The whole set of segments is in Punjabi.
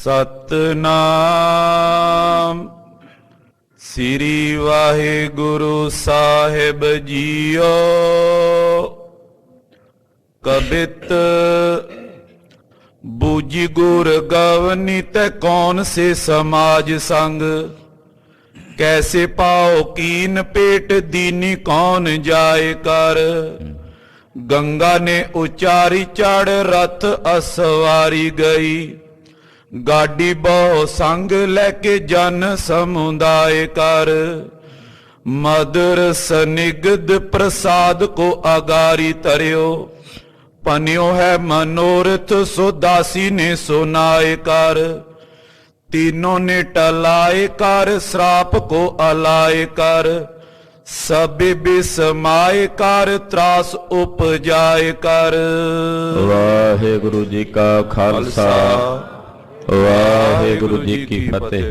सतनाम श्री वाहिगुरु साहिब जीओ। कबित बूझी गुर गवनी ते कौन से समाज संग, कैसे पाओ कीन पेट दीनी कौन जाए कर। गंगा ने उचारी चढ़ रथ असवारी गई, गाड़ी बहु संग लेके जन समुदाय कर। मधुर सनिग्ध प्रसाद को अगारी तरियो, पन्यो है मनोरथ सो दासी ने सुनाए कर। तीनों ने टलाए कर श्राप को अलाए कर, सब बिसमाए कर त्रास उपजाए कर। वाहिगुरु जी का खालसा वाहिगुरु जी की फतेह।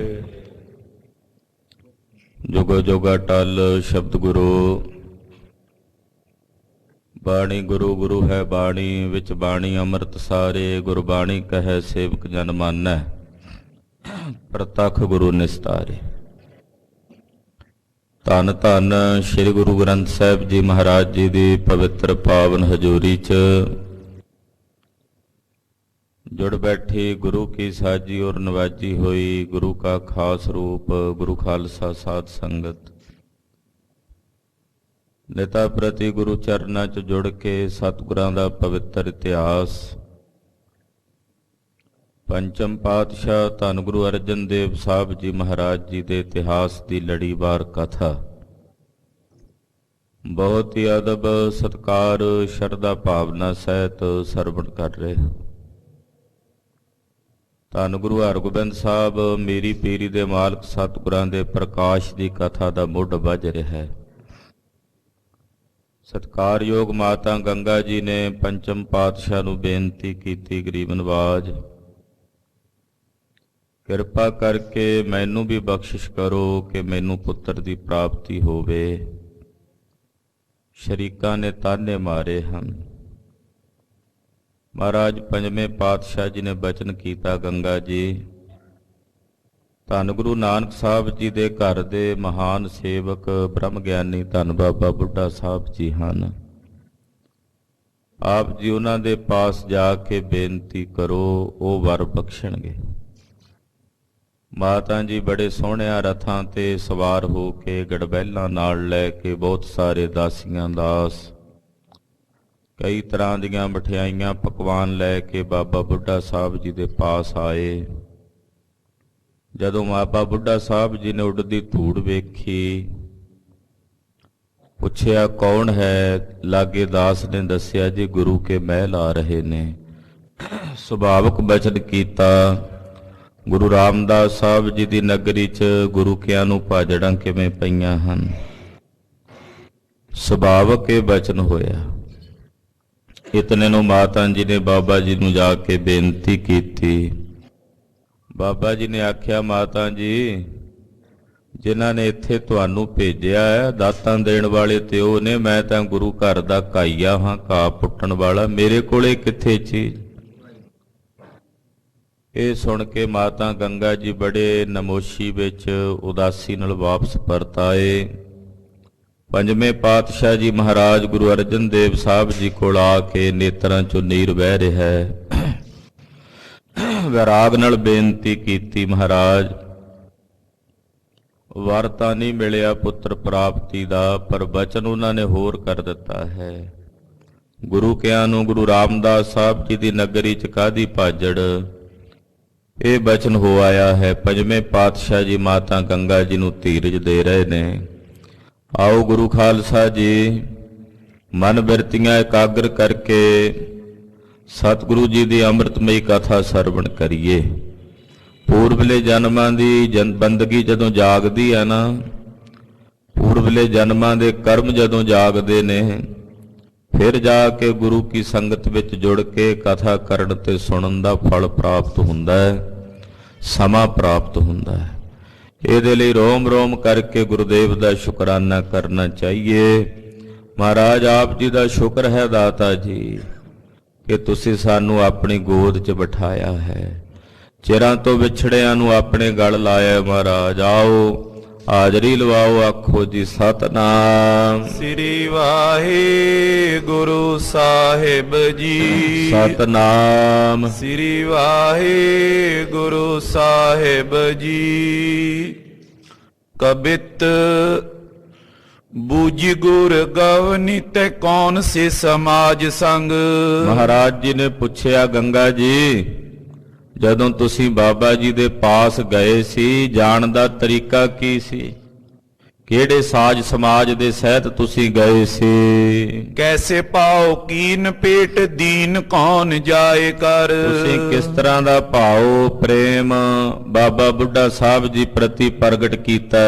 जुगो जुगा टल शब्द गुरु, बाणी गुरु गुरु है बाणी, विच बाणी अमृत सारे। गुरबाणी कहे सेवक जन मानै, प्रतख गुरु निस्तारे। धन धन श्री गुरु ग्रंथ साहिब जी महाराज जी की पवित्र पावन हजूरी च जुड़ बैठी गुरु की साजी और नवाजी हुई गुरु का खास रूप गुरु खालसा साध संगत। नेता प्रति गुरु चरना च जुड़ के सतगुरां दा पवित्र इतिहास। पंचम पातशाह धन गुरु अर्जन देव साहब जी महाराज जी के इतिहास की लड़ीवार कथा बहुत ही अदब सत्कार शरधा भावना सहित सरवण कर रहे। धन गुरु हरगोबिंद साहब मेरी पीरी दे मालक सतगुरां दे प्रकाश की कथा का मुढ़ वज रहा है। सत्कारयोग माता गंगा जी ने पंचम पातशाह नूं बेनती की, गरीब नवाज किरपा करके मैनू भी बख्शिश करो कि मैनू पुत्र की प्राप्ति होवे। शरीकां ने ताने मारे हैं। महाराज पंजवें पातशाह जी ने बचन किया, गंगा जी धन गुरु नानक साहब जी के घर दे महान सेवक ब्रह्म ज्ञानी धन बाबा बुढ़ा साहब जी हैं। आप जी उन्हां दे पास जाके बेनती करो, वो वर बख्शणगे। माता जी बड़े सोहणे रथां ते सवार हो के गड़बैलां नाल लैके बहुत सारे दासियां दास कई तरह दीयां मठियाइयां पकवान लैके बाबा बुढ़ा साहब जी दे पास आए। जदों बाबा बुढ़ा साहब जी ने उड़दी धूड़ वेखी, पुछया कौन है। लागे दास ने दस्या जी गुरु के महल आ रहे ने। सुभावक बचन कीता, गुरु रामदास साहब जी की नगरी च गुरु कियां नूं भाजड़ां किवें पईयां हन। सुभावक ये बचन होया। इतने नूं माता जी ने बाबा जी नूं जाके बेनती की। बाबा जी ने आख्या, माता जी जिन्हां ने इत्थे तुहानूं भेजिया है दातां देण वाले ते ओह ने, मैं तां गुरु घर दा काईया हां, घाह पुੱਟਣ वाला, मेरे कोले कित्थे चीज़। ये सुन के माता गंगा जी बड़े नमोशी विच उदासी नाल वापस परत आए। पंजवें पातशाह जी महाराज गुरु अर्जन देव साहब जी कोल आके नेत्रां चों नीर बह रहा है। विराग नाल बेनती की, महाराज वर तां नहीं मिलिया पुत्र प्राप्ति दा, पर बचन उन्होंने होर कर दिता है। गुरु कियां नूं गुरु रामदास साहब जी की नगरी च काहदी भाजड़, ये बचन हो आया है। पंजवें पातशाह जी माता गंगा जी नूं धीरज दे रहे ने। आओ गुरु खालसा जी मन बिरतियां एकाग्र करके सतगुरु जी की अमृतमयी कथा सरवण करिए। पूर्वले जन्मां दी बंदगी जदों जागदी है ना, पूर्वले जन्मां दे कर्म जदों जागदे ने, फिर जाके गुरु की संगत विच जुड़ के कथा करन ते सुनन दा फल प्राप्त हुंदा है, समा प्राप्त हुंदा है। इहदे लई रोम रोम करके गुरुदेव का शुकराना करना चाहिए। महाराज आप जी का शुक्र है दाता जी कि तुसी सानू अपनी गोद च बिठाया है। ਚਿਰਾਂ ਤੋਂ ਵਿਛੜਿਆਂ ਨੂੰ ਆਪਣੇ ਗਲ ਲਾਇਆ ਮਹਾਰਾਜ। ਆਓ ਹਾਜ਼ਰੀ ਲਵਾਓ, ਆਖੋ ਜੀ ਸਤਨਾਮ। ਸ੍ਰੀ ਵਾਹਿਗੁਰੂ ਸਾਹਿਬ ਜੀ। ਸਤਨਾਮ। ਸ੍ਰੀ ਵਾਹਿਗੁਰੂ ਸਾਹਿਬ ਜੀ। ਕਬਿਤ ਬੂਝਿ ਗੁਰ ਗਵਨੀ ਤੈ ਕੌਣ ਸੇ ਸਮਾਜ ਸੰਗ। ਮਹਾਰਾਜ ਜੀ ਨੇ ਪੁੱਛਿਆ, ਗੰਗਾ ਜੀ ਜਦੋਂ ਤੁਸੀਂ ਬਾਬਾ ਜੀ ਦੇ ਪਾਸ ਗਏ ਸੀ, ਜਾਣ ਦਾ ਤਰੀਕਾ ਕੀ ਸੀ? ਕਿਹੜੇ ਸਾਜ ਸਮਾਜ ਦੇ ਸਹਿਤ ਤੁਸੀਂ ਗਏ ਸੀ? ਕੈਸੇ ਪਾਓ ਕੀਨ ਪੇਟ ਦੀਨ ਕੌਣ ਜਾਏ ਕਰ। ਤੁਸੀਂ ਕਿਸ ਤਰ੍ਹਾਂ ਦਾ ਭਾਉ ਪ੍ਰੇਮ ਬਾਬਾ ਬੁੱਢਾ ਸਾਹਿਬ ਜੀ ਪ੍ਰਤੀ ਪ੍ਰਗਟ ਕੀਤਾ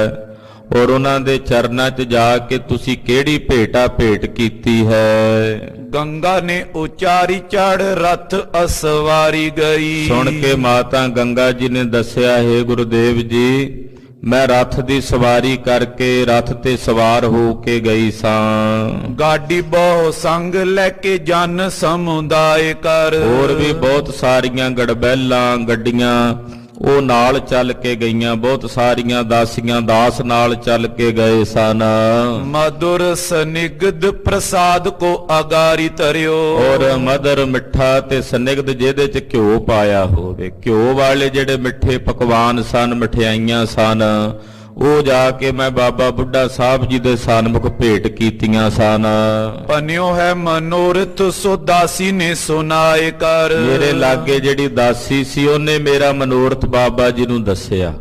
ਔਰ ਉਹਨਾਂ ਦੇ ਚਰਨਾਂ 'ਚ ਜਾ ਕੇ ਤੁਸੀਂ ਕਿਹੜੀ ਭੇਟ ਕੀਤੀ ਹੈ? ਗੰਗਾ ਨੇ ਉਚਾਰੀ ਚੜ ਰਥ ਅਸਵਾਰੀ ਗਈ। ਸੁਣ ਕੇ ਮਾਤਾ ਗੰਗਾ ਜੀ ਨੇ ਦੱਸਿਆ, ਹੈ ਗੁਰਦੇਵ ਜੀ ਮੈਂ ਰਥ ਦੀ ਸਵਾਰੀ ਕਰਕੇ ਰਥ ਤੇ ਸਵਾਰ ਹੋ ਕੇ ਗਈ ਸਾਂ। ਗਾਡੀ ਬਹੁ ਸੰਗ ਲੈ ਕੇ ਜਨ ਸਮੁਦਾਇ ਕਰ। ਹੋਰ ਵੀ ਬਹੁਤ ਸਾਰੀਆਂ ਗੜਬੈਲਾਂ ਗੱਡੀਆਂ ਉਹ ਨਾਲ ਚੱਲ ਕੇ ਗਈਆਂ, ਬਹੁਤ ਸਾਰੀਆਂ ਦਾਸੀਆਂ ਦਾਸ ਨਾਲ ਚੱਲ ਕੇ ਗਏ ਸਨ। ਮధుਰ ਸਨਿਗਧ ਪ੍ਰਸਾਦ ਕੋ ਅਗਾਰੀ ਧਰਿਓ। ਔਰ ਮਦਰ ਮਿੱਠਾ ਤੇ ਸਨਿਗਧ ਜਿਹਦੇ ਚ ਘਿਓ ਪਾਇਆ ਹੋਵੇ, ਘਿਓ ਵਾਲੇ ਜਿਹੜੇ ਮਿੱਠੇ ਪਕਵਾਨ ਸਨ, ਮਠਿਆਈਆਂ ਸਨ, ਉਹ ਜਾ ਕੇ ਮੈਂ ਬਾਬਾ ਬੁੱਢਾ ਸਾਹਿਬ ਜੀ ਦੇ ਸਨਮੁਖ ਭੇਟ ਕੀਤੀਆਂ ਸਨ। ਪਨਿਓ ਹੈ ਮਨੋਰਥ ਸੋ ਦਾਸੀ ਨੇ ਸੁਨਾਏ ਕਰ। ਮੇਰੇ ਲਾਗੇ ਜਿਹੜੀ ਦਾਸੀ ਸੀ ਉਹਨੇ ਮੇਰਾ ਮਨੋਰਥ ਬਾਬਾ ਜੀ ਨੂੰ ਦੱਸਿਆ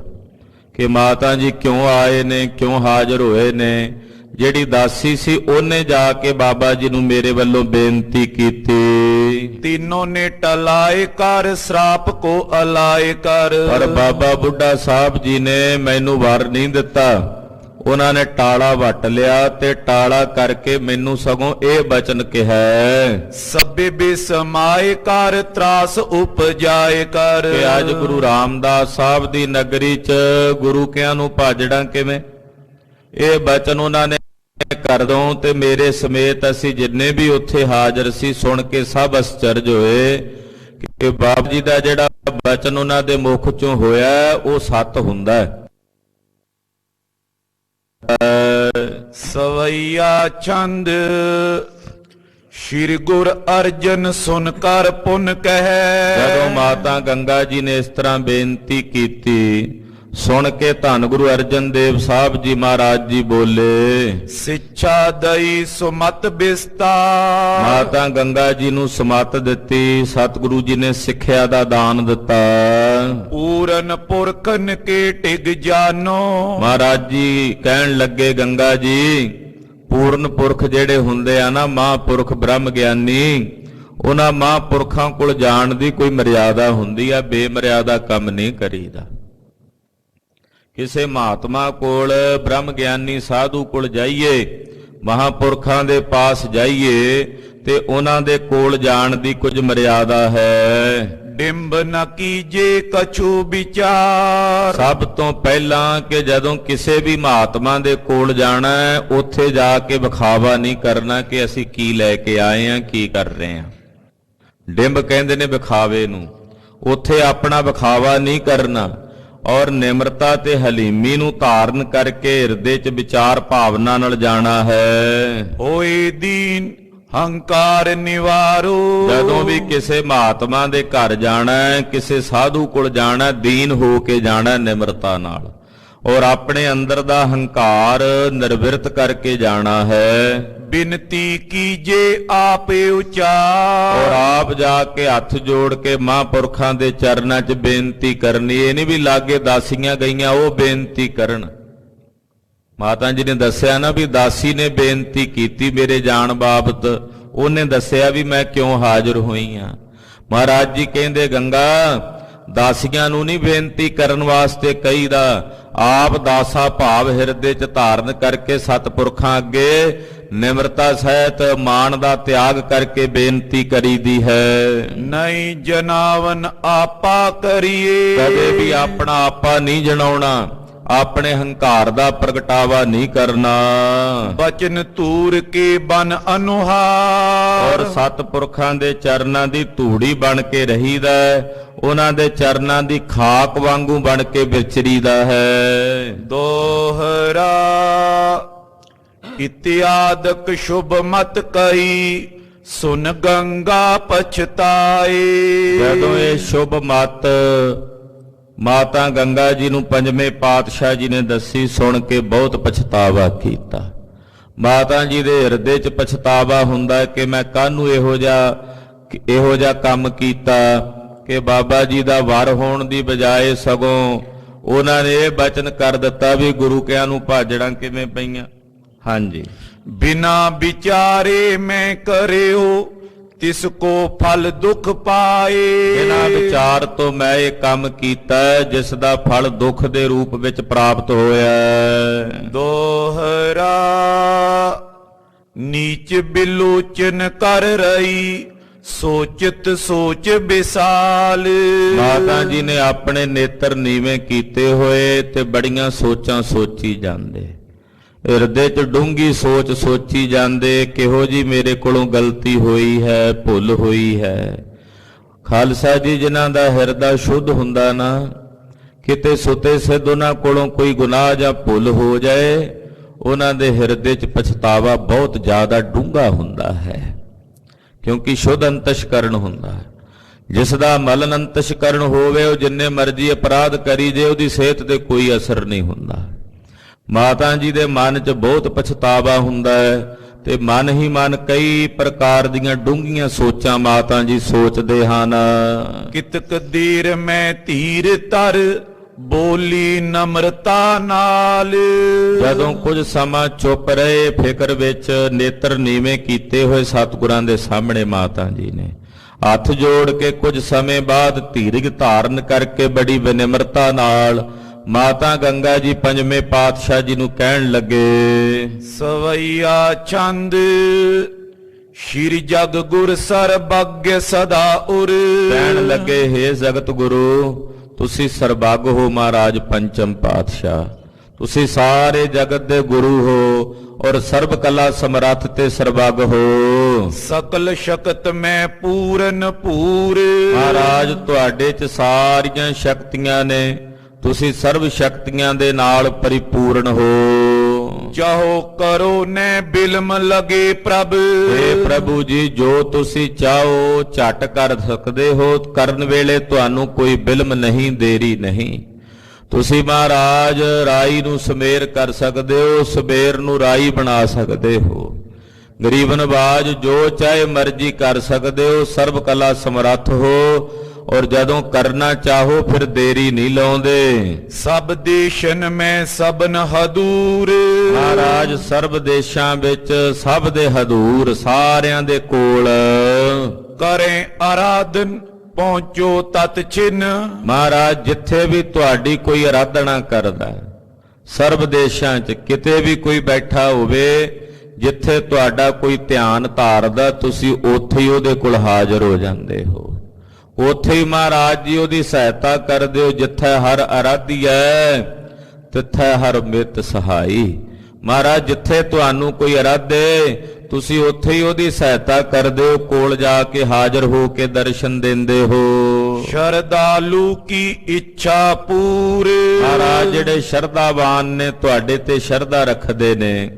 ਕਿ ਮਾਤਾ ਜੀ ਕਿਉਂ ਆਏ ਨੇ, ਕਿਉਂ ਹਾਜ਼ਰ ਹੋਏ ਨੇ। ਜਿਹੜੀ ਦਾਸੀ ਸੀ ਉਹਨੇ ਜਾ ਕੇ ਬਾਬਾ ਜੀ ਨੂੰ ਮੇਰੇ ਵੱਲੋਂ ਬੇਨਤੀ ਕੀਤੀ। ਤਿੰਨੋਂ ਨੇ ਟਲਾਏ ਕਰ ਸਰਾਪ ਕੋ ਅਲਾਏ ਕਰ। ਪਰ ਬਾਬਾ ਬੁੱਢਾ ਸਾਹਿਬ ਜੀ ਨੇ ਮੈਨੂੰ ਵਰ ਨਹੀਂ ਦਿੱਤਾ, ਉਹਨਾਂ ਨੇ ਟਾਲਾ ਵੱਟ ਲਿਆ ਤੇ ਟਾਲਾ ਕਰਕੇ ਮੈਨੂੰ ਸਗੋਂ ਇਹ ਬਚਨ ਕਿਹਾ, ਸਭੇ ਬੇਸਮਾਏ ਕਰ ਤਰਾਸ ਉਪਜਾਏ ਕਰ। ਕਿ ਅੱਜ ਗੁਰੂ ਰਾਮਦਾਸ ਸਾਹਿਬ ਦੀ ਨਗਰੀ 'ਚ ਗੁਰੂ ਕਿਆਂ ਨੂੰ ਭਾਜੜਾਂ ਕਿਵੇਂ। ਇਹ ਬਚਨ ਉਹਨਾਂ ਨੇ ਕਰ ਦੋ ਤੇ ਮੇਰੇ ਸਮੇਤ ਅਸੀਂ ਜਿੰਨੇ ਵੀ ਉੱਥੇ ਹਾਜ਼ਰ ਸੀ ਸੁਣ ਕੇ ਸਭ ਅਸਚਰਜ ਹੋਏ ਕਿ ਬਾਬਾ ਜੀ ਦਾ ਜਿਹੜਾ ਬਚਨ ਉਹਨਾਂ ਦੇ ਮੁਖ ਚੋਂ ਹੋਇਆ ਉਹ ਸੱਤ ਹੁੰਦਾ ਹੈ। ਸਵਈਆ ਛੰਦ ਸ਼੍ਰੀ ਗੁਰ ਅਰਜਨ ਸੁਨ ਕਰ ਪੁਨ ਕਹਿ। ਜਦੋਂ ਮਾਤਾ ਗੰਗਾ ਜੀ ਨੇ ਇਸ ਤਰ੍ਹਾਂ ਬੇਨਤੀ ਕੀਤੀ, ਸੁਣ ਕੇ ਧੰਨ ਗੁਰੂ ਅਰਜਨ ਦੇਵ ਸਾਹਿਬ ਜੀ ਮਹਾਰਾਜ ਜੀ ਬੋਲੇ, ਸਿੱਛਾ ਦਈ ਸੁਮਤ ਬਿਸਤਾਰ। ਮਾਤਾ ਗੰਗਾ ਜੀ ਨੂੰ ਸਮਤ ਦਿੱਤੀ, ਸਤਿਗੁਰੂ ਜੀ ਨੇ ਸਿੱਖਿਆ ਦਾ ਦਾਨ ਦਿੱਤਾ। ਪੂਰਨ ਪੁਰਖਨ ਕੇ ਟਿਗ ਜਾਨੋ। ਮਹਾਰਾਜ ਜੀ ਕਹਿਣ ਲੱਗੇ, ਗੰਗਾ ਜੀ ਪੂਰਨ ਪੁਰਖ ਜਿਹੜੇ ਹੁੰਦੇ ਆ ਨਾ, ਮਹਾਂਪੁਰਖ ਬ੍ਰਹਮ ਗਿਆਨੀ, ਉਹਨਾਂ ਮਹਾਂਪੁਰਖਾਂ ਕੋਲ ਜਾਣ ਦੀ ਕੋਈ ਮਰਿਆਦਾ ਹੁੰਦੀ ਆ, ਬੇਮਰਿਆਦਾ ਕੰਮ ਨਹੀਂ ਕਰੀਦਾ। ਕਿਸੇ ਮਹਾਤਮਾ ਕੋਲ, ਬ੍ਰਹਮ ਗਿਆਨੀ ਸਾਧੂ ਕੋਲ ਜਾਈਏ, ਮਹਾਂਪੁਰਖਾਂ ਦੇ ਪਾਸ ਜਾਈਏ ਤੇ ਉਹਨਾਂ ਦੇ ਕੋਲ ਜਾਣ ਦੀ ਕੁਝ ਮਰਿਆਦਾ ਹੈ। ਡਿੰਬ ਨ ਕੀਜੇ ਕਛੂ ਵਿਚਾਰ। ਸਭ ਤੋਂ ਪਹਿਲਾਂ ਕਿ ਜਦੋਂ ਕਿਸੇ ਵੀ ਮਹਾਤਮਾ ਦੇ ਕੋਲ ਜਾਣਾ ਹੈ, ਉੱਥੇ ਜਾ ਕੇ ਵਿਖਾਵਾ ਨਹੀਂ ਕਰਨਾ ਕਿ ਅਸੀਂ ਕੀ ਲੈ ਕੇ ਆਏ ਹਾਂ, ਕੀ ਕਰ ਰਹੇ ਹਾਂ। ਡਿੰਬ ਕਹਿੰਦੇ ਨੇ ਵਿਖਾਵੇ ਨੂੰ। ਉੱਥੇ ਆਪਣਾ ਵਿਖਾਵਾ ਨਹੀਂ ਕਰਨਾ ਔਰ ਨਿਮਰਤਾ ਤੇ ਹਲੀਮੀ ਨੂੰ ਧਾਰਨ ਕਰਕੇ ਹਿਰਦੇ 'ਚ ਵਿਚਾਰ ਭਾਵਨਾ ਨਾਲ ਜਾਣਾ ਹੈ। ਹੋਏ ਦੀਨ ਹੰਕਾਰ ਨਿਵਾਰੋ। ਜਦੋਂ ਵੀ ਕਿਸੇ ਮਹਾਤਮਾ ਦੇ ਘਰ ਜਾਣਾ ਹੈ, ਕਿਸੇ ਸਾਧੂ ਕੋਲ ਜਾਣਾ, ਦੀਨ ਹੋ ਕੇ ਜਾਣਾ, ਨਿਮਰਤਾ ਨਾਲ, ਔਰ ਆਪਣੇ ਅੰਦਰ ਦਾ ਹੰਕਾਰ ਨਿਰਵਿਰਤ ਕਰਕੇ ਜਾਣਾ ਹੈ। ਬਿਨਤੀ ਕੀਜੇ ਆਪੇ ਉਚਾਰ। ਔਰ ਆਪ ਜਾ ਕੇ ਹੱਥ ਜੋੜ ਕੇ ਮਹਾਂਪੁਰਖਾਂ ਦੇ ਚਰਨਾਂ 'ਚ ਬੇਨਤੀ ਕਰਨੀ। ਇਹ ਨਹੀਂ ਵੀ ਲਾਗੇ ਦਾਸੀਆਂ ਗਈਆਂ ਉਹ ਬੇਨਤੀ ਕਰਨ। ਮਾਤਾ ਜੀ ਨੇ ਦੱਸਿਆ ਨਾ ਵੀ ਦਾਸੀ ਨੇ ਬੇਨਤੀ ਕੀਤੀ ਮੇਰੇ ਜਾਣ ਬਾਬਤ, ਉਹਨੇ ਦੱਸਿਆ ਵੀ ਮੈਂ ਕਿਉਂ ਹਾਜ਼ਰ ਹੋਈ ਹਾਂ। ਮਹਾਰਾਜ ਜੀ ਕਹਿੰਦੇ, ਗੰਗਾ ਦਾਸੀਆਂ ਨੂੰ ਨਹੀਂ ਬੇਨਤੀ ਕਰਨ ਵਾਸਤੇ ਕਹੀਦਾ, ਆਪ ਦਾਸਾ ਭਾਵ ਹਿਰਦੇ 'ਚ ਧਾਰਨ ਕਰਕੇ ਸਤਿਪੁਰਖਾਂ ਅੱਗੇ ਨਿਮਰਤਾ ਸਹਿਤ ਮਾਣ ਦਾ ਤਿਆਗ ਕਰਕੇ ਬੇਨਤੀ ਕਰੀਦੀ ਹੈ। ਨਹੀਂ ਜਨਾਵਨ ਆਪਾ ਕਰੀਏ। ਕਦੇ ਵੀ ਆਪਣਾ ਆਪਾ ਨਹੀਂ ਜਣਾਉਣਾ, ਆਪਣੇ ਹੰਕਾਰ ਦਾ ਪ੍ਰਗਟਾਵਾ ਨਹੀਂ ਕਰਨਾ। ਬਚਨ ਧੂਰ ਕੇ ਬਨ ਅਨੁਹਾਰ। ਔਰ ਸਤਿਪੁਰਖਾਂ ਦੇ ਚਰਨਾਂ ਦੀ ਧੂੜੀ ਬਣ ਕੇ ਰਹੀਦਾ ਹੈ, ਉਹਨਾਂ ਦੇ ਚਰਨਾਂ ਦੀ ਖਾਕ ਵਾਂਗੂ ਬਣ ਕੇ ਵਿਚਰੀਦਾ ਹੈ। ਦੋਹਰਾ ਇਤਿਆਦਕ ਸ਼ੁਭ ਮਤ ਕਈ ਸੁਨ ਗੰਗਾ ਪਛਤਾਏ। ਜਦੋਂ ਇਹ ਸ਼ੁਭ ਮਤ ਮਾਤਾ ਗੰਗਾ ਜੀ ਨੂੰ ਪੰਜਵੇਂ ਪਾਤਸ਼ਾਹ ਜੀ ਨੇ ਦੱਸੀ, ਸੁਣ ਕੇ ਬਹੁਤ ਪਛਤਾਵਾ ਕੀਤਾ। ਮਾਤਾ ਜੀ ਦੇ ਹਿਰਦੇ 'ਚ ਪਛਤਾਵਾ ਹੁੰਦਾ ਕਿ ਮੈਂ ਕਾਹਨੂੰ ਇਹੋ ਜਿਹਾ ਕੰਮ ਕੀਤਾ ਕਿ ਬਾਬਾ ਜੀ ਦਾ ਵਰ ਹੋਣ ਦੀ ਬਜਾਏ ਸਗੋਂ ਉਹਨਾਂ ਨੇ ਇਹ ਬਚਨ ਕਰ ਦਿੱਤਾ ਵੀ ਗੁਰੂ ਕਿਆਂ ਨੂੰ ਭਾਜੜਾਂ ਕਿਵੇਂ ਪਈਆਂ। ਹਾਂਜੀ, ਬਿਨਾ ਵਿਚਾਰੇ ਮੈਂ ਕਰਿਓ ਤਿਸ ਕੋ ਫਲ ਦੁਖ ਪਾਏ। ਬਿਨਾਂ ਵਿਚਾਰ ਤੋਂ ਮੈਂ ਇਹ ਕੰਮ ਕੀਤਾ ਜਿਸ ਦਾ ਫਲ ਦੁੱਖ ਦੇ ਰੂਪ ਵਿੱਚ ਪ੍ਰਾਪਤ ਹੋਇਆ। ਦੋਹਰਾ ਨੀਚ ਬਿਲੋਚਨ ਕਰ ਰਹੀ ਸੋਚਤ ਸੋਚ ਵਿਸਾਲ। ਮਾਤਾ ਜੀ ਨੇ ਆਪਣੇ ਨੇਤਰ ਨੀਵੇਂ ਕੀਤੇ ਹੋਏ ਤੇ ਬੜੀਆਂ ਸੋਚਾਂ ਸੋਚੀ ਜਾਂਦੇ, ਹਿਰਦੇ 'ਚ ਡੂੰਘੀ ਸੋਚ ਸੋਚੀ ਜਾਂਦੇ, ਕਿਹੋ ਜੀ ਮੇਰੇ ਕੋਲੋਂ ਗਲਤੀ ਹੋਈ ਹੈ, ਭੁੱਲ ਹੋਈ ਹੈ। ਖਾਲਸਾ ਜੀ ਜਿਨ੍ਹਾਂ ਦਾ ਹਿਰਦਾ ਸ਼ੁੱਧ ਹੁੰਦਾ ਨਾ, ਕਿਤੇ ਸੁਤੇ ਸਿੱਧ ਉਹਨਾਂ ਕੋਲੋਂ ਕੋਈ ਗੁਨਾਹ ਜਾਂ ਭੁੱਲ ਹੋ ਜਾਏ, ਉਹਨਾਂ ਦੇ ਹਿਰਦੇ 'ਚ ਪਛਤਾਵਾ ਬਹੁਤ ਜ਼ਿਆਦਾ ਡੂੰਘਾ ਹੁੰਦਾ ਹੈ, ਕਿਉਂਕਿ ਸ਼ੁੱਧ ਅੰਤਸ਼ਕਰਨ ਹੁੰਦਾ ਹੈ। ਜਿਸ ਦਾ ਮਲਨ ਅੰਤਸ਼ਕਰਨ ਹੋਵੇ ਉਹ ਜਿੰਨੇ ਮਰਜ਼ੀ ਅਪਰਾਧ ਕਰੀ ਜੇ ਉਹਦੀ ਸਿਹਤ ਤੇ ਕੋਈ ਅਸਰ ਨਹੀਂ ਹੁੰਦਾ। ਮਾਤਾ ਜੀ ਦੇ ਮਨ 'ਚ ਬਹੁਤ ਪਛਤਾਵਾ ਹੁੰਦਾ ਹੈ ਤੇ ਮਨ ਹੀ ਮਨ ਕਈ ਪ੍ਰਕਾਰ ਦੀਆਂ ਡੂੰਘੀਆਂ ਸੋਚਾਂ ਮਾਤਾ ਜੀ ਸੋਚਦੇ ਹਨ। ਕਿਤਕ ਦੇਰ ਮੈਂ ਧੀਰ ਧਰ ਬੋਲੀ ਨਮਰਤਾ ਨਾਲ। ਜਦੋਂ ਕੁਝ ਸਮਾਂ ਚੁੱਪ ਰਹੇ, ਫਿਕਰ ਵਿੱਚ ਨੇਤਰ ਨੀਵੇਂ ਕੀਤੇ ਹੋਏ ਸਤਿਗੁਰਾਂ ਦੇ ਸਾਹਮਣੇ ਮਾਤਾ ਜੀ ਨੇ ਹੱਥ ਜੋੜ ਕੇ ਕੁਝ ਸਮੇਂ ਬਾਅਦ ਧੀਰਜ ਧਾਰਨ ਕਰਕੇ ਬੜੀ ਵਿਨਮਰਤਾ ਨਾਲ ਮਾਤਾ ਗੰਗਾ ਜੀ ਪੰਜਵੇਂ ਪਾਤਸ਼ਾਹ ਜੀ ਨੂੰ ਕਹਿਣ ਲੱਗੇ, ਸਵਈਆ ਚੰਦ ਸ਼੍ਰੀ ਜਗ ਗੁਰ ਸਰਬੱਗ ਸਦਾ ਉਰ। ਕਹਿਣ ਲੱਗੇ, ਹੇ ਜਗਤ ਗੁਰੂ, ਤੁਸੀਂ ਸਰਬੱਗ ਹੋ ਮਹਾਰਾਜ ਪੰਚਮ ਪਾਤਸ਼ਾਹ, ਤੁਸੀਂ ਸਾਰੇ ਜਗਤ ਦੇ ਗੁਰੂ ਹੋ ਔਰ ਸਰਬ ਕਲਾ ਸਮਰੱਥ ਤੇ ਸਰਬੱਗ ਹੋ। ਸਕਲ ਸ਼ਕਤ ਮੈਂ ਪੂਰਨ ਪੂਰ। ਮਹਾਰਾਜ ਤੁਹਾਡੇ 'ਚ ਸਾਰੀਆਂ ਸ਼ਕਤੀਆਂ ਨੇ, ਤੁਸੀਂ ਸਰਬ ਸ਼ਕਤੀਆਂ ਦੇ ਨਾਲ ਪਰਿਪੂਰਨ ਹੋ। ਚਾਹੋ ਕਰੋ ਨੇ ਬਿਲਮ ਲਗੇ ਪ੍ਰਭ। हे ਪ੍ਰਭੂ ਜੀ, ਜੋ ਤੁਸੀਂ ਚਾਹੋ ਝਟ ਕਰ ਸਕਦੇ ਹੋ, ਕਰਨ ਵੇਲੇ ਤੁਹਾਨੂੰ ਕੋਈ ਬਿਲਮ ਨਹੀਂ, ਦੇਰੀ ਨਹੀਂ। ਤੁਸੀਂ ਮਹਾਰਾਜ ਰਾਈ ਨੂੰ ਸਮੇਰ ਕਰ ਸਕਦੇ ਹੋ, ਸਵੇਰ ਨੂੰ ਰਾਈ ਬਣਾ ਸਕਦੇ ਹੋ, ਗਰੀਬ ਨਵਾਜ ਜੋ ਚਾਹੇ ਮਰਜ਼ੀ ਕਰ ਸਕਦੇ ਹੋ, ਸਰਬ ਕਲਾ ਸਮਰੱਥ ਹੋ ਔਰ ਜਦੋਂ ਕਰਨਾ ਚਾਹੋ ਫਿਰ ਦੇਰੀ ਨਹੀਂ ਲਾਉਂਦੇ। ਸਭ ਦੇਸ਼ਨ ਮੈਂ ਸਭਨ ਹਦੂਰ। ਮਹਾਰਾਜ ਸਰਬ ਦੇਸ਼ਾਂ ਵਿੱਚ ਸਭ ਦੇ ਹਦੂਰ, ਸਾਰਿਆਂ ਦੇ ਕੋਲ ਕਰੇ ਆਰਾਧਨ ਪਹੁੰਚੋ ਤਤ ਚਿਨ। ਮਹਾਰਾਜ ਜਿੱਥੇ ਵੀ ਤੁਹਾਡੀ ਕੋਈ ਆਰਾਧਨਾ ਕਰਦਾ, ਸਰਬ ਦੇਸ਼ਾਂ 'ਚ ਕਿਤੇ ਵੀ ਕੋਈ ਬੈਠਾ ਹੋਵੇ, ਜਿੱਥੇ ਤੁਹਾਡਾ ਕੋਈ ਧਿਆਨ ਧਾਰਦਾ, ਤੁਸੀਂ ਉੱਥੇ ਹੀ ਉਹਦੇ ਕੋਲ ਹਾਜ਼ਰ ਹੋ ਜਾਂਦੇ ਹੋ, ਉੱਥੇ ਹੀ ਮਹਾਰਾਜ ਜੀ ਉਹਦੀ ਸਹਾਇਤਾ ਕਰਦੇ ਹੋ। ਜਿੱਥੇ ਹਰ ਆਰਾਧੀ ਹੈ ਤਿੱਥੇ ਹਰ ਮਿੱਤ ਸਹਾਈ। ਮਹਾਰਾਜ ਜਿੱਥੇ ਤੁਹਾਨੂੰ ਕੋਈ ਆਰਾਧੇ, ਤੁਸੀਂ ਉੱਥੇ ਹੀ ਉਹਦੀ ਸਹਾਇਤਾ ਕਰਦੇ ਹੋ, ਕੋਲ ਜਾ ਕੇ ਹਾਜ਼ਰ ਹੋ ਕੇ ਦਰਸ਼ਨ ਦਿੰਦੇ ਹੋ। ਸ਼ਰਧਾਲੂ ਕੀ ਇੱਛਾ ਪੂਰ। ਮਹਾਰਾਜ ਜਿਹੜੇ ਸ਼ਰਧਾਵਾਨ ਨੇ, ਤੁਹਾਡੇ ਤੇ ਸ਼ਰਧਾ ਰੱਖਦੇ ਨੇ,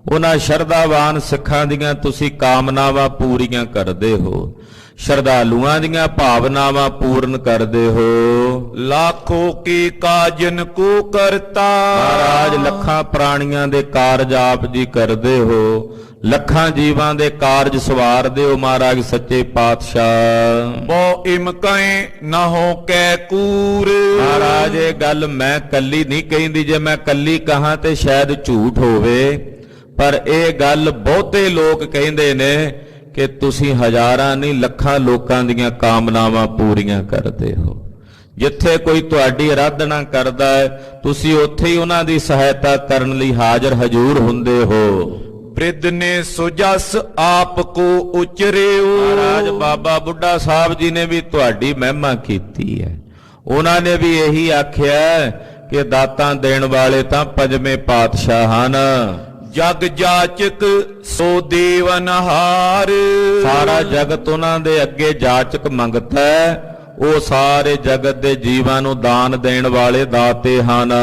ਉਹਨਾਂ ਸ਼ਰਧਾਵਾਨ ਸਿੱਖਾਂ ਦੀਆਂ ਤੁਸੀਂ ਕਾਮਨਾਵਾਂ ਪੂਰੀਆਂ ਕਰਦੇ ਹੋ, ਸ਼ਰਧਾਲੂਆਂ ਦੀਆਂ ਭਾਵਨਾਵਾਂ ਪੂਰਨ ਕਰਦੇ ਹੋ। ਲੱਖੋ ਕੀ ਕਾਜਨ ਕੋ ਕਰਤਾ। ਮਹਾਰਾਜ ਲੱਖਾਂ ਪ੍ਰਾਣੀਆਂ ਦੇ ਕਾਰਜ ਆਪ ਜੀ ਕਰਦੇ ਹੋ, ਲੱਖਾਂ ਜੀਵਾਂ ਦੇ ਕਾਰਜ ਸਵਾਰਦੇ ਹੋ ਮਹਾਰਾਜ ਸੱਚੇ ਪਾਤਸ਼ਾਹ। ਬੋ ਇਮ ਕੈ ਨਾ ਹੋ ਕੈ ਕੂਰ। ਮਹਾਰਾਜ ਇਹ ਗੱਲ ਮੈਂ ਕੱਲੀ ਨਹੀਂ ਕਹਿੰਦੀ, ਜੇ ਮੈਂ ਕੱਲੀ ਕਹਾਂ ਤੇ ਸ਼ਾਇਦ ਝੂਠ ਹੋਵੇ, ਪਰ ਇਹ ਗੱਲ ਬਹੁਤੇ ਲੋਕ ਕਹਿੰਦੇ ਨੇ ਕਿ ਤੁਸੀਂ ਹਜ਼ਾਰਾਂ ਨਹੀਂ ਲੱਖਾਂ ਲੋਕਾਂ ਦੀਆਂ ਕਾਮਨਾਵਾਂ ਪੂਰੀਆਂ ਕਰਦੇ ਹੋ। ਜਿੱਥੇ ਕੋਈ ਤੁਹਾਡੀ ਆਰਾਧਨਾ ਕਰਦਾ ਹੈ, ਤੁਸੀਂ ਉੱਥੇ ਹੀ ਉਹਨਾਂ ਦੀ ਸਹਾਇਤਾ ਕਰਨ ਲਈ ਹਾਜ਼ਰ ਹਜ਼ੂਰ ਹੁੰਦੇ ਹੋ। ਬ੍ਰਿਧ ਨੇ ਸੁਜਸ ਆਪ ਕੋ ਉਚਰਿਓ। ਮਹਾਰਾਜ ਬਾਬਾ ਬੁੱਢਾ ਸਾਹਿਬ ਜੀ ਨੇ ਵੀ ਤੁਹਾਡੀ ਮਹਿਮਾ ਕੀਤੀ ਹੈ, ਉਹਨਾਂ ਨੇ ਵੀ ਇਹੀ ਆਖਿਆ ਕਿ ਦਾਤਾਂ ਦੇਣ ਵਾਲੇ ਤਾਂ ਪੰਜਵੇਂ ਪਾਤਸ਼ਾਹ ਹਨ। ਜਗ ਜਾਚਕ ਸੋ ਦੇਵਨਹਾਰ। ਸਾਰਾ ਜਗਤ ਉਹਨਾਂ ਦੇ ਅੱਗੇ ਜਾਚਕ ਮੰਗਤਾ ਹੈ, ਉਹ ਸਾਰੇ ਜਗਤ ਦੇ ਜੀਵਾਂ ਨੂੰ ਦਾਨ ਦੇਣ ਵਾਲੇ ਦਾਤੇ ਹਨ।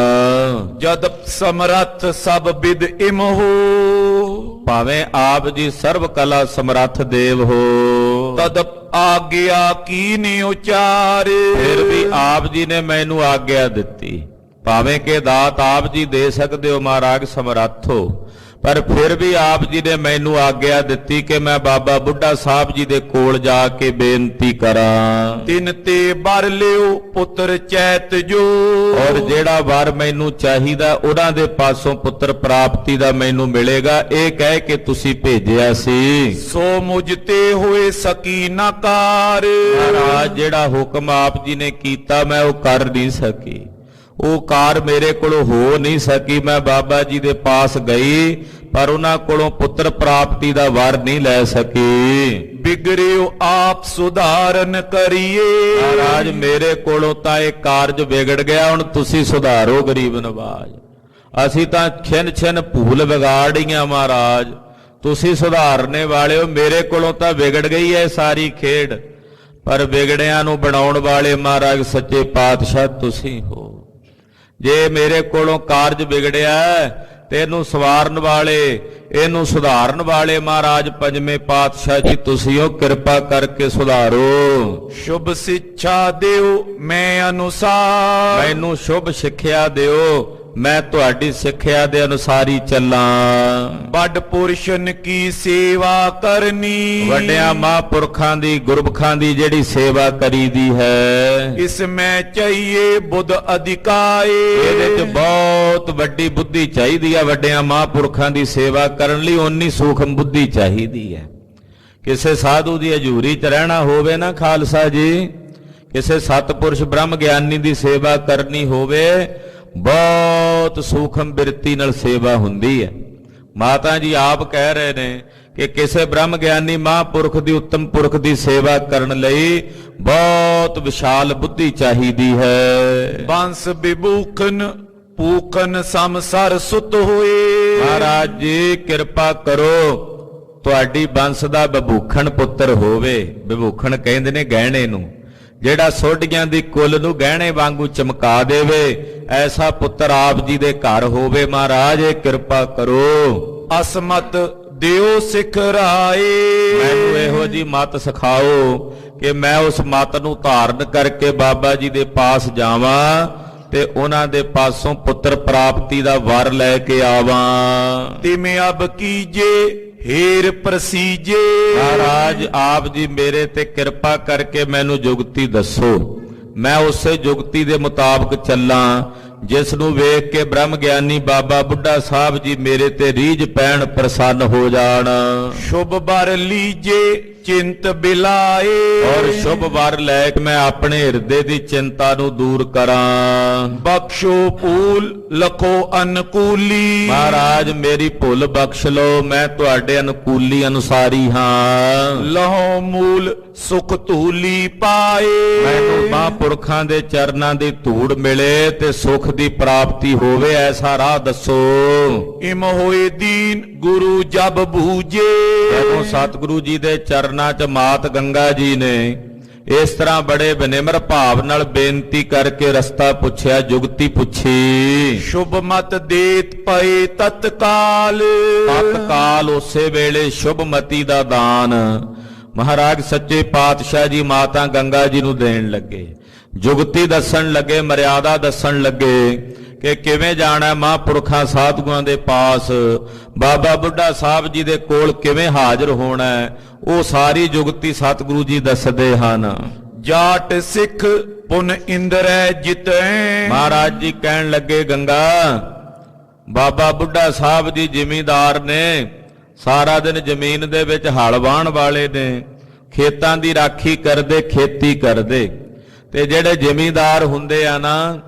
ਜਦ ਸਮਰੱਥ ਸਭ ਬਿਦ ਇਮ ਹੋ। ਭਾਵੇਂ ਆਪ ਜੀ ਸਰਬ ਕਲਾ ਸਮਰੱਥ ਦੇਵ ਹੋ, ਤਦ ਆਗਿਆ ਕੀਨੇ ਉਚਾਰੇ। ਫਿਰ ਵੀ ਆਪ ਜੀ ਨੇ ਮੈਨੂੰ ਆਗਿਆ ਦਿੱਤੀ। ਭਾਵੇਂ ਕਿ ਦਾਤ ਆਪ ਜੀ ਦੇ ਸਕਦੇ ਹੋ ਮਹਾਰਾਜ, ਸਮਰੱਥ ਹੋ, ਪਰ ਫਿਰ ਵੀ ਆਪ ਜੀ ਨੇ ਮੈਨੂੰ ਆਗਿਆ ਦਿੱਤੀ ਕਿ ਮੈਂ ਬਾਬਾ ਬੁੱਢਾ ਸਾਹਿਬ ਜੀ ਦੇ ਕੋਲ ਜਾ ਕੇ ਬੇਨਤੀ ਕਰਾਂ। ਤਿਨ ਤੇ ਬਰ ਲਿਓ ਪੁੱਤਰ ਚੈਤ ਜੋ। ਔਰ ਜਿਹੜਾ ਵਰ ਮੈਨੂੰ ਚਾਹੀਦਾ ਉਹਨਾਂ ਦੇ ਪਾਸੋਂ ਪੁੱਤਰ ਪ੍ਰਾਪਤੀ ਦਾ ਮੈਨੂੰ ਮਿਲੇਗਾ, ਇਹ ਕਹਿ ਕੇ ਤੁਸੀਂ ਭੇਜਿਆ ਸੀ। ਸੋ ਮੁਝ ਤੇ ਹੋਏ ਸਕੀ ਨਾ ਕਾਰ। ਮਹਾਰਾਜ ਜਿਹੜਾ ਹੁਕਮ ਆਪ ਜੀ ਨੇ ਕੀਤਾ ਮੈਂ ਉਹ ਕਰ ਨਹੀਂ ਸਕੀ, ਉਹ ਕਾਰ ਮੇਰੇ ਕੋਲੋਂ ਹੋ ਨਹੀਂ ਸਕੀ। ਮੈਂ ਬਾਬਾ ਜੀ ਦੇ ਪਾਸ ਗਈ ਪਰ ਉਹਨਾਂ ਕੋਲੋਂ ਪੁੱਤਰ ਪ੍ਰਾਪਤੀ ਦਾ ਵਰ ਨਹੀਂ ਲੈ ਸਕੀ। ਬਿਗੜਿਓ ਆਪ ਸੁਧਾਰਨ ਕਰੀਏ। ਮਹਾਰਾਜ ਮੇਰੇ ਕੋਲੋਂ ਤਾਂ ਇਹ ਕਾਰਜ ਵਿਗੜ ਗਿਆ, ਹੁਣ ਤੁਸੀਂ ਸੁਧਾਰੋ ਗਰੀਬ ਨਵਾਜ। ਅਸੀਂ ਤਾਂ ਛਿਨ ਛਿਨ ਭੂਲ ਵਿਗਾੜੀਆਂ ਮਹਾਰਾਜ, ਤੁਸੀਂ ਸੁਧਾਰਨੇ ਵਾਲੇ ਹੋ। ਮੇਰੇ ਕੋਲੋਂ ਤਾਂ ਵਿਗੜ ਗਈ ਹੈ ਸਾਰੀ ਖੇਡ, ਪਰ ਵਿਗੜਿਆਂ ਨੂੰ ਬਣਾਉਣ ਵਾਲੇ ਮਹਾਰਾਜ ਸੱਚੇ ਪਾਤਸ਼ਾਹ ਤੁਸੀਂ ਹੋ। ਜੇ ਮੇਰੇ ਕੋਲੋਂ ਕਾਰਜ ਵਿਗੜਿਆ ਤੇ ਇਹਨੂੰ ਸਵਾਰਨ ਵਾਲੇ, ਇਹਨੂੰ ਸੁਧਾਰਨ ਵਾਲੇ ਮਹਾਰਾਜ ਪੰਜਵੇਂ ਪਾਤਸ਼ਾਹ ਜੀ ਤੁਸੀਂ ਹੋ, ਕਿਰਪਾ ਕਰਕੇ ਸੁਧਾਰੋ। ਸ਼ੁਭ ਸਿੱਖਿਆ ਦਿਓ ਮੈਂ ਅਨੁਸਾਰ। ਮੈਨੂੰ ਸ਼ੁਭ ਸਿੱਖਿਆ ਦਿਓ, ਮੈਂ ਤੁਹਾਡੀ ਸਿੱਖਿਆ ਦੇ ਅਨੁਸਾਰ ਹੀ ਚੱਲਾਂ। ਵੱਡ ਪੁਰਸ਼ਨ ਕੀ ਸੇਵਾ ਕਰਨੀ। ਵੱਡਿਆਂ ਮਹਾਂਪੁਰਖਾਂ ਦੀ, ਗੁਰਮੁਖਾਂ ਦੀ ਜਿਹੜੀ ਸੇਵਾ ਕਰੀਦੀ ਹੈ, ਇਸ ਮੈਂ ਚਾਹੀਏ ਬੁੱਧ ਅਧਿਕਾਏ। ਇਹਦੇ ਚ ਬਹੁਤ ਵੱਡੀ ਬੁੱਧੀ ਚਾਹੀਦੀ ਹੈ। ਵੱਡਿਆਂ ਮਹਾਂਪੁਰਖਾਂ ਦੀ ਸੇਵਾ ਕਰਨ ਲਈ ਓਨੀ ਸੂਖਮ ਬੁੱਧੀ ਚਾਹੀਦੀ ਹੈ। ਕਿਸੇ ਸਾਧੂ ਦੀ ਹਜ਼ੂਰੀ ਚ ਰਹਿਣਾ ਹੋਵੇ ਨਾ ਖਾਲਸਾ ਜੀ, ਕਿਸੇ ਸਤਪੁਰਸ਼ ਬ੍ਰਹਮ ਗਿਆਨੀ ਦੀ ਸੇਵਾ ਕਰਨੀ ਹੋਵੇ, ਬਹੁਤ ਸੂਖਮ ਬਿਰਤੀ ਨਾਲ ਸੇਵਾ ਹੁੰਦੀ ਹੈ। ਮਾਤਾ ਜੀ ਆਪ ਕਹਿ ਰਹੇ ਨੇ ਕਿ ਕਿਸੇ ਬ੍ਰਹਮ ਗਿਆਨੀ ਮਹਾਂਪੁਰਖ ਦੀ, ਉੱਤਮ ਪੁਰਖ ਦੀ ਸੇਵਾ ਕਰਨ ਲਈ ਬਹੁਤ ਵਿਸ਼ਾਲ ਬੁੱਧੀ ਚਾਹੀਦੀ ਹੈ। ਬੰਸ ਵਿਭੂਖਨ ਪੂਖਨ ਸਮਸਰ ਸੁਤ ਹੋਏ। ਮਹਾਰਾਜ ਜੀ ਕਿਰਪਾ ਕਰੋ, ਤੁਹਾਡੀ ਬੰਸ ਦਾ ਵਿਭੂਖਣ ਪੁੱਤਰ ਹੋਵੇ। ਵਿਭੂਖਣ ਕਹਿੰਦੇ ਨੇ ਗਹਿਣੇ ਨੂੰ, ਜਿਹੜਾ ਸੋਢੀਆਂ ਦੀ ਕੁੱਲ ਨੂੰ ਗਹਿਣੇ ਵਾਂਗੂ ਚਮਕਾ ਦੇਵੇ, ਐਸਾ ਪੁੱਤਰ ਆਪ ਜੀ ਦੇ ਘਰ ਹੋਵੇ। ਮਹਾਰਾਜ ਇਹ ਕਿਰਪਾ ਕਰੋ। ਅਸਮਤ ਦਿਓ ਸਿਖ ਰਾਏ। ਮੈਨੂੰ ਇਹੋ ਜੀ ਮਤ ਸਿਖਾਓ ਕਿ ਮੈਂ ਉਸ ਮਤ ਨੂੰ ਧਾਰਨ ਕਰਕੇ ਬਾਬਾ ਜੀ ਦੇ ਪਾਸ ਜਾਵਾਂ ਤੇ ਉਹਨਾਂ ਦੇ ਪਾਸੋਂ ਪੁੱਤਰ ਪ੍ਰਾਪਤੀ ਦਾ ਵਰ ਲੈ ਕੇ ਆਵਾਂ। ਤਿਵੇਂ ਅਬ ਕੀਜੇ ਹੇਰ ਪ੍ਰਸੀਜੇ। ਮਹਾਰਾਜ ਆਪ ਜੀ ਮੇਰੇ ਤੇ ਕਿਰਪਾ ਕਰਕੇ ਮੈਨੂੰ ਜੁਗਤੀ ਦੱਸੋ, ਮੈਂ ਉਸੇ ਜੁਗਤੀ ਦੇ ਮੁਤਾਬਕ ਚੱਲਾਂ, ਜਿਸ ਨੂੰ ਵੇਖ ਕੇ ਬ੍ਰਹਮ ਗਿਆਨੀ ਬਾਬਾ ਬੁੱਢਾ ਸਾਹਿਬ ਜੀ ਮੇਰੇ ਤੇ ਰੀਝ ਪੈਣ, ਪ੍ਰਸੰਨ ਹੋ ਜਾਣ। ਸ਼ੁਭ ਬਰ ਲੀਜੇ ਚਿੰਤ ਬਿਲਾਏ। ਔਰ ਸ਼ੁਭ ਵਰ ਲੈ ਕੇ ਮੈਂ ਆਪਣੇ ਹਿਰਦੇ ਦੀ ਚਿੰਤਾ ਨੂੰ ਦੂਰ ਕਰਾਂ। ਬਖਸ਼ੋ ਭੂਲ ਲਖੋ ਅਨਕੂਲੀ। ਮਹਾਰਾਜ ਮੇਰੀ ਭੁੱਲ ਬਖਸ਼ ਲਓ, ਮੈਂ ਤੁਹਾਡੇ ਅਨੁਕੂਲੀ ਅਨੁਸਾਰੀ ਹਾਂ। ਲਹੋ ਮੂਲ ਸੁਖ ਧੂਲੀ ਪਾਏ। ਮੈਨੂੰ ਮਹਾਂਪੁਰਖਾਂ ਦੇ ਚਰਨਾਂ ਦੀ ਧੂੜ ਮਿਲੇ ਤੇ ਸੁਖ ਦੀ ਪ੍ਰਾਪਤੀ ਹੋਵੇ, ਐਸਾ ਰਾਹ ਦੱਸੋ। ਇਮ ਹੋਏ ਦੀਨ ਗੁਰੂ ਜਬ ਬੂਝੇ। ਜਦੋਂ ਸਤਿਗੁਰੂ ਜੀ ਦੇ ਚਰਨਾਂ 'ਚ ਮਾਤ ਗੰਗਾ ਜੀ ਨੇ ਇਸ ਤਰ੍ਹਾਂ ਬੜੇ ਬਨਿਮਰ ਭਾਵ ਨਾਲ ਬੇਨਤੀ ਕਰਕੇ ਰਸਤਾ ਪੁੱਛਿਆ, ਜੁਗਤੀ ਪੁੱਛੀ। ਸ਼ੁਭ ਮਤ ਦੇਤ ਪਏ ਤਤਕਾਲ। ਤਤਕਾਲ ਉਸੇ ਵੇਲੇ ਸ਼ੁਭ ਮਤੀ ਦਾ ਦਾਨ ਮਹਾਰਾਜ ਸੱਚੇ ਪਾਤਸ਼ਾਹ ਜੀ ਮਾਤਾ ਗੰਗਾ ਜੀ ਨੂੰ ਦੇਣ ਲੱਗੇ। ਜੁਗਤੀ ਦੱਸਣ ਲੱਗੇ, ਮਰਿਆਦਾ ਦੱਸਣ ਲੱਗੇ ਕਿ ਕਿਵੇਂ ਜਾਣਾ ਮਹਾਂਪੁਰਖਾਂ ਸਾਧੂਆਂ ਦੇ ਪਾਸ, ਬਾਬਾ ਬੁੱਢਾ ਸਾਹਿਬ ਜੀ ਦੇ ਕੋਲ ਕਿਵੇਂ ਹਾਜ਼ਰ ਹੋਣਾ, ਉਹ ਸਾਰੀ ਜੁਗਤੀ ਸਤਿਗੁਰੂ ਜੀ ਦੱਸਦੇ ਹਨ। ਜਾਟ ਸਿੱਖ ਪੁਨ ਇੰਦਰੈ ਜਿਤੈ। ਮਹਾਰਾਜ ਜੀ ਕਹਿਣ ਲੱਗੇ, ਗੰਗਾ ਬਾਬਾ ਬੁੱਢਾ ਸਾਹਿਬ ਜੀ ਜ਼ਿਮੀਂਦਾਰ ਨੇ, ਸਾਰਾ ਦਿਨ ਜ਼ਮੀਨ ਦੇ ਵਿੱਚ ਹਲ ਵਾਹਣ ਵਾਲੇ ਨੇ, ਖੇਤਾਂ ਦੀ ਰਾਖੀ ਕਰਦੇ, ਖੇਤੀ ਕਰਦੇ, ਤੇ ਜਿਹੜੇ ਜ਼ਿਮੀਂਦਾਰ ਹੁੰਦੇ ਆ ਨਾ,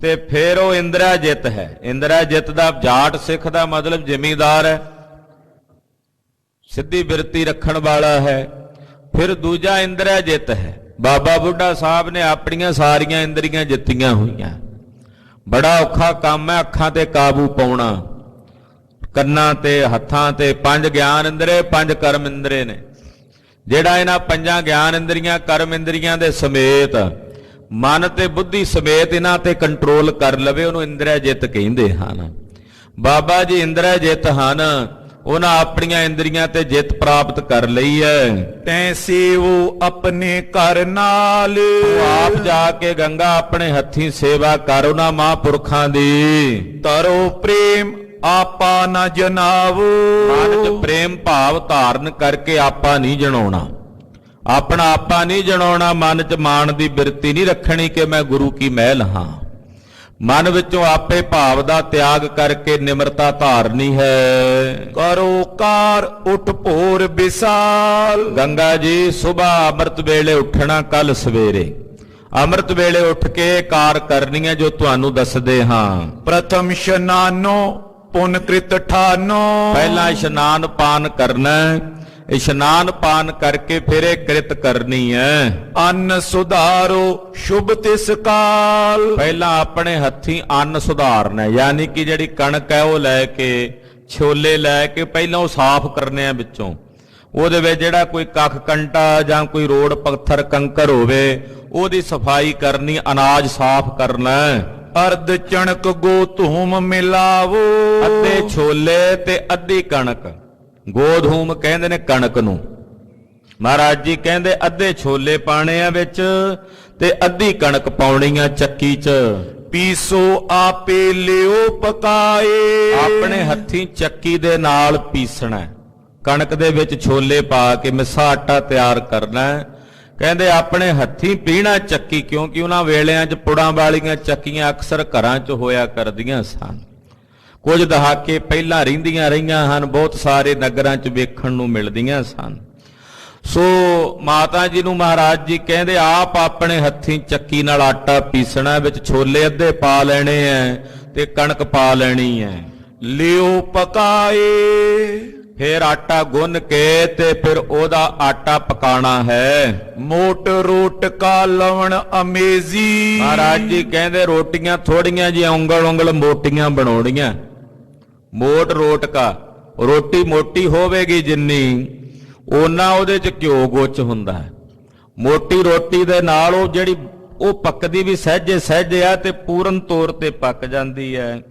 ਤੇ ਫਿਰ ਉਹ ਇੰਦਰਾ ਜਿੱਤ ਹੈ। ਇੰਦਰਾ ਜਿੱਤ ਦਾ ਜਾਟ ਸਿੱਖ ਦਾ ਮਤਲਬ ਜ਼ਿਮੀਂਦਾਰ ਹੈ, ਸਿੱਧੀ ਬਿਰਤੀ ਰੱਖਣ ਵਾਲਾ ਹੈ। ਫਿਰ ਦੂਜਾ ਇੰਦਰਾ ਜਿੱਤ ਹੈ। ਬਾਬਾ ਬੁੱਢਾ ਸਾਹਿਬ ਨੇ ਆਪਣੀਆਂ ਸਾਰੀਆਂ ਇੰਦਰੀਆਂ ਜਿੱਤੀਆਂ ਹੋਈਆਂ। ਬੜਾ ਔਖਾ ਕੰਮ ਹੈ ਅੱਖਾਂ ਤੇ ਕਾਬੂ ਪਾਉਣਾ। ਕੰਨਾਂ ਤੇ ਹੱਥਾਂ ਤੇ 5 ਗਿਆਨ ਇੰਦਰੇ 5 ਕਰਮ ਇੰਦਰੇ ਨੇ। ਜਿਹੜਾ ਇਹਨਾਂ 5 ਗਿਆਨ ਇੰਦਰੀਆਂ ਕਰਮ ਇੰਦਰੀਆਂ ਦੇ ਸਮੇਤ ਮਨ ਤੇ ਬੁੱਧੀ ਸਮੇਤ ਇਹਨਾਂ ਤੇ ਕੰਟਰੋਲ ਕਰ ਲਵੇ ਉਹਨੂੰ ਇੰਦਰਾ ਜਿੱਤ ਕਹਿੰਦੇ ਹਨ। ਬਾਬਾ ਜੀ ਇੰਦਰਾ ਜਿੱਤ ਹਨ, ਉਹਨਾਂ ਆਪਣੀਆਂ ਇੰਦਰੀਆਂ ਤੇ ਜਿੱਤ ਪ੍ਰਾਪਤ ਕਰ ਲਈ ਹੈ। ਤੈਸੇ ਉਹ ਆਪਣੇ ਘਰ ਨਾਲ ਤੂੰ ਆਪ ਜਾ ਕੇ ਗੰਗਾ ਆਪਣੇ ਹੱਥੀਂ ਸੇਵਾ ਕਰ ਉਹਨਾਂ ਮਹਾਂਪੁਰਖਾਂ ਦੀ। ਤਰੋ ਪ੍ਰੇਮ ਆਪਾ ਨਾ ਜਨਾਵੋ। ਮਨ 'ਚ ਪ੍ਰੇਮ ਭਾਵ ਧਾਰਨ ਕਰਕੇ ਆਪਾ ਨਹੀਂ ਜਣਾਉਣਾ, ਆਪਣਾ ਆਪਾ ਨਹੀਂ ਜਣਾਉਣਾ। ਮਨ 'ਚ ਮਾਣ ਦੀ ਬਿਰਤੀ ਨਹੀਂ ਰੱਖਣੀ ਕਿ ਮੈਂ ਗੁਰੂ ਕੀ ਮਹਿਲ ਹਾਂ। ਮਨ ਵਿੱਚੋਂ ਆਪੇ ਭਾਵ ਦਾ ਤਿਆਗ ਕਰਕੇ ਨਿਮਰਤਾ ਧਾਰਨੀ ਹੈ। ਕਰੋ ਕਾਰ ਉਠ ਭੋਰ ਵਿਸਾਲ। ਗੰਗਾ ਜੀ ਸੁਬਾਹ ਅੰਮ੍ਰਿਤ ਵੇਲੇ ਉੱਠਣਾ, ਕੱਲ ਸਵੇਰੇ ਅੰਮ੍ਰਿਤ ਵੇਲੇ ਉੱਠ ਕੇ ਕਾਰ ਕਰਨੀ ਹੈ ਜੋ ਤੁਹਾਨੂੰ ਦੱਸਦੇ ਹਾਂ। ਪ੍ਰਥਮ ਇਸ਼ਨਾਨੋ ਪੁਨ ਕ੍ਰਿਤ ਠਾਨੋ। ਪਹਿਲਾਂ ਇਸ਼ਨਾਨ ਪਾਨ ਕਰਨਾ, ਇਸ਼ਨਾਨ ਪਾਨ ਕਰਕੇ ਫਿਰ ਇਹ ਕ੍ਰਿਤ ਕਰਨੀ ਹੈ। ਅੰਨ ਸੁਧਾਰੋ ਸ਼ੁਭ ਤਿਸ ਕਾਲ। ਪਹਿਲਾਂ ਆਪਣੇ ਹੱਥੀਂ ਅੰਨ ਸੁਧਾਰਨਾ, ਯਾਨੀ ਕਿ ਜਿਹੜੀ ਕਣਕ ਹੈ ਉਹ ਲੈ ਕੇ, ਛੋਲੇ ਲੈ ਕੇ ਪਹਿਲਾਂ ਉਹ ਸਾਫ਼ ਕਰਨੇ ਆ ਵਿੱਚੋਂ। ਉਹਦੇ ਵਿੱਚ ਜਿਹੜਾ ਕੋਈ ਕੱਖ ਕੰਟਾ ਜਾਂ ਕੋਈ ਰੋੜ ਪੱਥਰ ਕੰਕਰ ਹੋਵੇ ਉਹਦੀ ਸਫਾਈ ਕਰਨੀ, ਅਨਾਜ ਸਾਫ਼ ਕਰਨਾ। ਅਰਧ ਚਣਕ ਗੋ ਧੂਮ ਮਿਲਾਵੋ। ਅੱਧੇ ਛੋਲੇ ਤੇ ਅੱਧੀ ਕਣਕ, ਗੋਧੂਮ ਕਹਿੰਦੇ ਨੇ ਕਣਕ ਨੂੰ। ਮਹਾਰਾਜ ਜੀ ਕਹਿੰਦੇ ਅੱਧੇ ਛੋਲੇ ਪਾਣੇ ਆ ਵਿੱਚ ਤੇ ਅੱਧੀ ਕਣਕ ਪਾਉਣੀ ਆ ਚੱਕੀ 'ਚ। ਪੀਸੋ ਆਪੇ ਲਿਓ ਪਕਾਏ। ਆਪਣੇ ਹੱਥੀਂ ਚੱਕੀ ਦੇ ਨਾਲ ਪੀਸਣਾ, ਕਣਕ ਦੇ ਵਿੱਚ ਛੋਲੇ ਪਾ ਕੇ ਮਿੱਸਾ ਆਟਾ ਤਿਆਰ ਕਰਨਾ। ਕਹਿੰਦੇ ਆਪਣੇ ਹੱਥੀਂ ਪੀਣਾ ਚੱਕੀ, ਕਿਉਂਕਿ ਉਹਨਾਂ ਵੇਲਿਆਂ 'ਚ ਪੁੜਾਂ ਵਾਲੀਆਂ ਚੱਕੀਆਂ ਅਕਸਰ ਘਰਾਂ 'ਚ ਹੋਇਆ ਕਰਦੀਆਂ ਸਨ। ਕੁਝ ਦਹਾਕੇ ਪਹਿਲਾਂ ਰਹਿੰਦੀਆਂ ਰਹੀਆਂ ਹਨ, ਬਹੁਤ ਸਾਰੇ ਨਗਰਾਂ 'ਚ ਵੇਖਣ ਨੂੰ ਮਿਲਦੀਆਂ ਸਨ। ਸੋ ਮਾਤਾ ਜੀ ਨੂੰ ਮਹਾਰਾਜ ਜੀ ਕਹਿੰਦੇ ਆਪ ਆਪਣੇ ਹੱਥੀਂ ਚੱਕੀ ਨਾਲ ਆਟਾ ਪੀਸਣਾ, ਵਿੱਚ ਛੋਲੇ ਅੱਧੇ ਪਾ ਲੈਣੇ ਐ ਤੇ ਕਣਕ ਪਾ ਲੈਣੀ ਐ। ਲਿਓ ਪਕਾਏ। ਫਿਰ ਆਟਾ ਗੁੰਨ ਕੇ ਤੇ ਫਿਰ ਉਹਦਾ ਆਟਾ ਪਕਾਣਾ ਹੈ। ਮੋਟ ਰੋਟ ਕਾ ਲਵਣ ਅਮੇਜ਼ੀ। ਮਹਾਰਾਜ ਜੀ ਕਹਿੰਦੇ ਰੋਟੀਆਂ ਥੋੜੀਆਂ ਜਿਹੀਆਂ ਉਂਗਲ ਮੋਟੀਆਂ ਬਣਾਉਣੀਆਂ। ਮੋਟ ਰੋਟ ਕਾ, ਰੋਟੀ ਮੋਟੀ ਹੋਵੇਗੀ ਜਿੰਨੀ ਓਨਾ ਉਹਦੇ 'ਚ ਘਿਓ ਗੁੱਚ ਹੁੰਦਾ ਹੈ। ਮੋਟੀ ਰੋਟੀ ਦੇ ਨਾਲ ਉਹ ਜਿਹੜੀ ਉਹ ਪੱਕਦੀ ਵੀ ਸਹਿਜੇ ਸਹਿਜੇ ਆ ਤੇ ਪੂਰਨ ਤੌਰ ਤੇ ਪੱਕ ਜਾਂਦੀ ਹੈ।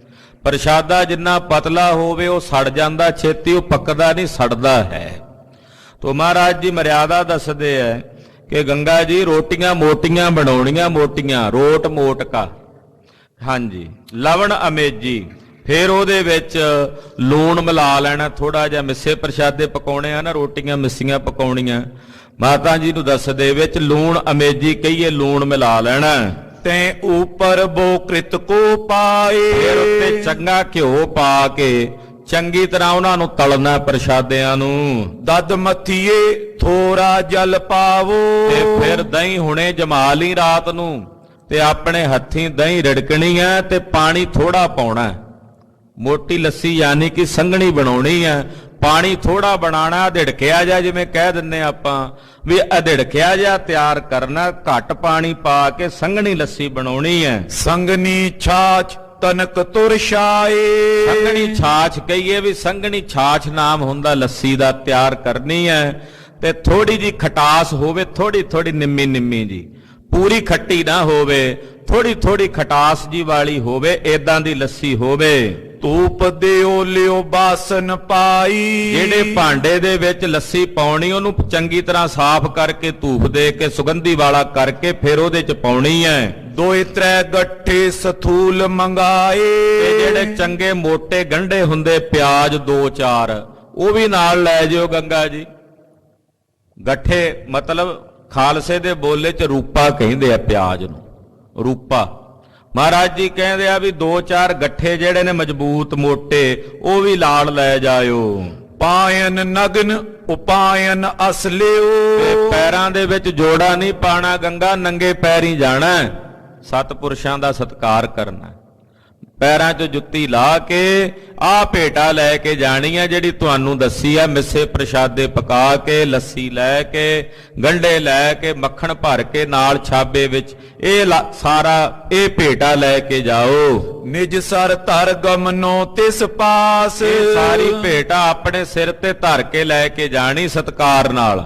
ਪ੍ਰਸ਼ਾਦਾ ਜਿੰਨਾ ਪਤਲਾ ਹੋਵੇ ਉਹ ਸੜ ਜਾਂਦਾ ਛੇਤੀ, ਉਹ ਪੱਕਦਾ ਨਹੀਂ ਸੜਦਾ ਹੈ। ਤੋ ਮਹਾਰਾਜ ਜੀ ਮਰਿਆਦਾ ਦੱਸਦੇ ਹੈ ਕਿ ਗੰਗਾ ਜੀ ਰੋਟੀਆਂ ਮੋਟੀਆਂ ਬਣਾਉਣੀਆਂ, ਮੋਟੀਆਂ ਰੋਟ ਮੋਟ ਕਾ। ਹਾਂਜੀ, ਲਵਣ ਅਮੇਜੀ। ਫਿਰ ਉਹਦੇ ਵਿੱਚ ਲੂਣ ਮਿਲਾ ਲੈਣਾ ਥੋੜਾ ਜਿਹਾ। ਮਿੱਸੇ ਪ੍ਰਸ਼ਾਦੇ ਪਕਾਉਣੇ ਆ ਨਾ, ਰੋਟੀਆਂ ਮਿੱਸੀਆਂ ਪਕਾਉਣੀਆਂ। ਮਾਤਾ ਜੀ ਨੂੰ ਦੱਸਦੇ ਵਿੱਚ ਲੂਣ ਅਮੇਜੀ ਕਹੀਏ, ਲੂਣ ਮਿਲਾ ਲੈਣਾ। ਤੈ ਉਪਰ ਬੋ ਕ੍ਰਿਤ ਕੋ ਪਾਏ। ਫਿਰ ਉੱਤੇ ਚੰਗਾ ਘਿਓ ਪਾ ਕੇ ਚੰਗੀ ਤਰ੍ਹਾਂ ਉਹਨਾਂ ਨੂੰ ਤਲਣਾ ਪ੍ਰਸ਼ਾਦਿਆਂ ਨੂੰ। ਦਦ ਮੱਥੀਏ ਥੋੜਾ ਜਲ ਪਾਵੋ। ਤੇ ਫਿਰ ਦਹੀਂ ਹੁਣੇ ਜਮਾ ਲਈ ਰਾਤ ਨੂੰ ਤੇ ਆਪਣੇ ਹੱਥੀਂ ਦਹੀਂ ਰਿੜਕਣੀ ਹੈ ਤੇ ਪਾਣੀ ਥੋੜਾ ਪਾਉਣਾ। ਮੋਟੀ ਲੱਸੀ ਯਾਨੀ ਕਿ ਸੰਘਣੀ ਬਣਾਉਣੀ ਹੈ, ਪਾਣੀ ਥੋੜਾ ਬਣਾਣਾ। ਅਧਿੜਕਿਆ ਜਾ, ਜਿਵੇਂ ਕਹਿ ਦਿੰਨੇ ਆਪਾਂ ਵੀ ਅਧਿੜਕਿਆ ਜਾ ਤਿਆਰ ਕਰਨਾ, ਘੱਟ ਪਾਣੀ ਪਾ ਕੇ ਸੰਘਣੀ ਲੱਸੀ ਬਣਾਉਣੀ ਹੈ। ਸੰਘਣੀ ਛਾਛ ਤਨਕ ਤੁਰ ਛਾਏ। ਸੰਘਣੀ ਛਾਛ ਕਹੀਏ ਵੀ ਸੰਘਣੀ ਛਾਛ ਨਾਮ ਹੁੰਦਾ ਲੱਸੀ ਦਾ, ਤਿਆਰ ਕਰਨੀ ਹੈ। ਤੇ ਥੋੜੀ ਜੀ ਖਟਾਸ ਹੋਵੇ, ਥੋੜੀ ਥੋੜੀ ਨਿੰਮੀ ਨਿੰਮੀ ਜੀ, ਪੂਰੀ ਖੱਟੀ ਨਾ ਹੋਵੇ, ਥੋੜੀ ਥੋੜੀ ਖਟਾਸ ਜੀ ਵਾਲੀ ਹੋਵੇ, ਏਦਾਂ ਦੀ ਲੱਸੀ ਹੋਵੇ। ਧੂਪ ਦਿਓ ਲਿਓ ਬਾਸਨ ਪਾਈ। ਜਿਹੜੇ ਭਾਂਡੇ ਦੇ ਵਿੱਚ ਲੱਸੀ ਪਾਉਣੀ ਉਹਨੂੰ ਚੰਗੀ ਤਰ੍ਹਾਂ ਸਾਫ਼ ਕਰਕੇ ਧੂਪ ਦੇ ਕੇ ਸੁਗੰਧੀ ਵਾਲਾ ਕਰਕੇ ਫਿਰ ਉਹਦੇ 'ਚ ਪਾਉਣੀ ਹੈ। ਦੋਏ ਤਰੇ ਗੱਠੇ ਸਥੂਲ ਮੰਗਾਏ। ਤੇ ਜਿਹੜੇ ਚੰਗੇ ਮੋਟੇ ਗੰਢੇ ਹੁੰਦੇ ਪਿਆਜ਼ 2-4 ਉਹ ਵੀ ਨਾਲ ਲੈ ਜਿਓ ਗੰਗਾ ਜੀ। ਗੱਠੇ ਮਤਲਬ ਖਾਲਸੇ ਦੇ ਬੋਲੇ 'ਚ ਰੂਪਾ ਕਹਿੰਦੇ ਆ ਪਿਆਜ਼ ਨੂੰ, ਰੂਪਾ। ਮਹਾਰਾਜ ਜੀ ਕਹਿੰਦੇ ਆ ਵੀ 2-4 ਗੱਠੇ ਜਿਹੜੇ ਨੇ ਮਜ਼ਬੂਤ ਮੋਟੇ ਉਹ ਵੀ ਲਾਲ ਲੈ ਜਾਇਓ। ਪਾਇਨ ਨਗਨ ਉਪਾਇਨ ਅਸਲਿਓ। ਤੇ ਪੈਰਾਂ ਦੇ ਵਿੱਚ ਜੋੜਾ ਨਹੀਂ ਪਾਣਾ ਗੰਗਾ, ਨੰਗੇ ਪੈਰੀ ਜਾਣਾ। ਸਤਿਪੁਰਸ਼ਾਂ ਦਾ ਸਤਿਕਾਰ ਕਰਨਾ। ਪੈਰਾਂ 'ਚ ਜੁੱਤੀ ਲਾ ਕੇ ਆਹ ਭੇਟਾ ਲੈ ਕੇ ਜਾਣੀ ਆ ਜਿਹੜੀ ਤੁਹਾਨੂੰ ਦੱਸੀ ਆ, ਮਿੱਸੇ ਪ੍ਰਸ਼ਾਦੇ ਪਕਾ ਕੇ, ਲੱਸੀ ਲੈ ਕੇ, ਗੰਢੇ ਲੈ ਕੇ, ਮੱਖਣ ਭਰ ਕੇ ਨਾਲ ਛਾਬੇ ਵਿੱਚ ਇਹ ਸਾਰਾ ਇਹ ਭੇਟਾ ਲੈ ਕੇ ਜਾਓ। ਨਿਜ ਸਰ ਧਰ ਗਮਨੋ ਤਿਸ ਪਾਸ। ਇਹ ਸਾਰੀ ਭੇਟਾ ਆਪਣੇ ਸਿਰ ਤੇ ਧਰ ਕੇ ਲੈ ਕੇ ਜਾਣੀ ਸਤਕਾਰ ਨਾਲ।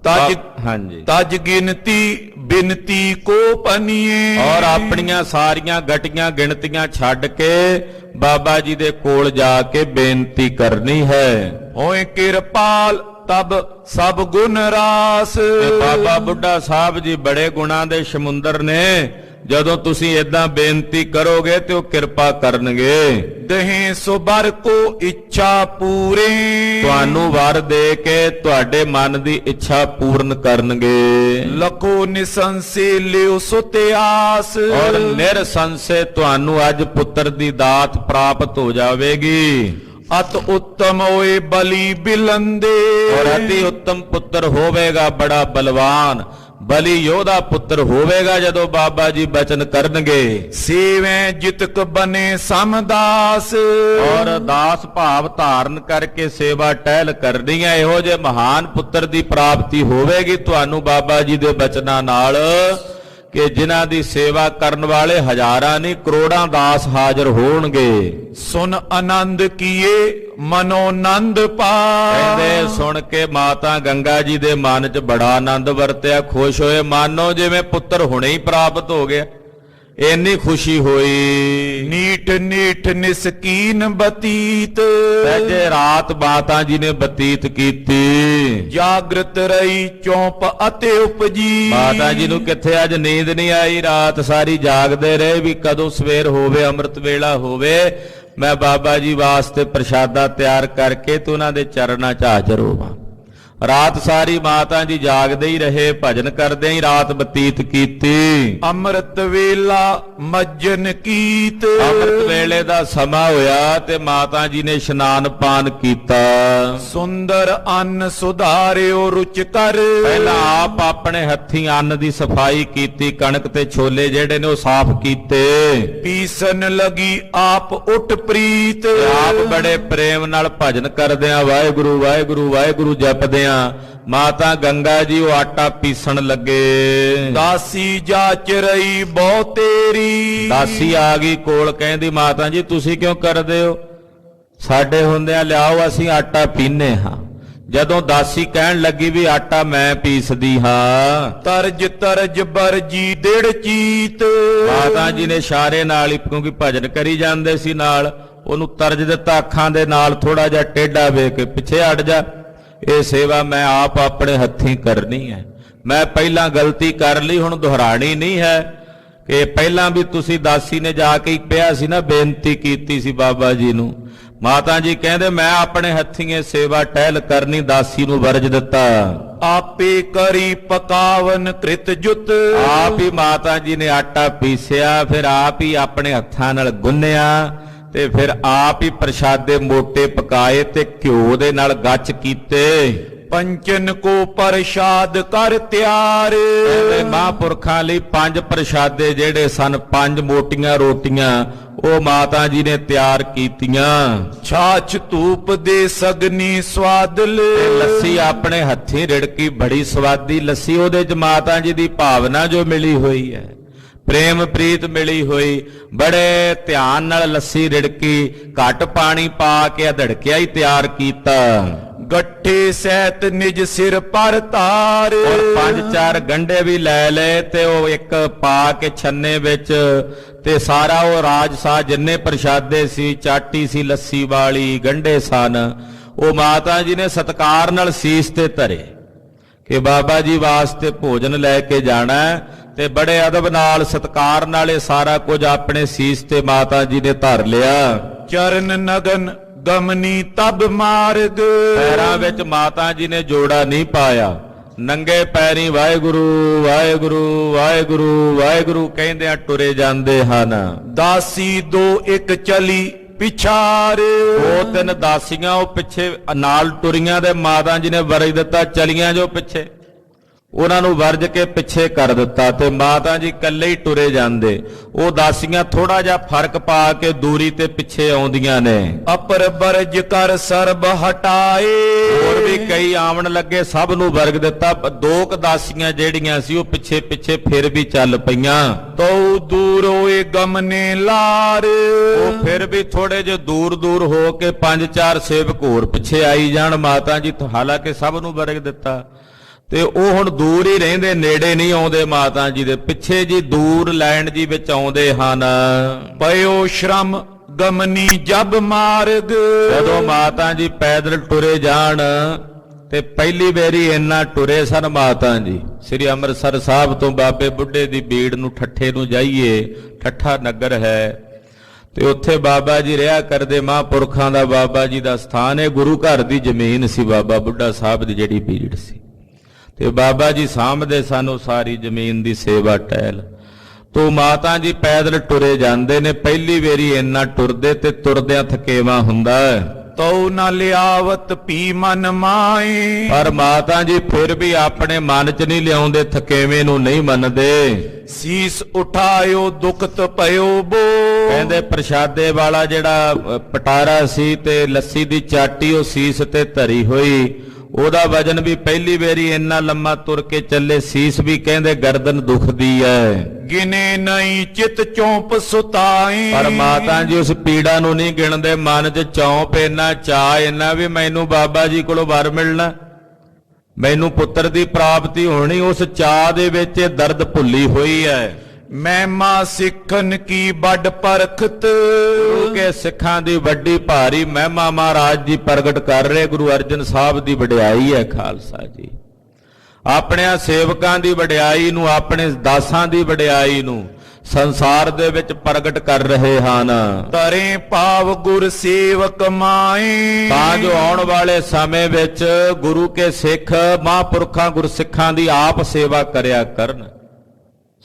ਤਜ ਹਾਂਜੀ ਤਜ ਗਿਣਤੀ ਬਿਨਤੀ ਕੋ ਪਨੀਏ। ਔਰ ਆਪਣੀਆਂ ਸਾਰੀਆਂ ਗਟੀਆਂ ਗਿਣਤੀਆਂ ਛੱਡ ਕੇ ਬਾਬਾ ਜੀ ਦੇ ਕੋਲ ਜਾ ਕੇ ਬੇਨਤੀ ਕਰਨੀ ਹੈ। ਹੋਏ ਕਿਰਪਾਲ ਤਬ ਸਭ ਗੁਣ ਰਾਸ। ਤੇ ਬਾਬਾ ਬੁੱਢਾ ਸਾਹਿਬ ਜੀ ਬੜੇ ਗੁਣਾਂ ਦੇ ਸਮੁੰਦਰ ਨੇ, ਜਦੋਂ ਤੁਸੀਂ ਏਦਾਂ ਬੇਨਤੀ ਕਰੋਗੇ ਤੇ ਉਹ ਕਿਰਪਾ ਕਰਨਗੇ। ਦਹੇ ਸੋ ਬਰ ਕੋ ਇੱਛਾ ਪੂਰੇ। ਤੁਹਾਨੂੰ ਵਰ ਦੇ ਕੇ ਤੁਹਾਡੇ ਮਨ ਦੀ ਇੱਛਾ ਪੂਰਨ ਕਰਨਗੇ। ਲਖੋ ਨਿਸੰਸੇ ਲਿਓ ਸੁਤੇ ਆਸ। ਔਰ ਨਿਰਸੰਸੇ ਤੁਹਾਨੂੰ ਅੱਜ ਪੁੱਤਰ ਦੀ ਦਾਤ ਪ੍ਰਾਪਤ ਹੋ ਜਾਵੇਗੀ। ਅਤ ਉੱਤਮ ਹੋਏ ਬਲੀ ਬਿਲੰਦੇ। ਔਰ ਅਤੀ ਉੱਤਮ ਪੁੱਤਰ ਹੋਵੇਗਾ, ਬੜਾ ਬਲਵਾਨ ਬਲੀ ਯੋਧਾ ਪੁੱਤਰ ਹੋਵੇਗਾ ਜਦੋਂ ਬਾਬਾ ਜੀ ਬਚਨ ਕਰਨਗੇ। ਸੇਵੇਂ ਜਿਤਕ ਬਨੇ ਸਮਦਾਸ। ਔਰ ਦਾਸ ਭਾਵ ਧਾਰਨ ਕਰਕੇ ਸੇਵਾ ਟਹਿਲ ਕਰਨੀ ਹੈ। ਇਹੋ ਜਿਹੇ ਮਹਾਨ ਪੁੱਤਰ ਦੀ ਪ੍ਰਾਪਤੀ ਹੋਵੇਗੀ ਤੁਹਾਨੂੰ ਬਾਬਾ ਜੀ ਦੇ ਬਚਨਾਂ ਨਾਲ ਕਿ ਜਿਨ੍ਹਾਂ ਦੀ ਸੇਵਾ ਕਰਨ ਵਾਲੇ ਹਜ਼ਾਰਾਂ ਨਹੀਂ ਕਰੋੜਾਂ ਦਾਸ ਹਾਜ਼ਰ ਹੋਣਗੇ। ਸੁਨ ਆਨੰਦ ਕੀਏ ਮਨੋ ਆਨੰਦ ਪਾ। ਕਹਿੰਦੇ ਸੁਣ ਕੇ ਮਾਤਾ ਗੰਗਾ ਜੀ ਦੇ ਮਨ 'ਚ ਬੜਾ ਆਨੰਦ ਵਰਤਿਆ, ਖੁਸ਼ ਹੋਏ, ਮਾਨੋ ਜਿਵੇਂ ਪੁੱਤਰ ਹੁਣੇ ਹੀ ਪ੍ਰਾਪਤ ਹੋ ਗਿਆ, ਇੰਨੀ ਖੁਸ਼ੀ ਹੋਈ। ਨੀਠ ਨੀਠ ਨਿਸਕੀਨ ਬਤੀਤ। ਸਹਿਜੇ ਰਾਤ ਮਾਤਾ ਜੀ ਨੇ ਬਤੀਤ ਕੀਤੀ। ਜਾਗਰਤ ਰਹੀ ਚੌਂਪ ਅਤੇ ਉਪਜੀ। ਮਾਤਾ ਜੀ ਨੂੰ ਕਿੱਥੇ ਅੱਜ ਨੀਂਦ ਨਹੀਂ ਆਈ, ਰਾਤ ਸਾਰੀ ਜਾਗਦੇ ਰਹੇ ਵੀ ਕਦੋਂ ਸਵੇਰ ਹੋਵੇ, ਅੰਮ੍ਰਿਤ ਵੇਲਾ ਹੋਵੇ, ਮੈਂ ਬਾਬਾ ਜੀ ਵਾਸਤੇ ਪ੍ਰਸ਼ਾਦਾ ਤਿਆਰ ਕਰਕੇ ਤੇ ਉਹਨਾਂ ਦੇ ਚਰਨਾਂ 'ਚ ਹਾਜ਼ਰ ਹੋਵਾਂ। ਰਾਤ ਸਾਰੀ ਮਾਤਾ ਜੀ ਜਾਗਦੇ ਹੀ ਰਹੇ, ਭਜਨ ਕਰਦੇ ਹੀ ਰਾਤ ਬਤੀਤ ਕੀਤੀ। ਅੰਮ੍ਰਿਤ ਵੇਲਾ ਮੱਜਨ ਕੀਤ। ਅੰਮ੍ਰਿਤ ਵੇਲੇ ਦਾ ਸਮਾਂ ਹੋਇਆ ਤੇ ਮਾਤਾ ਜੀ ਨੇ ਇਸ਼ਨਾਨ ਪਾਨ ਕੀਤਾ। ਸੁੰਦਰ ਅੰਨ ਸੁਧਾਰਿਓ ਰੁਚ ਕਰ। ਪਹਿਲਾਂ ਆਪ ਆਪਣੇ ਹੱਥੀਂ ਅੰਨ ਦੀ ਸਫਾਈ ਕੀਤੀ, ਕਣਕ ਤੇ ਛੋਲੇ ਜਿਹੜੇ ਨੇ ਉਹ ਸਾਫ਼ ਕੀਤੇ। ਪੀਸਨ ਲਗੀ ਆਪ ਉੱਠ ਪ੍ਰੀਤ। ਆਪ ਬੜੇ ਪ੍ਰੇਮ ਨਾਲ ਭਜਨ ਕਰਦਿਆਂ ਵਾਹਿਗੁਰੂ ਵਾਹਿਗੁਰੂ ਵਾਹਿਗੁਰੂ ਜਪਦਿਆਂ ਮਾਤਾ ਗੰਗਾ ਜੀ ਉਹ ਆਟਾ ਪੀਸਣ ਲੱਗੇ। ਦਾਸੀ ਜਾਚ ਰਹੀ ਬਹੁ ਤੇਰੀ। ਦਾਸੀ ਆ ਗਈ ਕੋਲ, ਕਹਿੰਦੀ ਮਾਤਾ ਜੀ ਤੁਸੀਂ ਕਿਉਂ ਕਰਦੇ ਹੋ, ਸਾਡੇ ਹੁੰਦਿਆਂ ਲਿਆਓ ਅਸੀਂ ਆਟਾ ਪੀਨੇ ਹਾਂ। ਜਦੋਂ ਦਾਸੀ ਕਹਿਣ ਲੱਗੀ ਵੀ ਆਟਾ ਮੈਂ ਪੀਸਦੀ ਹਾਂ, ਤਰਜ ਤਰਜ ਬਰਜੀ ਡਿੜ ਚੀਤ। ਮਾਤਾ ਜੀ ਨੇ ਇਸ਼ਾਰੇ ਨਾਲ ਹੀ, ਕਿਉਂਕਿ ਭਜਨ ਕਰੀ ਜਾਂਦੇ ਸੀ ਨਾਲ, ਉਹਨੂੰ ਤਰਜ ਦਿੱਤਾ ਅੱਖਾਂ ਦੇ ਨਾਲ, ਥੋੜਾ ਜਿਹਾ ਟੇਢਾ ਵੇਖ ਕੇ ਪਿੱਛੇ ਹਟ ਜਾ, ਇਹ ਸੇਵਾ ਮੈਂ ਆਪ ਆਪਣੇ ਹੱਥੀਂ ਕਰਨੀ ਹੈ। ਮੈਂ ਪਹਿਲਾਂ ਗਲਤੀ ਕਰ ਲਈ, ਹੁਣ ਦੁਹਰਾਣੀ ਨਹੀਂ ਹੈ। ਕਿ ਪਹਿਲਾਂ ਵੀ ਤੁਸੀਂ ਦਾਸੀ ਨੇ ਜਾ ਕੇ ਪਿਆ ਸੀ ਨਾ, ਬੇਨਤੀ ਕੀਤੀ ਸੀ ਬਾਬਾ ਜੀ ਨੂੰ। ਮਾਤਾ ਜੀ ਕਹਿੰਦੇ ਮੈਂ ਆਪਣੇ ਹੱਥੀਂ ਇਹ ਸੇਵਾ ਟਹਿਲ ਕਰਨੀ, ਦਾਸੀ ਨੂੰ ਵਰਜ ਦਿੱਤਾ। ਆਪੇ ਕਰੀ ਪਕਾਵਨ ਕ੍ਰਿਤ ਜੁਤ। ਆਪ ਹੀ ਮਾਤਾ ਜੀ ਨੇ ਆਟਾ ਪੀਸਿਆ, ਫਿਰ ਆਪ ਹੀ ਆਪਣੇ ਹੱਥਾਂ ਨਾਲ ਗੁੰਨਿਆ ਤੇ ਫਿਰ ਆਪ ਹੀ ਪ੍ਰਸ਼ਾਦੇ ਮੋਟੇ ਪਕਾਏ ਤੇ ਘਿਓ ਦੇ ਨਾਲ ਗੱਚ ਕੀਤੇ। ਪੰਚਨ ਕੋ ਪ੍ਰਸ਼ਾਦ ਕਰ ਤਿਆਰ। ਕਹਿੰਦੇ ਮਹਾਂਪੁਰਖਾਂ ਲਈ 5 ਪ੍ਰਸ਼ਾਦੇ ਜਿਹੜੇ ਸਨ, 5 ਮੋਟੀਆਂ ਰੋਟੀਆਂ ਉਹ ਮਾਤਾ ਜੀ ਨੇ ਤਿਆਰ ਕੀਤੀਆਂ। ਛਾਛ ਧੂਪ ਦੇ ਸਗਨੀ ਸਵਾਦਲ। ਤੇ ਲੱਸੀ ਆਪਣੇ ਹੱਥੀਂ ਰਿੜਕੀ, ਬੜੀ ਸਵਾਦੀ ਲੱਸੀ, ਉਹਦੇ 'ਚ ਮਾਤਾ ਜੀ ਦੀ ਭਾਵਨਾ ਜੋ ਮਿਲੀ ਹੋਈ ਹੈ, ਪ੍ਰੇਮ ਪ੍ਰੀਤ ਮਿਲੀ ਹੋਈ, ਬੜੇ ਧਿਆਨ ਨਾਲ ਲੱਸੀ ਰਿੜਕੀ, ਘੱਟ ਪਾਣੀ ਪਾ ਕੇ ਅਧੜਕਿਆ ਹੀ ਤਿਆਰ ਕੀਤਾ। ਗੱਠੇ ਸਹਿਤ ਨਿਜ ਸਿਰ ਪਰ ਤਾਰ। ਔਰ 5-4 ਗੰਢੇ ਵੀ ਲੈ ਲਏ ਤੇ ਉਹ ਇੱਕ ਪਾ ਕੇ ਛੰਨੇ ਵਿੱਚ, ਤੇ ਸਾਰਾ ਉਹ ਰਾਜਸਾ ਜਿੰਨੇ ਪ੍ਰਸ਼ਾਦੇ ਸੀ, ਚਾਟੀ ਸੀ ਲੱਸੀ ਵਾਲੀ, ਗੰਢੇ ਸਨ, ਉਹ ਮਾਤਾ ਜੀ ਨੇ ਸਤਿਕਾਰ ਨਾਲ ਸੀਸ ਤੇ ਧਰੇ ਕਿ ਬਾਬਾ ਜੀ ਵਾਸਤੇ ਭੋਜਨ ਲੈ ਕੇ ਜਾਣਾ, ਤੇ ਬੜੇ ਅਦਬ ਨਾਲ ਸਤਿਕਾਰ ਨਾਲ ਇਹ ਸਾਰਾ ਕੁਝ ਆਪਣੇ ਸੀਸ ਤੇ ਮਾਤਾ ਜੀ ਨੇ ਧਰ ਲਿਆ। ਚਰਨ ਨਗਨ ਗਮਨੀ ਤਬ ਮਾਰਗ। ਪੈਰਾਂ ਵਿੱਚ ਮਾਤਾ ਜੀ ਨੇ ਜੋੜਾ ਨਹੀਂ ਪਾਇਆ, ਨੰਗੇ ਪੈਰੀ ਵਾਹਿਗੁਰੂ ਵਾਹਿਗੁਰੂ ਵਾਹਿਗੁਰੂ ਵਾਹਿਗੁਰੂ ਕਹਿੰਦਿਆਂ ਟੁਰੇ ਜਾਂਦੇ ਹਨ। ਦਾਸੀ ਦੋ ਇੱਕ ਚਲੀ ਪਿਛਾਰ। 2-3 ਦਾਸੀਆਂ ਉਹ ਪਿੱਛੇ ਨਾਲ ਟੁਰੀਆਂ ਦੇ ਮਾਤਾ ਜੀ ਨੇ ਵਰਜ ਦਿੱਤਾ, ਚਲੀਆਂ ਜੋ ਪਿੱਛੇ। ਉਹਨਾਂ ਨੂੰ ਵਰਜ ਕੇ ਪਿੱਛੇ ਕਰ ਦਿੱਤਾ ਤੇ ਮਾਤਾ ਜੀ ਇਕੱਲੇ ਹੀ ਟੁਰੇ ਜਾਂਦੇ। ਉਹ ਦਾਸੀਆਂ ਥੋੜਾ ਜਿਹਾ ਫਰਕ ਪਾ ਕੇ ਦੂਰੀ ਤੇ ਪਿੱਛੇ ਆਉਂਦੀਆਂ ਨੇ। ਅਪਰ ਬਰਜ ਕਰ ਸਰਬ ਹਟਾਏ। ਹੋਰ ਵੀ ਕਈ ਆਵਣ ਲੱਗੇ, ਸਭ ਨੂੰ ਵਰਗ ਦਿੱਤਾ। ਦੋ ਕੁ ਦਾਸੀਆਂ ਜਿਹੜੀਆਂ ਸੀ ਉਹ ਪਿੱਛੇ ਪਿੱਛੇ ਫਿਰ ਵੀ ਚੱਲ ਪਈਆਂ। ਤਉ ਦੂਰ ਹੋਏ ਗਮਨੇ ਲਾਰ। ਉਹ ਫਿਰ ਵੀ ਥੋੜੇ ਜਿਹੇ ਦੂਰ ਦੂਰ ਹੋ ਕੇ 5-4 ਸੇਵਕ ਹੋਰ ਪਿੱਛੇ ਆਈ ਜਾਣ ਮਾਤਾ ਜੀ, ਹਾਲਾਂਕਿ ਸਭ ਨੂੰ ਵਰਗ ਦਿੱਤਾ। ਤੇ ਉਹ ਹੁਣ ਦੂਰ ਹੀ ਰਹਿੰਦੇ, ਨੇੜੇ ਨਹੀਂ ਆਉਂਦੇ ਮਾਤਾ ਜੀ ਦੇ, ਪਿੱਛੇ ਜੀ ਦੂਰ ਲਾਈਨ ਜੀ ਵਿੱਚ ਆਉਂਦੇ ਹਨ। ਪਇਓ ਸ਼ਰਮ ਗਮਨੀ ਜਬ ਮਾਰਗ। ਜਦੋਂ ਮਾਤਾ ਜੀ ਪੈਦਲ ਟੁਰੇ ਜਾਣ ਤੇ ਪਹਿਲੀ ਵਾਰੀ ਇੰਨਾ ਟੁਰੇ ਸਨ ਮਾਤਾ ਜੀ। ਸ੍ਰੀ ਅੰਮ੍ਰਿਤਸਰ ਸਾਹਿਬ ਤੋਂ ਬਾਬੇ ਬੁੱਢੇ ਦੀ ਬੀੜ ਨੂੰ ਠੱਠੇ ਨੂੰ ਜਾਈਏ, ਠੱਠਾ ਨਗਰ ਹੈ ਤੇ ਉੱਥੇ ਬਾਬਾ ਜੀ ਰਿਹਾ ਕਰਦੇ, ਮਹਾਂਪੁਰਖਾਂ ਦਾ ਬਾਬਾ ਜੀ ਦਾ ਸਥਾਨ ਹੈ। ਗੁਰੂ ਘਰ ਦੀ ਜ਼ਮੀਨ ਸੀ ਬਾਬਾ ਬੁੱਢਾ ਸਾਹਿਬ ਦੀ ਜਿਹੜੀ ਬੀੜ ਸੀ, ਤੇ ਬਾਬਾ ਜੀ ਸਾਂਭਦੇ ਸਨ ਉਹ ਸਾਰੀ ਜ਼ਮੀਨ ਦੀ ਸੇਵਾ ਟਹਿਲ। ਤੋ ਮਾਤਾ ਜੀ ਪੈਦਲ ਟੁਰੇ ਜਾਂਦੇ ਨੇ। ਪਹਿਲੀ ਵਾਰੀ ਇੰਨਾ ਟੁਰਦੇ ਤੇ ਤੁਰਦਿਆਂ ਥਕੇਵਾ ਹੁੰਦਾ ਹੈ। ਤਉ ਨ ਲਿਆਵਤ ਪੀ ਮਨ ਮਾਏ। ਪਰ ਮਾਤਾ ਜੀ ਫਿਰ ਵੀ ਆਪਣੇ ਮਨ 'ਚ ਨਹੀਂ ਲਿਆਉਂਦੇ, ਥਕੇਵੇਂ ਨੂੰ ਨਹੀਂ ਮੰਨਦੇ। ਸੀਸ ਉਠਾਇਓ ਦੁਖਤ ਪਇਓ ਬੋ। ਕਹਿੰਦੇ ਪ੍ਰਸ਼ਾਦੇ ਵਾਲਾ ਜਿਹੜਾ ਪਟਾਰਾ ਸੀ ਤੇ ਲੱਸੀ ਦੀ ਚਾਟੀ ਉਹ ਸੀਸ ਤੇ ਧਰੀ ਹੋਈ, ਉਹਦਾ ਵਜਨ ਵੀ ਪਹਿਲੀ ਵਾਰੀ ਇੰਨਾ ਲੰਮਾ ਤੁਰ ਕੇ ਚੱਲੇ, ਸੀਸ ਵੀ ਕਹਿੰਦੇ ਗਰਦਨ ਦੁਖਦੀ ਹੈ। ਗਿਨੇ ਨਹੀਂ ਚਿਤ ਚੌਂਪ ਸੁਤਾਏ। ਪਰ ਮਾਤਾ ਜੀ ਉਸ ਪੀੜਾ ਨੂੰ ਨਹੀਂ ਗਿਣਦੇ, ਮਨ 'ਚ ਚੌਂਪ ਇੰਨਾ, ਚਾਅ ਇੰਨਾ ਵੀ ਮੈਨੂੰ ਬਾਬਾ ਜੀ ਕੋਲੋਂ ਵਰ ਮਿਲਣਾ, ਮੈਨੂੰ ਪੁੱਤਰ ਦੀ ਪ੍ਰਾਪਤੀ ਹੋਣੀ। ਉਸ ਚਾਅ ਦੇ ਵਿੱਚ ਇਹ ਦਰਦ ਭੁੱਲੀ ਹੋਈ ਹੈ। ਮਹਿਮਾ ਸਿੱਖਨ ਕੀ ਵੱਡ ਪਰਖਤ। ਗੁਰੂ ਕੇ ਸਿੱਖਾਂ ਦੀ ਵੱਡੀ ਭਾਰੀ ਮਹਿਮਾ ਮਹਾਰਾਜ ਜੀ ਪ੍ਰਗਟ ਕਰ ਰਹੇ। ਗੁਰੂ ਅਰਜਨ ਸਾਹਿਬ ਦੀ ਵਡਿਆਈ ਹੈ ਖਾਲਸਾ ਜੀ, ਆਪਣਿਆਂ ਸੇਵਕਾਂ ਦੀ ਵਡਿਆਈ ਨੂੰ, ਆਪਣੇ ਦਾਸਾਂ ਦੀ ਵਡਿਆਈ ਨੂੰ ਸੰਸਾਰ ਦੇ ਵਿੱਚ ਪ੍ਰਗਟ ਕਰ ਰਹੇ ਹਨ। ਤਰੇ ਭਾਵ ਗੁਰ ਸੇਵਕ ਮਾਏ। ਤਾਂ ਜੋ ਆਉਣ ਵਾਲੇ ਸਮੇਂ ਵਿੱਚ ਗੁਰੂ ਕੇ ਸਿੱਖ ਮਹਾਂਪੁਰਖਾਂ ਗੁਰਸਿੱਖਾਂ ਦੀ ਆਪ ਸੇਵਾ ਕਰਿਆ ਕਰਨ,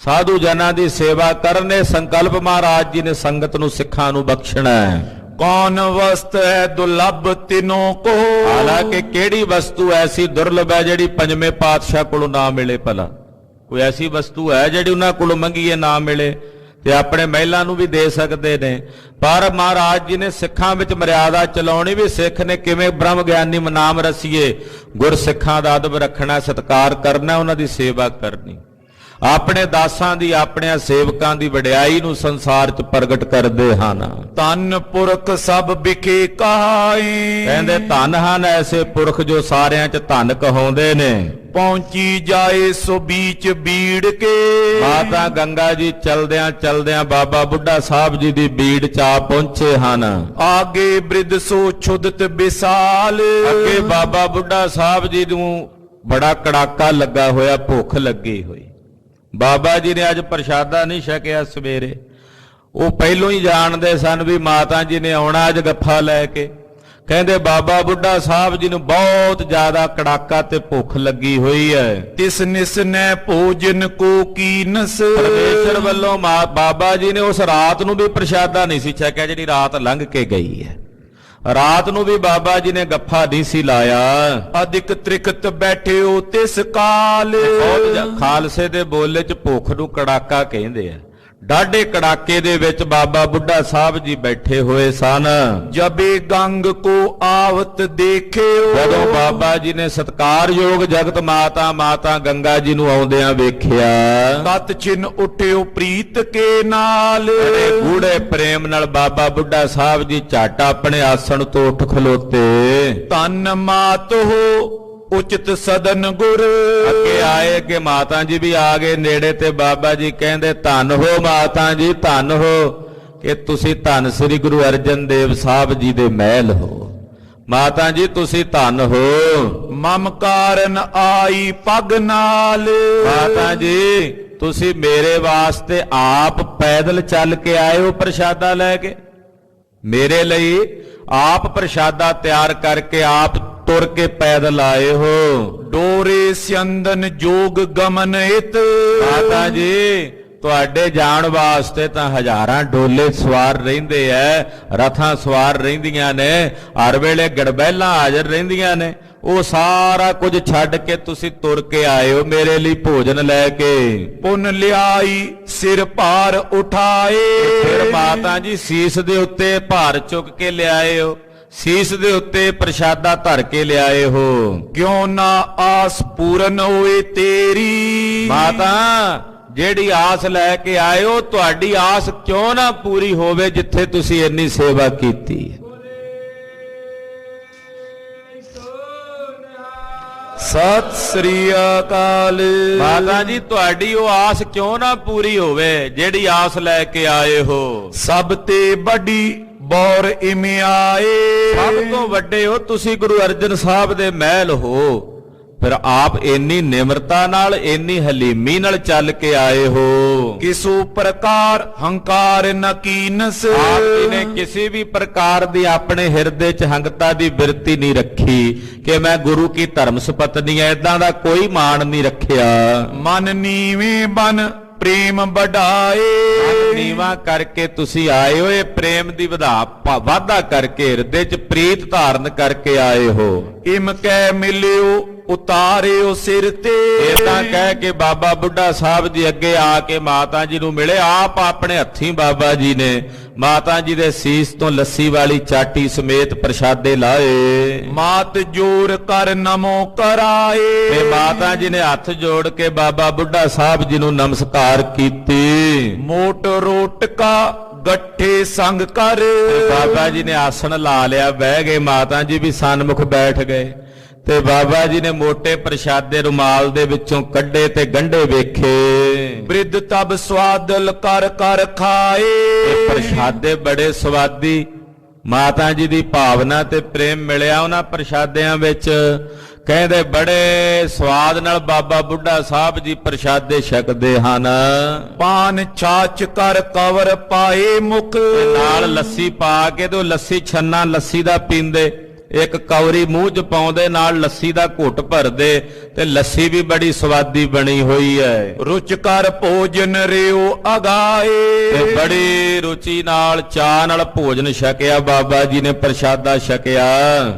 ਸਾਧੂ ਜਨਾਂ ਦੀ ਸੇਵਾ ਕਰਨ। ਇਹ ਸੰਕਲਪ ਮਹਾਰਾਜ ਜੀ ਨੇ ਸੰਗਤ ਨੂੰ, ਸਿੱਖਾਂ ਨੂੰ ਬਖਸ਼ਣਾ ਹੈ। ਕੌਣ ਵਸਤ ਹੈ ਦੁਰਲਭ ਤਿਨੋ ਕੋ। ਹਾਲਾਂਕਿ ਕਿਹੜੀ ਵਸਤੂ ਐਸੀ ਦੁਰਲਭ ਹੈ ਜਿਹੜੀ ਪੰਜਵੇਂ ਪਾਤਸ਼ਾਹ ਕੋਲੋਂ ਨਾ ਮਿਲੇ? ਭਲਾ ਕੋਈ ਐਸੀ ਵਸਤੂ ਹੈ ਜਿਹੜੀ ਉਹਨਾਂ ਕੋਲੋਂ ਮੰਗੀਏ ਨਾ ਮਿਲੇ? ਤੇ ਆਪਣੇ ਮਹਿਲਾਂ ਨੂੰ ਵੀ ਦੇ ਸਕਦੇ ਨੇ। ਪਰ ਮਹਾਰਾਜ ਜੀ ਨੇ ਸਿੱਖਾਂ ਵਿੱਚ ਮਰਿਆਦਾ ਚਲਾਉਣੀ ਵੀ, ਸਿੱਖ ਨੇ ਕਿਵੇਂ ਬ੍ਰਹਮ ਗਿਆਨੀ ਨਾਮ ਰਸੀਏ, ਗੁਰ ਸਿੱਖਾਂ ਦਾ ਅਦਬ ਰੱਖਣਾ, ਸਤਿਕਾਰ ਕਰਨਾ, ਉਹਨਾਂ ਦੀ ਸੇਵਾ ਕਰਨੀ, ਆਪਣੇ ਦਾਸਾਂ ਦੀ, ਆਪਣੇ ਸੇਵਕਾਂ ਦੀ ਵਡਿਆਈ ਨੂੰ ਸੰਸਾਰ 'ਚ ਪ੍ਰਗਟ ਕਰਦੇ ਹਨ। ਧੰਨ ਪੁਰਖ ਸਭ ਵਿਖੇ ਕਹਾਏ। ਕਹਿੰਦੇ ਧੰਨ ਹਨ ਐਸੇ ਪੁਰਖ ਜੋ ਸਾਰਿਆਂ 'ਚ ਧੰਨ ਕਹਾਉਂਦੇ ਨੇ। ਪਹੁੰਚੀ ਜਾਏ ਸੋ ਬੀਚ ਬੀੜ ਕੇ। ਮਾਤਾ ਗੰਗਾ ਜੀ ਚਲਦਿਆਂ ਚਲਦਿਆਂ ਬਾਬਾ ਬੁੱਢਾ ਸਾਹਿਬ ਜੀ ਦੀ ਬੀੜ 'ਚ ਆ ਪਹੁੰਚੇ ਹਨ। ਆਗੇ ਬ੍ਰਿਧ ਸੋ ਛੁਦਤ ਵਿਸਾਲ। ਅੱਗੇ ਬਾਬਾ ਬੁੱਢਾ ਸਾਹਿਬ ਜੀ ਨੂੰ ਬੜਾ ਕੜਾਕਾ ਲੱਗਾ ਹੋਇਆ, ਭੁੱਖ ਲੱਗੀ ਹੋਈ। ਬਾਬਾ ਜੀ ਨੇ ਅੱਜ ਪ੍ਰਸ਼ਾਦਾ ਨਹੀਂ ਛਕਿਆ ਸਵੇਰੇ। ਉਹ ਪਹਿਲੋਂ ਹੀ ਜਾਣਦੇ ਸਨ ਵੀ ਮਾਤਾ ਜੀ ਨੇ ਆਉਣਾ ਅੱਜ ਗੱਫਾ ਲੈ ਕੇ। ਕਹਿੰਦੇ ਬਾਬਾ ਬੁੱਢਾ ਸਾਹਿਬ ਜੀ ਨੂੰ ਬਹੁਤ ਜ਼ਿਆਦਾ ਕੜਾਕਾ ਤੇ ਭੁੱਖ ਲੱਗੀ ਹੋਈ ਹੈ। ਤਿਸ ਨਿਸ ਨੈ ਭੋਜਨ ਕੋ ਕੀਨਸ। ਪਰਮੇਸ਼ਰ ਵੱਲੋਂ ਬਾਬਾ ਜੀ ਨੇ ਉਸ ਰਾਤ ਨੂੰ ਵੀ ਪ੍ਰਸ਼ਾਦਾ ਨਹੀਂ ਸੀ ਛਕਿਆ ਜਿਹੜੀ ਰਾਤ ਲੰਘ ਕੇ ਗਈ ਹੈ। ਰਾਤ ਨੂੰ ਵੀ ਬਾਬਾ ਜੀ ਨੇ ਗੱਫਾ ਨਹੀਂ ਸੀ ਲਾਇਆ। ਅਧਿਕ ਤ੍ਰਿਖਤ ਬੈਠਿਓ ਤਿਸ ਕਾਲ। ਖਾਲਸੇ ਦੇ ਬੋਲੇ 'ਚ ਭੁੱਖ ਨੂੰ ਕੜਾਕਾ ਕਹਿੰਦੇ ਆ। ਡਾਢੇ ਕੜਾਕੇ ਦੇ ਵਿੱਚ ਬਾਬਾ ਬੁੱਢਾ ਸਾਹਿਬ ਜੀ ਬੈਠੇ ਹੋਏ ਸਨ। ਜਬੇ ਗੰਗ ਕੋ ਆਵਤ ਦੇਖਿਓ। ਜਦੋਂ ਬਾਬਾ ਜੀ ਨੇ ਸਤਿਕਾਰਯੋਗ ਜਗਤ ਮਾਤਾ ਗੰਗਾ ਜੀ ਨੂੰ ਆਉਂਦਿਆਂ ਵੇਖਿਆ, ਤਤ ਛਿਨ ਉੱਠਿਓ ਪ੍ਰੀਤ ਕੇ ਨਾਲ। ਗੂੜੇ ਪ੍ਰੇਮ ਨਾਲ ਬਾਬਾ ਬੁੱਢਾ ਸਾਹਿਬ ਜੀ ਝੱਟ ਆਪਣੇ ਆਸਣ ਤੋਂ ਉੱਠ ਖਲੋਤੇ। ਧੰਨ ਮਾਤ ਹੋ ਉਚਿਤ ਸਦਨ ਗੁਰ। ਅੱਗੇ ਆਏ ਕਿ ਮਾਤਾ ਜੀ ਵੀ ਆ ਗਏ ਨੇੜੇ, ਤੇ ਬਾਬਾ ਜੀ ਕਹਿੰਦੇ ਧੰਨ ਹੋ ਮਾਤਾ ਜੀ, ਧੰਨ ਹੋ ਕਿ ਤੁਸੀਂ ਧੰਨ ਸ੍ਰੀ ਗੁਰੂ ਅਰਜਨ ਦੇਵ ਸਾਹਿਬ ਜੀ ਦੇ ਮਹਿਲ ਹੋ। ਮਾਤਾ ਜੀ ਤੁਸੀਂ ਧੰਨ ਹੋ। ਮਮ ਕਾਰਨ ਆਈ ਪਗ ਨਾਲ। ਮਾਤਾ ਜੀ ਤੁਸੀਂ ਮੇਰੇ ਵਾਸਤੇ ਆਪ ਪੈਦਲ ਚੱਲ ਕੇ ਆਏ ਹੋ ਪ੍ਰਸ਼ਾਦਾ ਲੈ ਕੇ। ਮੇਰੇ ਲਈ ਆਪ ਪ੍ਰਸ਼ਾਦਾ ਤਿਆਰ ਕਰਕੇ ਆਪ ਤੁਰ ਕੇ ਪੈਦਲ ਆਏ ਹੋ। ਡੋਰੇ ਸਿਅੰਦਨ ਜੋਗ ਗਮਨ ਹਿਤ। ਮਾਤਾ ਜੀ ਤੁਹਾਡੇ ਜਾਣ ਵਾਸਤੇ ਤਾਂ ਹਜ਼ਾਰਾਂ ਡੋਲੇ ਸਵਾਰ ਰਹਿੰਦੇ ਐ, ਰਥਾਂ ਸਵਾਰ ਰਹਿੰਦੀਆਂ ਨੇ, ਹਰ ਵੇਲੇ ਗੜਬੈਲਾਂ ਹਾਜ਼ਰ ਰਹਿੰਦੀਆਂ ਨੇ। ਉਹ ਸਾਰਾ ਕੁਝ ਛੱਡ ਕੇ ਤੁਸੀਂ ਤੁਰ ਕੇ ਆਏ ਹੋ ਮੇਰੇ ਲਈ ਭੋਜਨ ਲੈ ਕੇ। ਪੁਨ ਲਿਆਈ ਸਿਰ ਭਾਰ ਉਠਾਏ। ਫਿਰ ਮਾਤਾ ਜੀ ਸੀਸ ਦੇ ਉੱਤੇ ਭਾਰ ਚੁੱਕ ਕੇ ਲਿਆਏ ਹੋ, ਸੀਸ ਦੇ ਉੱਤੇ ਪ੍ਰਸ਼ਾਦਾ ਧਰ ਕੇ ਲਿਆਏ ਹੋ। ਕਿਉਂ ਨਾ ਆਸ ਪੂਰਨ ਹੋਏ ਤੇਰੀ। ਮਾਤਾ ਜਿਹੜੀ ਆਸ ਲੈ ਕੇ ਆਏ ਹੋ, ਤੁਹਾਡੀ ਆਸ ਕਿਉਂ ਨਾ ਪੂਰੀ ਹੋਵੇ ਜਿੱਥੇ ਤੁਸੀਂ ਇੰਨੀ ਸੇਵਾ ਕੀਤੀ ਹੈ। ਸਤਿ ਸ੍ਰੀ ਅਕਾਲ। ਮਾਤਾ ਜੀ ਤੁਹਾਡੀ ਉਹ ਆਸ ਕਿਉਂ ਨਾ ਪੂਰੀ ਹੋਵੇ ਜਿਹੜੀ ਆਸ ਲੈ ਕੇ ਆਏ ਹੋ। ਸਭ ਤੇ ਵੱਡੀ ਬੌਰ ਇਮਿਆਏ। ਸਭ ਤੋਂ ਵੱਡੇ ਹੋ ਤੁਸੀਂ, ਗੁਰੂ ਅਰਜਨ ਸਾਹਿਬ ਦੇ ਮਹਿਲ ਹੋ। ਫਿਰ ਆਪ ਇੰਨੀ ਨਿਮਰਤਾ ਨਾਲ, ਇੰਨੀ ਹਲੀਮੀ ਨਾਲ ਚੱਲ ਕੇ ਆਏ ਹੋ। ਕਿਸੂ ਪ੍ਰਕਾਰ ਹੰਕਾਰ ਨ ਕੀਨਸ। ਆਪ ਜੀ ਨੇ ਕਿਸੇ ਵੀ ਪ੍ਰਕਾਰ ਦੀ ਆਪਣੇ ਹਿਰਦੇ 'ਚ ਹੰਗਤਾ ਦੀ ਬਿਰਤੀ ਨਹੀਂ ਰੱਖੀ ਕਿ ਮੈਂ ਗੁਰੂ ਕੀ ਧਰਮ ਸੁਪਤਨੀ ਐ, ਏਦਾਂ ਦਾ ਕੋਈ ਮਾਣ ਨਹੀਂ ਰੱਖਿਆ। ਮਨ ਨੀਵੇਂ ਬਨ ਪ੍ਰੇਮ ਵਢਾਏ। ਨੀਵਾ ਕਰਕੇ ਤੁਸੀਂ ਆਏ ਹੋ, ਇਹ ਪ੍ਰੇਮ ਦੀ ਵਾਧਾ ਕਰਕੇ ਹਿਰਦੇ 'ਚ ਪ੍ਰੀਤ ਧਾਰਨ ਕਰਕੇ ਆਏ ਹੋ। ਇਮ ਕਹਿ ਮਿਲਿਓ ਉਤਾਰਿਓ ਸਿਰ ਤੇ। ਇਦਾਂ ਕਹਿ ਕੇ ਬਾਬਾ ਬੁੱਢਾ ਸਾਹਿਬ ਜੀ ਅੱਗੇ ਆ ਕੇ ਮਾਤਾ ਜੀ ਨੂੰ ਮਿਲੇ। ਆਪ ਆਪਣੇ ਹੱਥੀਂ ਬਾਬਾ ਜੀ ਨੇ ਮਾਤਾ ਜੀ ਦੇ ਸੀਸ ਤੋਂ ਲੱਸੀ ਵਾਲੀ ਚਾਟੀ ਸਮੇਤ ਪ੍ਰਸ਼ਾਦੇ ਲਾਏ। ਮਾਤ ਜੋਰ ਕਰ ਨਮੋ ਕਰਾਏ। ਤੇ ਮਾਤਾ ਜੀ ਨੇ ਹੱਥ ਜੋੜ ਕੇ ਬਾਬਾ ਬੁੱਢਾ ਸਾਹਿਬ ਜੀ ਨੂੰ ਨਮਸਕਾਰ ਕੀਤੀ। ਮੋਟ ਰੋਟਕਾ ਗੱਠੇ ਸੰਗ ਕਰ। ਬਾਬਾ ਜੀ ਨੇ ਆਸਣ ਲਾ ਲਿਆ, ਬਹਿ ਗਏ। ਮਾਤਾ ਜੀ ਵੀ ਸਨਮੁਖ ਬੈਠ ਗਏ ਤੇ ਬਾਬਾ ਜੀ ਨੇ ਮੋٹے ਪ੍ਰਸ਼ਾਦੇ ਰੁਮਾਲ ਦੇ ਵਿੱਚੋਂ ਕੱਢੇ ਤੇ ਗੰਢੇ ਵੇਖੇ। ਬ੍ਰਿਧ ਤਬ ਸਵਾਦਲ ਕਰ ਕਰ ਖਾਏ। ਇਹ ਪ੍ਰਸ਼ਾਦੇ ਬੜੇ ਸਵਾਦੀ, ਮਾਤਾ ਜੀ ਦੀ ਭਾਵਨਾ ਤੇ ਪ੍ਰੇਮ ਮਿਲਿਆ ਉਹਨਾਂ ਪ੍ਰਸ਼ਾਦਿਆਂ ਵਿੱਚ। ਕਹਿੰਦੇ ਬੜੇ ਸਵਾਦ ਨਾਲ ਬਾਬਾ ਬੁੱਢਾ ਸਾਹਿਬ ਜੀ ਪ੍ਰਸ਼ਾਦੇ ਛਕਦੇ ਹਨ। ਪਾਨ ਛਾਚ ਕਰ ਕਵਰ ਪਾਏ ਮੁਖ। ਨਾਲ ਲੱਸੀ ਪਾ ਕੇ ਤੇ ਉਹ ਲੱਸੀ ਛੰਨਾ ਲੱਸੀ ਦਾ ਪੀਂਦੇ, ਇੱਕ ਕੌਰੀ ਮੂੰਹ 'ਚ ਪਾਉਂਦੇ, ਨਾਲ ਲੱਸੀ ਦਾ ਘੁੱਟ ਭਰਦੇ ਤੇ ਲੱਸੀ ਵੀ ਬੜੀ ਸਵਾਦੀ ਬਣੀ ਹੋਈ ਹੈ। ਰੁਚ ਕਰ ਭੋਜਨ ਰਿਓ ਅਗਾਏ। ਤੇ ਬੜੀ ਰੁਚੀ ਨਾਲ ਚਾਹ ਨਾਲ ਭੋਜਨ ਛਕਿਆ, ਬਾਬਾ ਜੀ ਨੇ ਪ੍ਰਸ਼ਾਦਾ ਛਕਿਆ।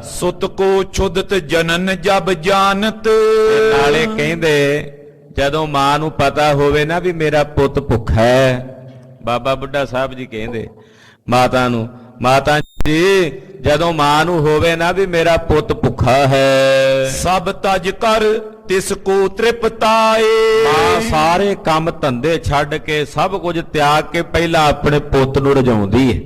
ਸੁਤ ਕੋ ਛੁਦਤ ਜਨਨ ਜਬ ਜਾਣਤ। ਨਾਲੇ ਕਹਿੰਦੇ ਜਦੋਂ ਮਾਂ ਨੂੰ ਪਤਾ ਹੋਵੇ ਨਾ ਵੀ ਮੇਰਾ ਪੁੱਤ ਭੁੱਖਾ ਹੈ, ਬਾਬਾ ਬੁੱਢਾ ਸਾਹਿਬ ਜੀ ਕਹਿੰਦੇ ਮਾਤਾ ਨੂੰ, ਮਾਤਾ ਜੀ ਜਦੋਂ ਮਾਂ ਨੂੰ ਹੋਵੇ ਨਾ ਵੀ ਮੇਰਾ ਪੁੱਤ ਭੁੱਖਾ ਹੈ, ਸਭ ਤਜ ਕਰ ਤਿਸ ਕੋ ਤ੍ਰਿਪਤਾਏ। ਮਾਂ ਸਾਰੇ ਕੰਮ ਧੰਦੇ ਛੱਡ ਕੇ ਸਭ ਕੁਝ ਤਿਆਗ ਕੇ ਪਹਿਲਾਂ ਆਪਣੇ ਪੁੱਤ ਨੂੰ ਰਜਾਉਂਦੀ ਹੈ।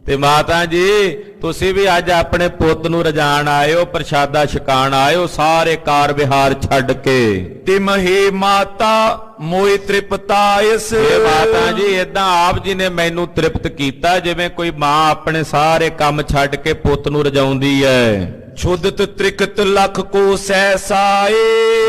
ਤੇ ਮਾਤਾ ਜੀ ਤੁਸੀਂ ਵੀ ਅੱਜ ਆਪਣੇ ਪੁੱਤ ਨੂੰ ਰਜਾਣ ਆਇਓ, ਪ੍ਰਸ਼ਾਦਾ ਛਕਾਣ ਆਇਓ, ਸਾਰੇ ਕਾਰ ਵਿਹਾਰ ਛੱਡ ਕੇ। ਤਿਮਹੇ ਮਾਤਾ ਮੋਇ ਤ੍ਰਿਪਤਾਇਸ। ਇਹ ਮਾਤਾ ਜੀ ਇਦਾਂ ਆਪ ਜੀ ਨੇ ਮੈਨੂੰ ਤ੍ਰਿਪਤ ਕੀਤਾ ਜਿਵੇਂ ਕੋਈ ਮਾਂ ਆਪਣੇ ਸਾਰੇ ਕੰਮ ਛੱਡ ਕੇ ਪੁੱਤ ਨੂੰ ਰਜਾਉਂਦੀ ਹੈ। ਛੁਦਤ ਤ੍ਰਿਕਤ ਲਖ ਕੋ ਸਹਿਸਾਏ।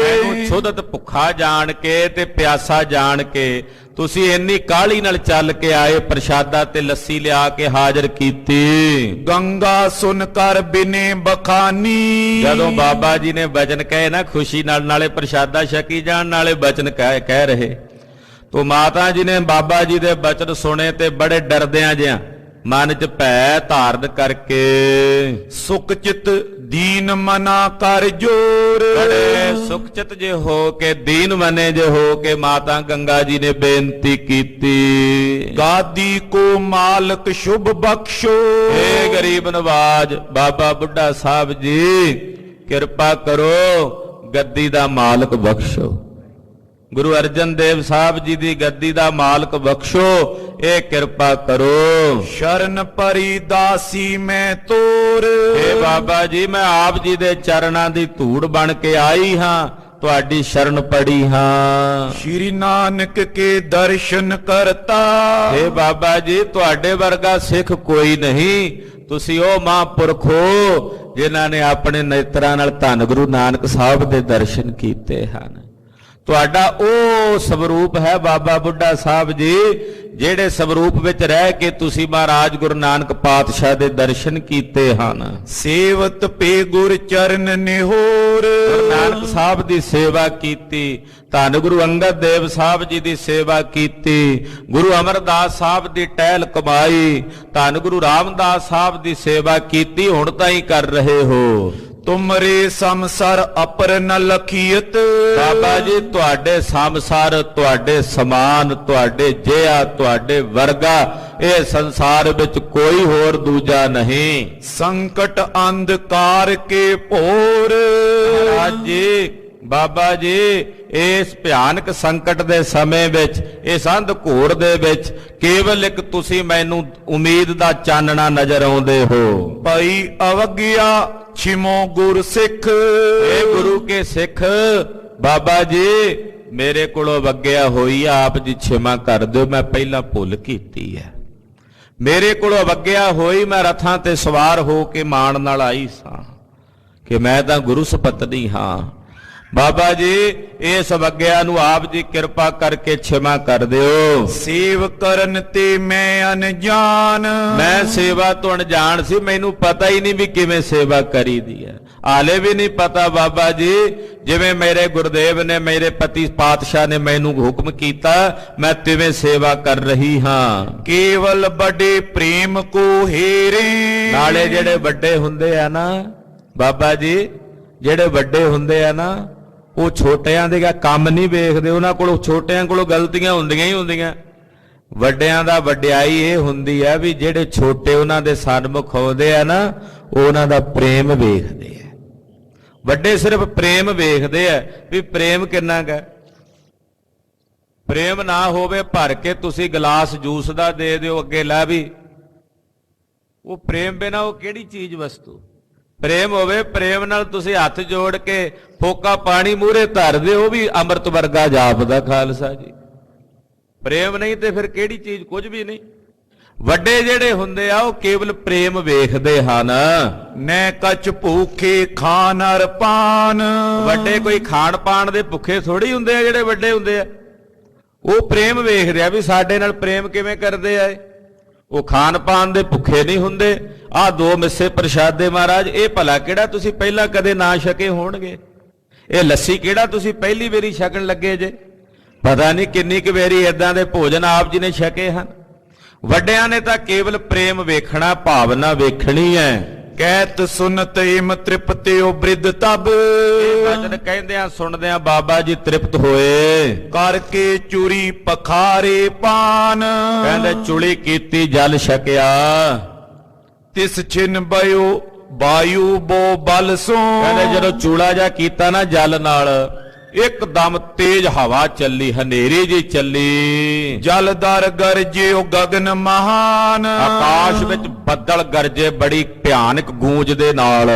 ਮੈਨੂੰ ਛੁਦਤ ਭੁੱਖਾ ਜਾਣ ਕੇ ਤੇ ਪਿਆਸਾ ਜਾਣ ਕੇ ਤੁਸੀਂ ਇੰਨੀ ਕਾਹਲੀ ਨਾਲ ਚੱਲ ਕੇ ਆਏ, ਪ੍ਰਸ਼ਾਦਾ ਤੇ ਲੱਸੀ ਲਿਆ ਕੇ ਹਾਜ਼ਰ ਕੀਤੀ। ਗੰਗਾ ਸੁਨ ਕਰ ਬਿਨੇ ਬਖਾਨੀ। ਜਦੋਂ ਬਾਬਾ ਜੀ ਨੇ ਬਚਨ ਕਹੇ ਨਾ, ਖੁਸ਼ੀ ਨਾਲ, ਨਾਲੇ ਪ੍ਰਸ਼ਾਦਾ ਛਕੀ ਜਾਣ ਨਾਲੇ ਬਚਨ ਕਹਿ ਰਹੇ, ਤੋ ਮਾਤਾ ਜੀ ਨੇ ਬਾਬਾ ਜੀ ਦੇ ਬਚਨ ਸੁਣੇ ਤੇ ਬੜੇ ਡਰਦਿਆਂ ਜਿਹਾ ਮਨ 'ਚ ਭੈ ਧਾਰਨ ਕਰਕੇ ਸੁਖ ਚਿਤ ਦੀਨ ਮਨਾ ਕਰ ਜੋਰ। ਬੜੇ ਸੁਖ ਚਿਤ ਜੇ ਹੋ ਕੇ, ਦੀਨ ਮਨੇ ਜੇ ਹੋ ਕੇ ਮਾਤਾ ਗੰਗਾ ਜੀ ਨੇ ਬੇਨਤੀ ਕੀਤੀ। ਗਾਦੀ ਕੋ ਮਾਲਕ ਸ਼ੁਭ ਬਖਸ਼ੋ। ਏ ਗਰੀਬ ਨਵਾਜ ਬਾਬਾ ਬੁੱਢਾ ਸਾਹਿਬ ਜੀ ਕਿਰਪਾ ਕਰੋ, ਗੱਦੀ ਦਾ ਮਾਲਕ ਬਖਸ਼ੋ। ਗੁਰੂ ਅਰਜਨ ਦੇਵ ਸਾਹਿਬ ਜੀ ਦੀ ਗੱਦੀ ਦਾ ਮਾਲਕ ਬਖਸ਼ੋ, ਇਹ ਕਿਰਪਾ ਕਰੋ। ਸ਼ਰਨ ਪਰੀ ਦਾਸੀ ਮੈਂ ਤੋਰ। ਏ ਬਾਬਾ ਜੀ ਮੈਂ ਆਪ ਜੀ ਦੇ ਚਰਨਾਂ ਦੀ ਧੂੜ ਬਣ ਕੇ ਆਈ ਹਾਂ, ਤੁਹਾਡੀ ਸ਼ਰਨ ਪੜੀ ਹਾਂ। ਸ਼੍ਰੀ ਨਾਨਕ ਕੇ ਦਰਸ਼ਨ ਕਰਤਾ। ਏ ਬਾਬਾ ਜੀ ਤੁਹਾਡੇ ਵਰਗਾ ਸਿੱਖ ਕੋਈ ਨਹੀਂ, ਤੁਸੀਂ ਉਹ ਮਹਾਂਪੁਰਖ ਹੋ ਜਿਨ੍ਹਾਂ ਨੇ ਆਪਣੇ ਨੇਤਰਾਂ ਨਾਲ ਧੰਨ ਗੁਰੂ ਨਾਨਕ ਸਾਹਿਬ ਦੇ ਦਰਸ਼ਨ ਕੀਤੇ ਹਨ। ਤੁਹਾਡਾ ਉਹ ਸਵਰੂਪ ਹੈ ਬਾਬਾ ਬੁੱਢਾ ਸਾਹਿਬ ਜੀ, ਜਿਹੜੇ ਸਵਰੂਪ ਵਿੱਚ ਰਹਿ ਕੇ ਤੁਸੀਂ ਮਹਾਰਾਜ ਗੁਰੂ ਨਾਨਕ ਪਾਤਸ਼ਾਹ ਦੇ ਦਰਸ਼ਨ ਕੀਤੇ ਹਨ। ਸੇਵਤ ਪੇ ਗੁਰ ਚਰਨ ਨਿਹੋਰ। ਗੁਰੂ ਨਾਨਕ ਸਾਹਿਬ ਦੀ ਸੇਵਾ ਕੀਤੀ, ਧੰਨ ਗੁਰੂ ਅੰਗਦ ਦੇਵ ਸਾਹਿਬ ਜੀ ਦੀ ਸੇਵਾ ਕੀਤੀ, ਗੁਰੂ ਅਮਰਦਾਸ ਸਾਹਿਬ ਦੀ ਟਹਿਲ ਕਮਾਈ, ਧੰਨ ਗੁਰੂ ਰਾਮਦਾਸ ਸਾਹਿਬ ਦੀ ਸੇਵਾ ਕੀਤੀ, ਹੁਣ ਤਾਂ ਹੀ ਕਰ ਰਹੇ ਹੋ। ਤੁਮਰੇ ਸੰਸਾਰ ਅਪਰ ਨ ਲਖੀਅਤ। ਬਾਬਾ ਜੀ ਤੁਹਾਡੇ ਸੰਸਾਰ, ਤੁਹਾਡੇ ਸਮਾਨ, ਤੁਹਾਡੇ ਜਿਹਾ, ਤੁਹਾਡੇ ਵਰਗਾ ਇਹ ਸੰਸਾਰ ਵਿੱਚ ਕੋਈ ਹੋਰ ਦੂਜਾ ਨਹੀਂ। ਸੰਕਟ ਅੰਧਕਾਰ ਕੇ ਭੋਰ। ਮਹਾਰਾਜ ਜੀ, ਬਾਬਾ ਜੀ, ਇਸ ਭਿਆਨਕ ਸੰਕਟ ਦੇ ਸਮੇਂ ਵਿੱਚ, ਇਸ ਅੰਧ ਘੋਰ ਦੇ ਵਿੱਚ ਕੇਵਲ ਇੱਕ ਤੁਸੀਂ ਮੈਨੂੰ ਉਮੀਦ ਦਾ ਚਾਨਣਾ ਨਜ਼ਰ ਆਉਂਦੇ ਹੋ। ਭਾਈ ਅਵਗਿਆ ਛਿਮੋ ਗੁਰ ਸਿੱਖ। ਇਹ ਗੁਰੂ ਕੇ ਸਿੱਖ, ਬਾਬਾ ਜੀ ਮੇਰੇ ਕੋਲੋਂ ਵੱਗਿਆ ਹੋਈ ਆ, ਆਪ ਜੀ ਛਿਮਾ ਕਰ ਦਿਓ, ਮੈਂ ਪਹਿਲਾਂ ਭੁੱਲ ਕੀਤੀ ਹੈ। ਮੇਰੇ ਕੋਲੋਂ ਵੱਗਿਆ ਹੋਈ, ਮੈਂ ਰਥਾਂ ਤੇ ਸਵਾਰ ਹੋ ਕੇ ਮਾਣ ਨਾਲ ਆਈ ਸਾਂ ਕਿ ਮੈਂ ਤਾਂ ਗੁਰੂ ਸਪਤਨੀ ਹਾਂ। ਬਾਬਾ ਜੀ ਇਸ ਵੱਗਿਆ ਨੂੰ ਆਪ ਜੀ ਕਿਰਪਾ ਕਰਕੇ ਛਿਮਾ ਕਰ ਦਿਓ। ਸੇਵ ਕਰਨ ਤੇ ਮੈਂ ਅਨਜਾਨ। ਮੈਂ ਸੇਵਾ ਤੋਂ ਅਣਜਾਣ ਸੀ, ਮੈਨੂੰ ਪਤਾ ਹੀ ਨਹੀਂ ਵੀ ਕਿਵੇਂ ਸੇਵਾ ਕਰੀਦੀ ਹੈ। ਹਾਲੇ ਵੀ ਨਹੀਂ ਪਤਾ ਬਾਬਾ ਜੀ, ਜਿਵੇਂ ਮੇਰੇ ਗੁਰਦੇਵ ਨੇ, ਮੇਰੇ ਪਤੀ ਪਾਤਸ਼ਾਹ ਨੇ ਮੈਨੂੰ ਹੁਕਮ ਕੀਤਾ, ਮੈਂ ਤਿਵੇਂ ਸੇਵਾ ਕਰ ਰਹੀ ਹਾਂ। ਕੇਵਲ ਵੱਡੇ ਪ੍ਰੇਮ ਕੋ ਹੇਰੇ। ਨਾਲੇ ਜਿਹੜੇ ਵੱਡੇ ਹੁੰਦੇ ਆ ਨਾ ਬਾਬਾ ਜੀ, ਜਿਹੜੇ ਵੱਡੇ ਹੁੰਦੇ ਆ ਨਾ, ਉਹ ਛੋਟਿਆਂ ਦੇ ਕੰਮ ਨਹੀਂ ਵੇਖਦੇ। ਉਹਨਾਂ ਕੋਲੋਂ, ਛੋਟਿਆਂ ਕੋਲੋਂ ਗਲਤੀਆਂ ਹੁੰਦੀਆਂ ਹੀ ਹੁੰਦੀਆਂ। ਵੱਡਿਆਂ ਦਾ ਵਡਿਆਈ ਇਹ ਹੁੰਦੀ ਹੈ ਵੀ ਜਿਹੜੇ ਛੋਟੇ ਉਹਨਾਂ ਦੇ ਸਨਮੁਖ ਆਉਂਦੇ ਆ ਨਾ, ਉਹ ਉਹਨਾਂ ਦਾ ਪ੍ਰੇਮ ਵੇਖਦੇ ਆ। ਵੱਡੇ ਸਿਰਫ ਪ੍ਰੇਮ ਵੇਖਦੇ ਆ ਵੀ ਪ੍ਰੇਮ ਕਿੰਨਾ ਕੁ ਹੈ। ਪ੍ਰੇਮ ਨਾ ਹੋਵੇ, ਭਰ ਕੇ ਤੁਸੀਂ ਗਲਾਸ ਜੂਸ ਦਾ ਦੇ ਦਿਓ, ਅੱਗੇ ਲੈ ਵੀ, ਉਹ ਪ੍ਰੇਮ ਬਿਨਾ ਉਹ ਕਿਹੜੀ ਚੀਜ਼ ਵਸਤੂ। ਪ੍ਰੇਮ ਹੋਵੇ, ਪ੍ਰੇਮ ਨਾਲ ਤੁਸੀਂ ਹੱਥ ਜੋੜ ਕੇ ਫੋਕਾ ਪਾਣੀ ਮੂਹਰੇ ਧਰ ਦਿਓ, ਉਹ ਵੀ ਅੰਮ੍ਰਿਤ ਵਰਗਾ ਜਾਪਦਾ ਖਾਲਸਾ ਜੀ। ਪ੍ਰੇਮ ਨਹੀਂ ਤੇ ਫਿਰ ਕਿਹੜੀ ਚੀਜ਼, ਕੁਝ ਵੀ ਨਹੀਂ। ਵੱਡੇ ਜਿਹੜੇ ਹੁੰਦੇ ਆ ਉਹ ਕੇਵਲ ਪ੍ਰੇਮ ਵੇਖਦੇ ਹਨ। ਨੈ ਕਛ ਭੂਖੇ ਖਾਨ ਅਰ ਪਾਨ। ਵੱਡੇ ਕੋਈ ਖਾਣ ਪਾਣ ਦੇ ਭੁੱਖੇ ਥੋੜੀ ਹੁੰਦੇ ਆ। ਜਿਹੜੇ ਵੱਡੇ ਹੁੰਦੇ ਆ ਉਹ ਪ੍ਰੇਮ ਵੇਖਦੇ ਆ ਵੀ ਸਾਡੇ ਨਾਲ ਪ੍ਰੇਮ ਕਿਵੇਂ ਕਰਦੇ ਆ। ਉਹ ਖਾਣ ਪਾਣ ਦੇ ਭੁੱਖੇ ਨਹੀਂ ਹੁੰਦੇ। ਆਹ ਦੋ ਮਿੱਸੇ ਪ੍ਰਸ਼ਾਦੇ ਮਹਾਰਾਜ, ਇਹ ਭਲਾ ਕਿਹੜਾ ਤੁਸੀਂ ਪਹਿਲਾਂ ਕਦੇ ਨਾ ਛਕੇ ਹੋਣਗੇ। ਇਹ ਲੱਸੀ ਕਿਹੜਾ ਤੁਸੀਂ ਪਹਿਲੀ ਵਾਰੀ ਛਕਣ ਲੱਗੇ ਜੇ। ਪਤਾ ਨਹੀਂ ਕਿੰਨੀ ਕੁ ਵਾਰੀ ਇਦਾਂ ਦੇ ਭੋਜਨ ਆਪ ਜੀ ਨੇ ਛਕੇ ਹਨ। ਵੱਡਿਆਂ ਨੇ ਤਾਂ ਕੇਵਲ ਪ੍ਰੇਮ ਵੇਖਣਾ, ਭਾਵਨਾ ਵੇਖਣੀ ਹੈ। ਕਹਿਤ ਸੁਨਤ ਏਮ ਤ੍ਰਿਪਤਿਓ ਬ੍ਰਿਧ ਤਬ। ਇਹ ਵਚਨ ਕਹਿੰਦਿਆਂ ਸੁਣਦਿਆਂ ਬਾਬਾ ਜੀ ਤ੍ਰਿਪਤ ਹੋਏ। ਕਰਕੇ ਚੂਰੀ ਪਖਾਰੇ ਪਾਨ। ਕਹਿੰਦੇ ਚੁਲੀ ਕੀਤੀ, ਜਲ ਛਕਿਆ। ਤਿਸ ਛਿਨ ਬਯੋ ਵਾਯੂ ਬੋ ਬਲ ਸੋ। ਕਹਿੰਦੇ ਜਦੋਂ ਚੂਲਾ ਜਾ ਕੀਤਾ ਨਾ ਜਲ ਨਾਲ, ਇੱਕਦਮ ਤੇਜ਼ ਹਵਾ ਚੱਲੀ, ਹਨੇਰੀ ਜੀ ਚੱਲੀ। ਜਲਦਰ ਗਰਜਿਓ ਗਗਨ ਮਹਾਨ। ਆਕਾਸ਼ ਵਿੱਚ ਬੱਦਲ ਗਰਜੇ ਬੜੀ ਭਿਆਨਕ ਗੂੰਜ ਦੇ ਨਾਲ।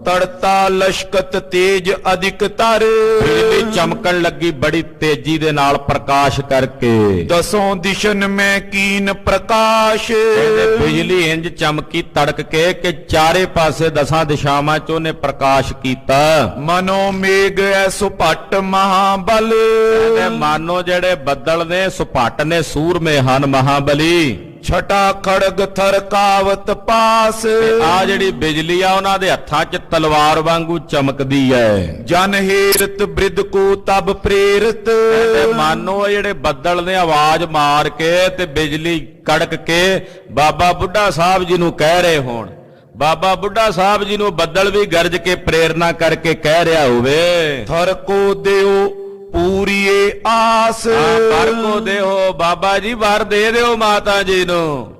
ਤੜਤਾ ਲਸ਼ਕਤ ਤੇਜ ਅਧਿਕ ਤਰ। ਬਿਜਲੀ ਚਮਕਣ ਲੱਗੀ ਬੜੀ ਤੇਜ਼ੀ ਦੇ ਨਾਲ, ਪ੍ਰਕਾਸ਼ ਕਰਕੇ। ਦਸੋਂ ਦਿਸ਼ਨ ਮੈਂ ਕੀਨ ਪ੍ਰਕਾਸ਼। ਕਹਿੰਦੇ ਬਿਜਲੀ ਇੰਜ ਚਮਕੀ ਤੜਕ ਕੇ ਕਿ ਚਾਰੇ ਪਾਸੇ ਦਸਾਂ ਦਿਸ਼ਾਵਾਂ ਚ ਉਹਨੇ ਪ੍ਰਕਾਸ਼ ਕੀਤਾ। ਮਨੋ ਮੇਘ ਐਸੋ ਭੱਟ ਮਹਾਬਲ। ਕਹਿੰਦੇ ਮਾਨੋ ਜਿਹੜੇ ਬੱਦਲ ਨੇ ਸੁਪੱਟ ਨੇ, ਸੂਰਮੇ ਹਨ ਮਹਾਬਲੀ। ਛਟਾ ਖੜਗ ਥਰਕਾਵਤ ਪਾਸ। ਆ ਜਿਹੜੀ ਬਿਜਲੀ ਆ ਉਹਨਾਂ ਦੇ ਹੱਥਾਂ 'ਚ ਤਲਵਾਰ ਵਾਂਗੂ ਚਮਕਦੀ ਹੈ। ਜਨ ਹੇਰਤ ਬ੍ਰਿਧ ਕੋ ਤਬ ਪ੍ਰੇਰਿਤ। ਤੇ ਮਾਨੋ ਜਿਹੜੇ ਬੱਦਲ ਨੇ ਆਵਾਜ਼ ਮਾਰ ਕੇ ਤੇ ਬਿਜਲੀ ਕੜਕ ਕੇ ਬਾਬਾ ਬੁੱਢਾ ਸਾਹਿਬ ਜੀ ਨੂੰ ਕਹਿ ਰਹੇ ਹੋਣ। ਬਾਬਾ ਬੁੱਢਾ ਸਾਹਿਬ ਜੀ ਨੂੰ ਬੱਦਲ ਵੀ ਗਰਜ ਕੇ ਪ੍ਰੇਰਨਾ ਕਰਕੇ ਕਹਿ ਰਿਹਾ ਹੋਵੇ, ਥਰ ਕੋ ਦਿਓ ਪੂਰੀਏ ਆਸ। ਵਰ ਕੋ ਦੇਹੋ, ਬਾਬਾ ਜੀ ਵਰ ਦੇ ਦਿਓ ਮਾਤਾ ਜੀ ਨੂੰ।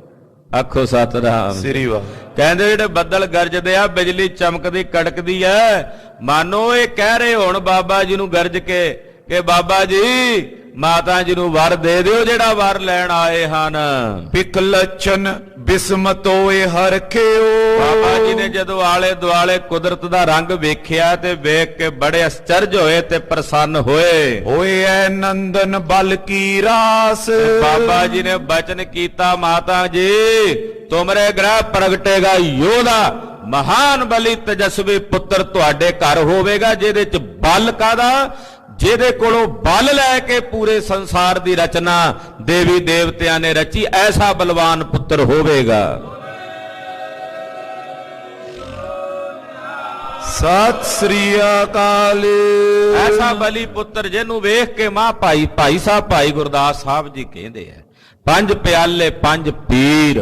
ਆਖੋ ਸਤਿਨਾਮ ਸ੍ਰੀ ਵਾਹਿਗੁਰੂ। ਕਹਿੰਦੇ ਜਿਹੜੇ ਬੱਦਲ ਗਰਜਦੇ ਆ, ਬਿਜਲੀ ਚਮਕਦੀ ਕੜਕਦੀ ਐ, ਮਾਨੋ ਇਹ ਕਹਿ ਰਹੇ ਹੁਣ ਬਾਬਾ ਜੀ ਨੂੰ ਗਰਜ ਕੇ ਕਿ ਬਾਬਾ ਜੀ ਮਾਤਾ ਜੀ ਨੂੰ ਵਰ ਦੇ ਦਿਓ ਜਿਹੜਾ ਵਰ ਲੈਣ ਆਏ ਹਨ। ਪਿਕ ਲਛਨ ਬਿਸਮਤ ਹੋਏ ਹਰਖਿਓ। ਬਾਬਾ ਜੀ ਨੇ ਜਦੋਂ ਆਲੇ ਦੁਆਲੇ ਕੁਦਰਤ ਦਾ ਰੰਗ ਵੇਖਿਆ ਤੇ ਵੇਖ ਕੇ ਬੜੇ ਅਚਰਜ ਹੋਏ ਤੇ ਪ੍ਰਸੰਨ ਹੋਏ। ਹੋਏ ਐ ਨੰਦਨ ਬਲ ਕੀ ਰਾਸ। ਬਾਬਾ ਜੀ ਨੇ ਬਚਨ ਕੀਤਾ, ਮਾਤਾ ਜੀ ਤੁਮਰੇ ਗ੍ਰਹਿ ਪ੍ਰਗਟੇਗਾ ਯੋਧਾ, ਮਹਾਨ ਬਲੀ ਤੇਜਸਵੀ ਪੁੱਤਰ ਤੁਹਾਡੇ ਘਰ ਹੋਵੇਗਾ, ਜਿਹਦੇ ਚ ਬਲ ਕਾਦਾ, ਜਿਹਦੇ ਕੋਲੋਂ ਬਲ ਲੈ ਕੇ ਪੂਰੇ ਸੰਸਾਰ ਦੀ ਰਚਨਾ ਦੇਵੀ ਦੇਵਤਿਆਂ ਨੇ ਰਚੀ, ਐਸਾ ਬਲਵਾਨ ਪੁੱਤਰ ਹੋਵੇਗਾ। ਸਤਿ ਸ੍ਰੀ ਅਕਾਲ। ਐਸਾ ਬਲੀ ਪੁੱਤਰ ਜਿਹਨੂੰ ਵੇਖ ਕੇ ਮਾਂ ਭਾਈ ਸਾਹਿਬ ਭਾਈ ਗੁਰਦਾਸ ਸਾਹਿਬ ਜੀ ਕਹਿੰਦੇ ਆ, ਪੰਜ ਪਿਆਲੇ ਪੰਜ ਪੀਰ,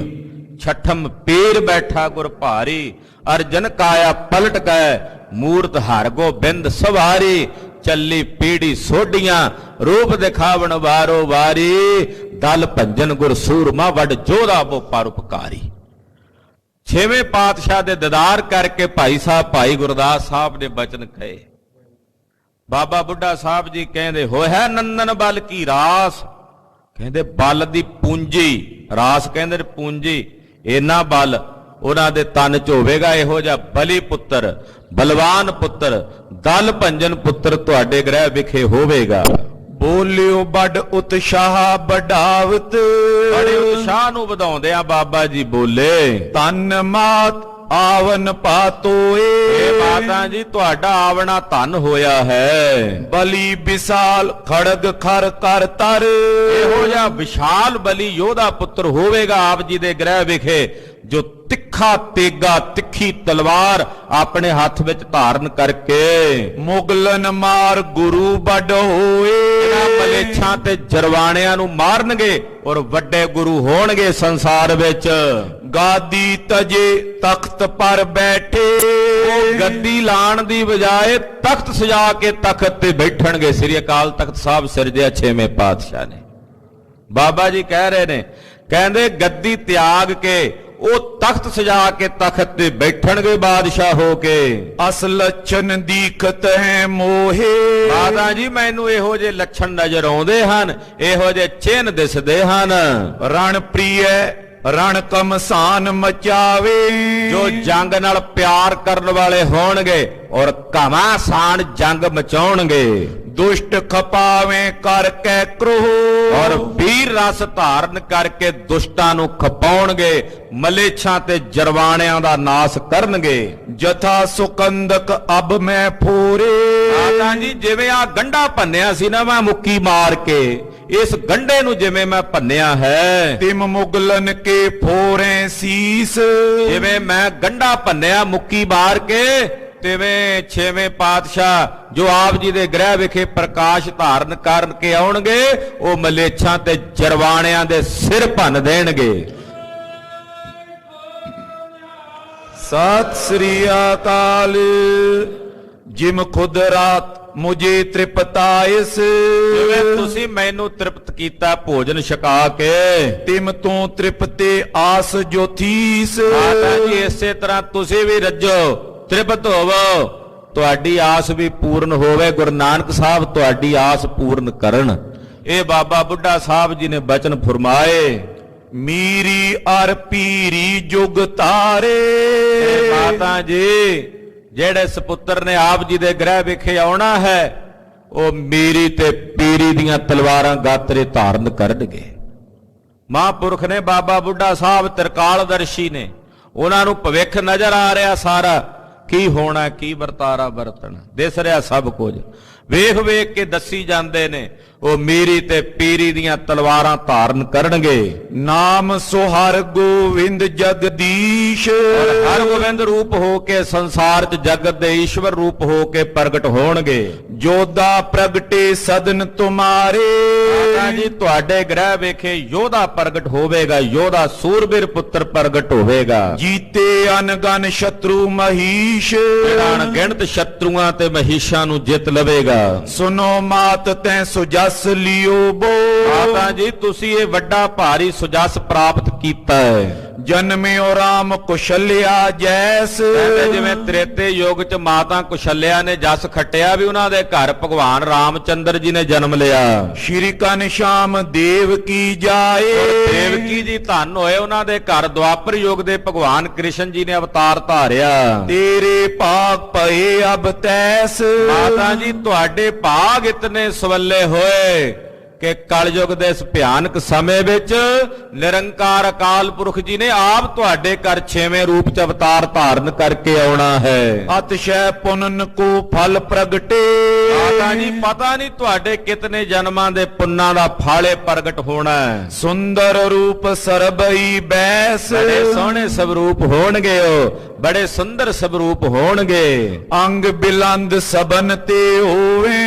ਛਠਮ ਪੀਰ ਬੈਠਾ ਗੁਰ ਭਾਰੀ, ਅਰਜਨ ਕਾਇਆ ਪਲਟ ਗਏ, ਮੂਰਤ ਹਰ ਗੋਬਿੰਦ ਸਵਾਰੀ, ਚੱਲੀ ਪੀੜੀ ਸੋਢੀਆਂ, ਰੂਪ ਦਿਖਾਵਣ ਵਾਰੋ ਵਾਰੀ, ਦਲ ਭੰਜਨ ਗੁਰ ਸੂਰਮਾ ਵੱਡ ਜੋਧਾ ਬੋ ਪਰਉਪਕਾਰੀ। ਛੇਵੇਂ ਪਾਤਸ਼ਾਹ ਦੇ ਦੀਦਾਰ ਕਰਕੇ ਭਾਈ ਸਾਹਿਬ ਭਾਈ ਗੁਰਦਾਸ ਸਾਹਿਬ ਨੇ ਬਚਨ ਕਹੇ। ਬਾਬਾ ਬੁੱਢਾ ਸਾਹਿਬ ਜੀ ਕਹਿੰਦੇ ਹੋਇਆ ਨੰਦਨ ਬਲ ਕੀ ਰਾਸ, ਕਹਿੰਦੇ ਬਲ ਦੀ ਪੂੰਜੀ, ਰਾਸ ਕਹਿੰਦੇ ਪੂੰਜੀ, ਇੰਨਾ ਬਲ ਉਹਨਾਂ ਦੇ ਤਨ ਚ ਹੋਵੇਗਾ। ਇਹੋ ਜਿਹਾ ਬਲੀ ਪੁੱਤਰ, ਬਲਵਾਨ ਪੁੱਤਰ, ਦਲ ਭੰਜਨ ਪੁੱਤਰ ਤੁਹਾਡੇ ਗ੍ਰਹਿ ਵਿਖੇ ਹੋਵੇਗਾ। ਬੋਲਿਓ ਬੜ ਉਤਸ਼ਾਹ ਬਢਾਵਤ, ਬੜੇ ਉਤਸ਼ਾਹ ਨੂੰ ਵਧਾਉਂਦੇ ਆ ਬਾਬਾ ਜੀ ਬੋਲੇ। ਤਨ ਮਾਤ ਆਵਨ ਪਾਤੋਏ, ਇਹ ਮਾਤਾ ਜੀ ਤੁਹਾਡਾ ਆਵਣਾ ਧਨ ਹੋਇਆ ਹੈ। ਬਲੀ ਵਿਸਾਲ ਖੜਗ ਖਰ ਕਰ ਤਰ, ਇਹੋ ਜਿਹਾ ਵਿਸ਼ਾਲ ਬਲੀ ਯੋਧਾ ਪੁੱਤਰ ਹੋਵੇਗਾ ਆਪ ਜੀ ਦੇ ਗ੍ਰਹਿ ਵਿਖੇ, ਜੋ ਤਿੱਖਾ ਤੇਗਾ ਤਿੱਖੀ ਤਲਵਾਰ ਆਪਣੇ ਹੱਥ ਵਿੱਚ ਧਾਰਨ ਕਰਕੇ ਮੁਗਲਨ ਮਾਰ ਗੁਰੂ ਵੱਡ ਹੋਏ, ਇਹਨਾਂ ਮਲੇਛਾਂ ਤੇ ਜਰਵਾਣਿਆਂ ਨੂੰ ਮਾਰਨਗੇ ਔਰ ਵੱਡੇ ਗੁਰੂ ਹੋਣਗੇ ਸੰਸਾਰ ਵਿੱਚ। ਗਾਦੀ ਤਜੇ ਤਖਤ ਪਰ ਬੈਠੇ, ਉਹ ਗੱਦੀ ਲਾਣ ਦੀ ਬਜਾਏ ਤਖਤ ਸਜਾ ਕੇ ਤਖਤ ਤੇ ਬੈਠਣਗੇ। ਸ੍ਰੀ ਅਕਾਲ ਤਖਤ ਸਾਹਿਬ ਸਿਰਜਿਆ ਛੇਵੇਂ ਪਾਤਸ਼ਾਹ ਨੇ। ਬਾਬਾ ਜੀ ਕਹਿ ਰਹੇ ਨੇ, ਕਹਿੰਦੇ ਗੱਦੀ ਤਿਆਗ ਕੇ ਉਹ ਤਖਤ ਸਜਾ ਕੇ ਤਖਤ ਤੇ ਬੈਠਣਗੇ ਬਾਦਸ਼ਾਹ ਹੋ ਕੇ। ਅਸ ਲੱਛਣ ਦੀਖਤ ਹੈ ਮੋਹੇ, ਮਾਤਾ ਜੀ ਮੈਨੂੰ ਇਹੋ ਜਿਹੇ ਲੱਛਣ ਨਜ਼ਰ ਆਉਂਦੇ ਹਨ, ਇਹੋ ਜਿਹੇ ਚਿੰਨ੍ਹ ਦਿਸਦੇ ਹਨ। ਰਣ ਪ੍ਰੀਐ ਰਣ ਕਮਸਾਨ ਮਚਾਵੇ, ਜੋ ਜੰਗ ਨਾਲ ਪਿਆਰ ਕਰਨ ਵਾਲੇ ਹੋਣਗੇ ਔਰ ਘਮਾਸਾਨ ਜੰਗ ਮਚਾਉਣਗੇ। ਦੁਸ਼ਟ ਖਪਾਵੇਂ ਕਰਕੇ ਕ੍ਰੋਹ, ਔਰ ਵੀਰ ਰਸ ਧਾਰਨ ਕਰਕੇ ਦੁਸ਼ਟਾਂ ਨੂੰ ਖਪਾਉਣਗੇ, ਮਲੇਛਾਂ ਤੇ ਜਰਵਾਣਿਆਂ ਦਾ ਨਾਸ ਕਰਨਗੇ। ਜਥਾ ਸੁਕੰਦਕ ਅਬ ਮੈਂ ਫੋਰੇ, ਮਾਤਾ ਜੀ ਜਿਵੇਂ ਆ ਗੰਢਾ ਭੰਨਿਆ ਸੀ ਨਾ ਮੈਂ ਮੁੱਕੀ ਮਾਰ ਕੇ, ਇਸ ਗੰਢੇ ਨੂੰ ਜਿਵੇਂ ਮੈਂ ਭੰਨਿਆ ਹੈ, ਤਿਮ ਮੁਗਲਨ ਕੇ ਫੋਰੇ ਸੀਸ, ਜਿਵੇਂ ਮੈਂ ਗੰਢਾ ਭੰਨਿਆ ਮੁੱਕੀ ਮਾਰ ਕੇ, ਤਿਵੇਂ ਛੇਵੇਂ ਪਾਤਸ਼ਾਹ ਜੋ ਆਪ ਜੀ ਦੇ ਗ੍ਰਹਿ ਵਿਖੇ ਪ੍ਰਕਾਸ਼ ਧਾਰਨ ਕਰਕੇ ਆਉਣਗੇ, ਉਹ ਮਲੇਛਾਂ ਤੇ ਜਰਵਾਣਿਆਂ ਦੇ ਸਿਰ ਭੰਨ ਦੇਣਗੇ। ਸਤਿ ਸ੍ਰੀ ਅਕਾਲ। ਜਿਮ ਖੁਦ ਰਾਤ ਮੁਝੇ ਤ੍ਰਿਪਤਾਇਸ, ਜਿਵੇਂ ਤੁਸੀਂ ਮੈਨੂੰ ਤ੍ਰਿਪਤ ਕੀਤਾ ਭੋਜਨ ਛਕਾ ਕੇ, ਤਿਮ ਤੋਂ ਤ੍ਰਿਪਤੇ ਆਸ ਜੋਥੀਸ। ਮਾਤਾ ਜੀ ਇਸੇ ਤਰ੍ਹਾਂ ਤੁਸੀਂ ਵੀ ਰੱਜੋ, ਤ੍ਰਿਪਤ ਹੋਵੋ, ਤੁਹਾਡੀ ਆਸ ਵੀ ਪੂਰਨ ਹੋਵੇ। ਗੁਰੂ ਨਾਨਕ ਸਾਹਿਬ ਤੁਹਾਡੀ ਆਸ ਪੂਰਨ ਕਰਨ। ਇਹ ਬਾਬਾ ਬੁੱਢਾ ਸਾਹਿਬ ਜੀ ਨੇ ਬਚਨ ਫਰਮਾਏ। ਮੀਰੀ ਅਰ ਪੀਰੀ ਜੁਗ ਤਾਰੇ, ਮਾਤਾ ਜੀ ਜਿਹੜੇ ਸਪੁੱਤਰ ਨੇ ਆਪ ਜੀ ਦੇ ਗ੍ਰਹਿ ਵਿਖੇ ਆਉਣਾ ਹੈ, ਉਹ ਮੀਰੀ ਤੇ ਪੀਰੀ ਦੀਆਂ ਤਲਵਾਰਾਂ ਗਾਤਰੇ ਧਾਰਨ ਕਰਨਗੇ। ਮਹਾਂਪੁਰਖ ਨੇ ਬਾਬਾ ਬੁੱਢਾ ਸਾਹਿਬ ਤ੍ਰਿਕਾਲਦਰਸ਼ੀ ਨੇ, ਉਹਨਾਂ ਨੂੰ ਭਵਿੱਖ ਨਜ਼ਰ ਆ ਰਿਹਾ ਸਾਰਾ, ਕੀ ਹੋਣਾ ਕੀ ਵਰਤਾਰਾ ਵਰਤਣਾ ਦਿਸ ਰਿਹਾ ਸਭ ਕੁਝ, ਵੇਖ ਵੇਖ ਕੇ ਦੱਸੀ ਜਾਂਦੇ ਨੇ। ਉਹ ਮੀਰੀ ਤੇ ਪੀਰੀ ਦੀਆਂ ਤਲਵਾਰਾਂ ਧਾਰਨ ਕਰਨਗੇ। ਨਾਮ ਸੁਹਰ ਗੋਵਿੰਦ ਜਗਦੀਸ਼, ਹਰ ਗੋਬਿੰਦ ਰੂਪ ਹੋ ਕੇ ਸੰਸਾਰ 'ਚ ਜਗਤ ਦੇ ਈਸ਼ਵਰ ਰੂਪ ਹੋ ਕੇ ਪ੍ਰਗਟ ਹੋਣਗੇ। ਜੋਧਾ ਪ੍ਰਗਟੇ ਸਦਨ ਤੁਮਾਰੇ, ਮਾਤਾ ਜੀ ਤੁਹਾਡੇ ਗ੍ਰਹਿ ਵੇਖੇ ਯੋਧਾ ਪ੍ਰਗਟ ਹੋਵੇਗਾ, ਯੋਧਾ ਸੂਰਬੀਰ ਪੁੱਤਰ ਪ੍ਰਗਟ ਹੋਵੇਗਾ। ਜੀਤੇ ਅਨਗਨ ਸ਼ਤਰੂ ਮਹੀਸ਼, ਜਿਹੜਾ ਅਣਗਿਣਤ ਸ਼ਤਰੂਆਂ ਤੇ ਮਹੀਸ਼ਾਂ ਨੂੰ ਜਿੱਤ ਲਵੇਗਾ। ਸੁਨੋ ਮਾਤ ਤੈ ਸੁਜਸ ਲਿਓ ਬੋ, ਮਾਤਾ ਜੀ ਤੁਸੀਂ ਇਹ ਵੱਡਾ ਭਾਰੀ ਸੁਜਸ ਪ੍ਰਾਪਤ ਕੀਤਾ ਹੈ। ਜਨਮਿਓ ਰਾਮ ਕੁਸ਼ਲਿਆ ਜੈਸ, ਕਹਿੰਦੇ ਜਿਵੇਂ ਤ੍ਰੇਤੇ ਯੁੱਗ 'ਚ ਮਾਤਾ ਕੁਸ਼ਲਿਆ ਨੇ ਜਸ ਖੱਟਿਆ, ਵੀ ਉਹਨਾਂ ਦੇ ਘਰ ਭਗਵਾਨ ਰਾਮਚੰਦਰ ਜੀ ਨੇ ਜਨਮ ਲਿਆ। ਸ਼੍ਰੀ ਘਨਸ਼ਾਮ ਦੇਵ ਕੀ ਜਾਏ, ਦੇਵਕੀ ਜੀ ਧੰਨ ਹੋਏ, ਉਹਨਾਂ ਦੇ ਘਰ ਦੁਆਪਰ ਯੁੱਗ ਦੇ ਭਗਵਾਨ ਕ੍ਰਿਸ਼ਨ ਜੀ ਨੇ ਅਵਤਾਰ ਧਾਰਿਆ। ਤੇਰੇ ਭਾਗ ਪਏ ਅਬ ਤੈਸ, ਮਾਤਾ ਜੀ ਤੁਹਾਡੇ ਭਾਗ ਇਤਨੇ ਸਵੱਲੇ ਹੋਏ ਕਿ ਕਲਯੁਗ ਦੇ ਇਸ ਭਿਆਨਕ ਸਮੇਂ ਵਿੱਚ ਨਿਰੰਕਾਰ ਅਕਾਲ ਪੁਰਖ ਜੀ ਨੇ ਆਪ ਤੁਹਾਡੇ ਘਰ 6ਵੇਂ ਰੂਪ 'ਚ ਅਵਤਾਰ ਧਾਰਨ ਕਰਕੇ ਆਉਣਾ ਹੈ। ਅਤਿਸ਼ੈ ਪੁੰਨ ਕੋ ਫਲ ਪ੍ਰਗਟੇ, ਮਾਤਾ ਜੀ ਪਤਾ ਨਹੀਂ ਤੁਹਾਡੇ ਕਿਤਨੇ ਜਨਮਾਂ ਦੇ ਪੁੰਨਾਂ ਦਾ ਫਾਲੇ ਪ੍ਰਗਟ ਹੋਣਾ ਹੈ। ਸੁੰਦਰ ਰੂਪ ਸਰਬਈ ਬੈਸ, ਬੜੇ ਸੋਹਣੇ ਸਵਰੂਪ ਹੋਣਗੇ, ਉਹ ਬੜੇ ਸੁੰਦਰ ਸਵਰੂਪ ਹੋਣਗੇ। ਅੰਗ ਬਿਲੰਦ ਸਬਨ ਤੇ ਹੋਵੇ,